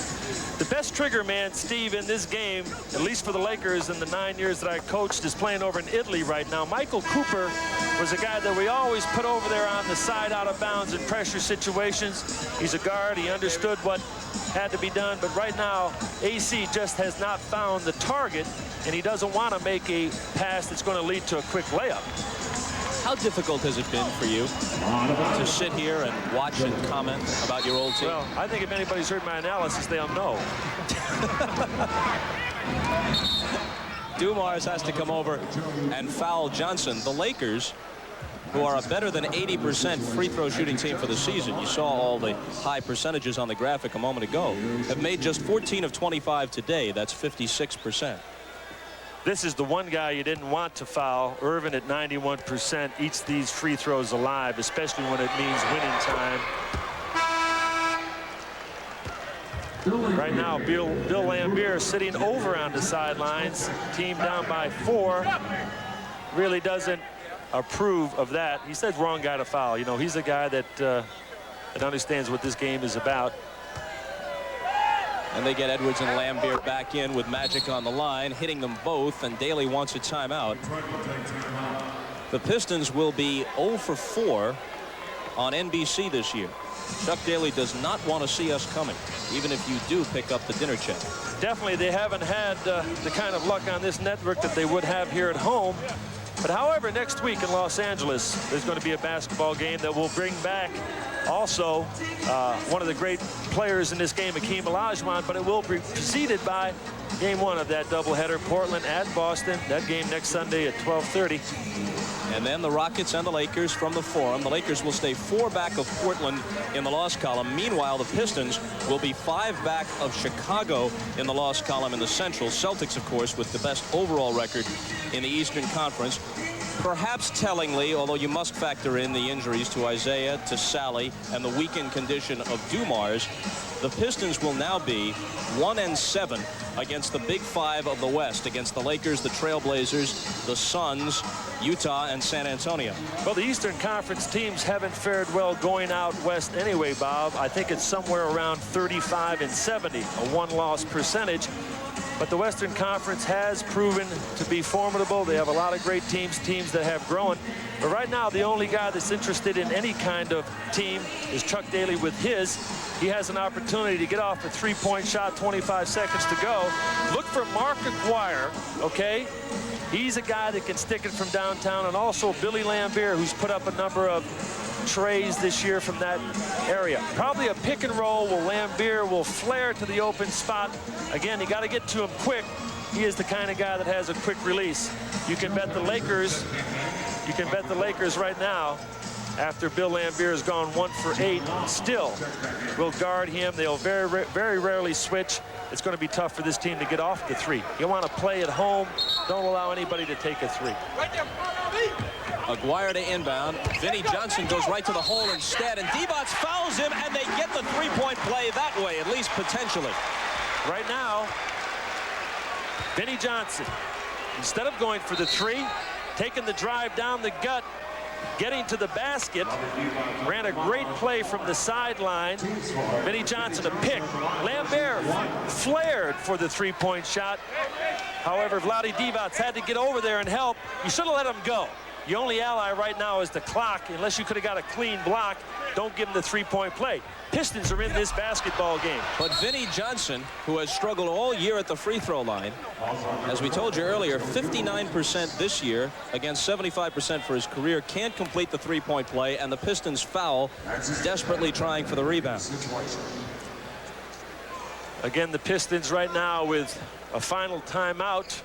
The best trigger man, Steve, in this game, at least for the Lakers in the 9 years that I coached, is playing over in Italy right now. Michael Cooper was a guy that we always put over there on the side out of bounds in pressure situations. He's a guard. He understood what had to be done. But right now, AC just has not found the target, and he doesn't want to make a pass that's going to lead to a quick layup. How difficult has it been for you to sit here and watch and comment about your old team? Well, I think if anybody's heard my analysis, they'll know. Dumars has to come over and foul Johnson. The Lakers, who are a better than 80% free throw shooting team for the season, you saw all the high percentages on the graphic a moment ago, have made just 14 of 25 today. That's 56%. This is the one guy you didn't want to foul. Irvin at 91% eats these free throws alive, especially when it means winning time. Right now, Bill Laimbeer sitting over on the sidelines. Team down by 4. Really doesn't approve of that. He said wrong guy to foul. You know, he's a guy that understands what this game is about. And they get Edwards and Laimbeer back in with Magic on the line, hitting them both, and Daly wants a timeout. The Pistons will be 0 for 4 on NBC this year. Chuck Daly does not want to see us coming, even if you do pick up the dinner check. Definitely, they haven't had the kind of luck on this network that they would have here at home. But however, next week in Los Angeles, there's going to be a basketball game that will bring back also one of the great players in this game, Hakeem Olajuwon, but it will be preceded by game 1 of that doubleheader, Portland at Boston. That game next Sunday at 12:30. And then the Rockets and the Lakers from the Forum. The Lakers will stay 4 back of Portland in the loss column. Meanwhile, the Pistons will be 5 back of Chicago in the loss column in the Central. Celtics, of course, with the best overall record in the Eastern Conference. Perhaps tellingly, although you must factor in the injuries to Isaiah, to Sally, and the weakened condition of Dumars, the Pistons will now be 1-7 against the Big 5 of the West, against the Lakers, the Trailblazers, the Suns, Utah, and San Antonio. Well, the Eastern Conference teams haven't fared well going out west anyway, Bob. I think it's somewhere around 35-70, a 1-loss percentage. But the Western Conference has proven to be formidable. They have a lot of great teams that have grown. But right now, the only guy that's interested in any kind of team is Chuck Daly with his. He has an opportunity to get off a 3-point shot, 25 seconds to go. Look for Mark Aguirre, okay? He's a guy that can stick it from downtown, and also Billy Laimbeer, who's put up a number of trays this year from that area. Probably a pick and roll where Laimbeer will flare to the open spot. Again, you got to get to him quick. He is the kind of guy that has a quick release. You can bet the Lakers. You can bet the Lakers right now, after Bill Laimbeer has gone 1 for 8, still will guard him. They'll very rarely switch. It's going to be tough for this team to get off the 3. You want to play at home. Don't allow anybody to take a 3. Aguirre to inbound. Vinnie Johnson goes right to the hole instead, and Divac fouls him, and they get the 3-point play that way, at least potentially. Right now, Vinnie Johnson, instead of going for the 3, taking the drive down the gut, getting to the basket, ran a great play from the sideline. Vinnie Johnson a pick. Laimbeer flared for the 3-point shot. However, Vlade Divac had to get over there and help. You should have let him go. Your only ally right now is the clock. Unless you could have got a clean block, don't give him the 3-point play. Pistons are in this basketball game. But Vinnie Johnson, who has struggled all year at the free throw line, as we told you earlier, 59% this year against 75% for his career, can't complete the 3-point play, and the Pistons foul, desperately trying for the rebound. Again, the Pistons right now with a final timeout.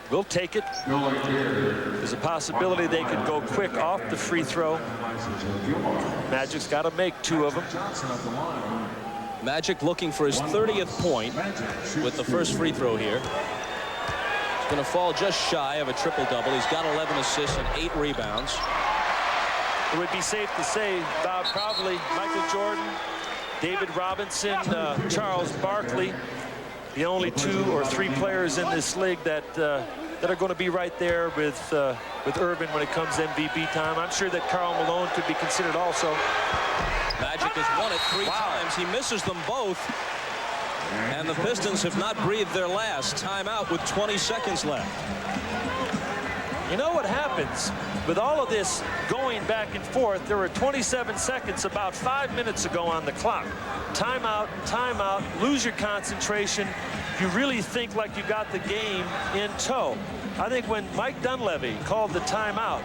We'll take it. There's a possibility they could go quick off the free throw. Magic's got to make 2 of them. Magic looking for his 30th point with the first free throw here. He's going to fall just shy of a triple-double. He's got 11 assists and 8 rebounds. It would be safe to say, Bob, probably Michael Jordan, David Robinson, Charles Barkley, the only 2 or 3 players in this league that are going to be right there with Irvin when it comes MVP time. I'm sure that Karl Malone could be considered also. Magic has won it 3 times. He misses them both. And the Pistons have not breathed their last. Timeout with 20 seconds left. You know what happens with all of this going back and forth? There were 27 seconds about 5 minutes ago on the clock. Timeout, timeout, lose your concentration. You really think like you got the game in tow. I think when Mike Dunleavy called the timeout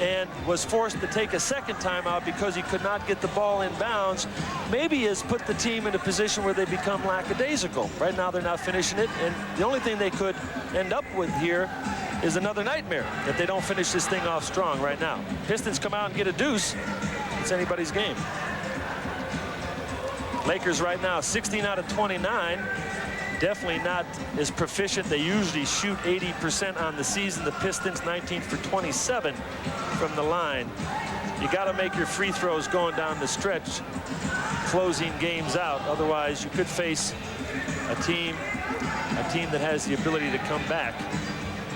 and was forced to take a second timeout because he could not get the ball in bounds, maybe has put the team in a position where they become lackadaisical. Right now they're not finishing it, and the only thing they could end up with here is another nightmare if they don't finish this thing off strong right now. Pistons come out and get a deuce. It's anybody's game. Lakers right now 16 out of 29. Definitely not as proficient. They usually shoot 80% on the season. The Pistons 19 for 27 from the line. You got to make your free throws going down the stretch, closing games out. Otherwise, you could face a team that has the ability to come back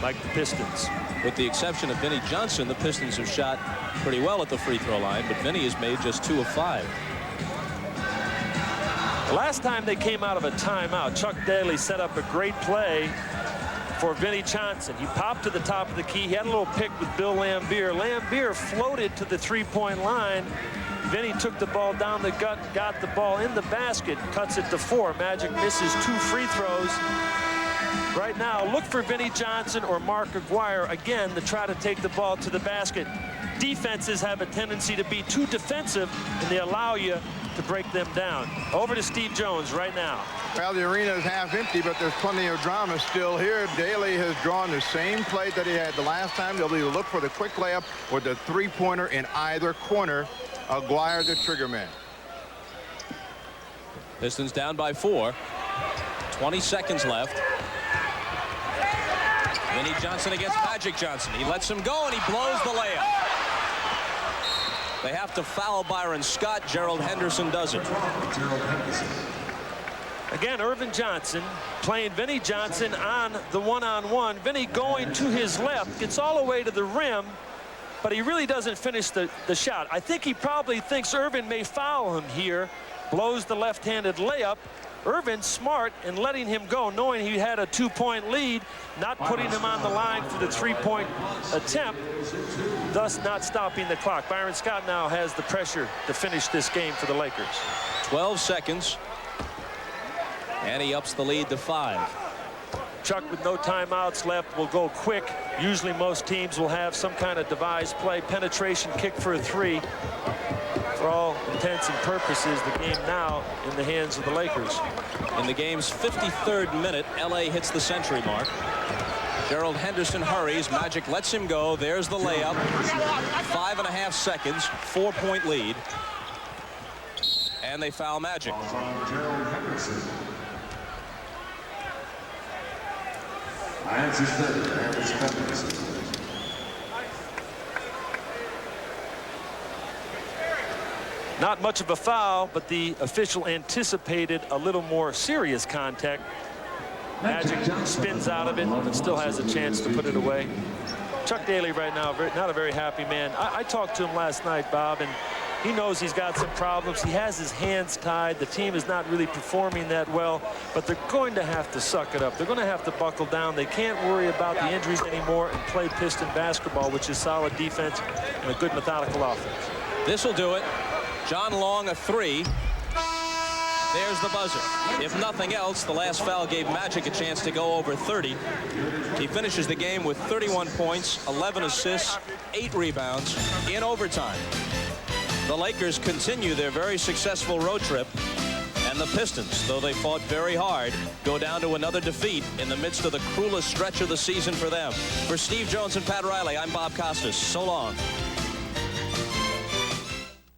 like the Pistons. With the exception of Vinnie Johnson, the Pistons have shot pretty well at the free throw line, but Vinnie has made just 2 of 5. The last time they came out of a timeout, Chuck Daly set up a great play for Vinnie Johnson. He popped to the top of the key. He had a little pick with Bill Laimbeer. Laimbeer floated to the 3-point line. Vinnie took the ball down the gut, got the ball in the basket, cuts it to 4. Magic misses 2 free throws. Right now, look for Vinnie Johnson or Mark Aguirre again to try to take the ball to the basket. Defenses have a tendency to be too defensive, and they allow you to break them down. Over to Steve Jones right now. Well, the arena is half empty, but there's plenty of drama still here. Daly has drawn the same play that he had the last time. They'll either look for the quick layup or the 3-pointer in either corner. Aguirre, the trigger man. Pistons down by 4. 20 seconds left. Vinnie Johnson against Magic Johnson. He lets him go, and he blows the layup. They have to foul Byron Scott. Gerald Henderson does it. Again, Irvin Johnson playing Vinnie Johnson on the one-on-one. Vinnie going to his left, gets all the way to the rim, but he really doesn't finish the shot. I think he probably thinks Irvin may foul him here, blows the left-handed layup. Irvin smart in letting him go, knowing he had a 2-point lead, not putting him on the line for the 3-point attempt, thus not stopping the clock. Byron Scott now has the pressure to finish this game for the Lakers. 12 seconds. And he ups the lead to 5. Chuck, with no timeouts left, will go quick. Usually most teams will have some kind of devised play, penetration kick for a 3. For all intents and purposes, the game now in the hands of the Lakers. In the game's 53rd minute, LA hits the century mark. Gerald Henderson hurries. Magic lets him go. There's the layup. 5.5 seconds. 4-point lead. And they foul Magic. Not much of a foul, but the official anticipated a little more serious contact. Magic spins out of it, but still has a chance to put it away. Chuck Daly right now, not a very happy man. I talked to him last night, Bob, and he knows he's got some problems. He has his hands tied. The team is not really performing that well, but they're going to have to suck it up. They're going to have to buckle down. They can't worry about the injuries anymore and play Piston basketball, which is solid defense and a good methodical offense. This will do it. John Long, a 3. There's the buzzer. If nothing else, the last foul gave Magic a chance to go over 30. He finishes the game with 31 points, 11 assists, 8 rebounds in overtime. The Lakers continue their very successful road trip, and And the Pistons, though they fought very hard, go down to another defeat in the midst of the cruelest stretch of the season for them. For Steve Jones and Pat Riley, I'm Bob Costas. So long.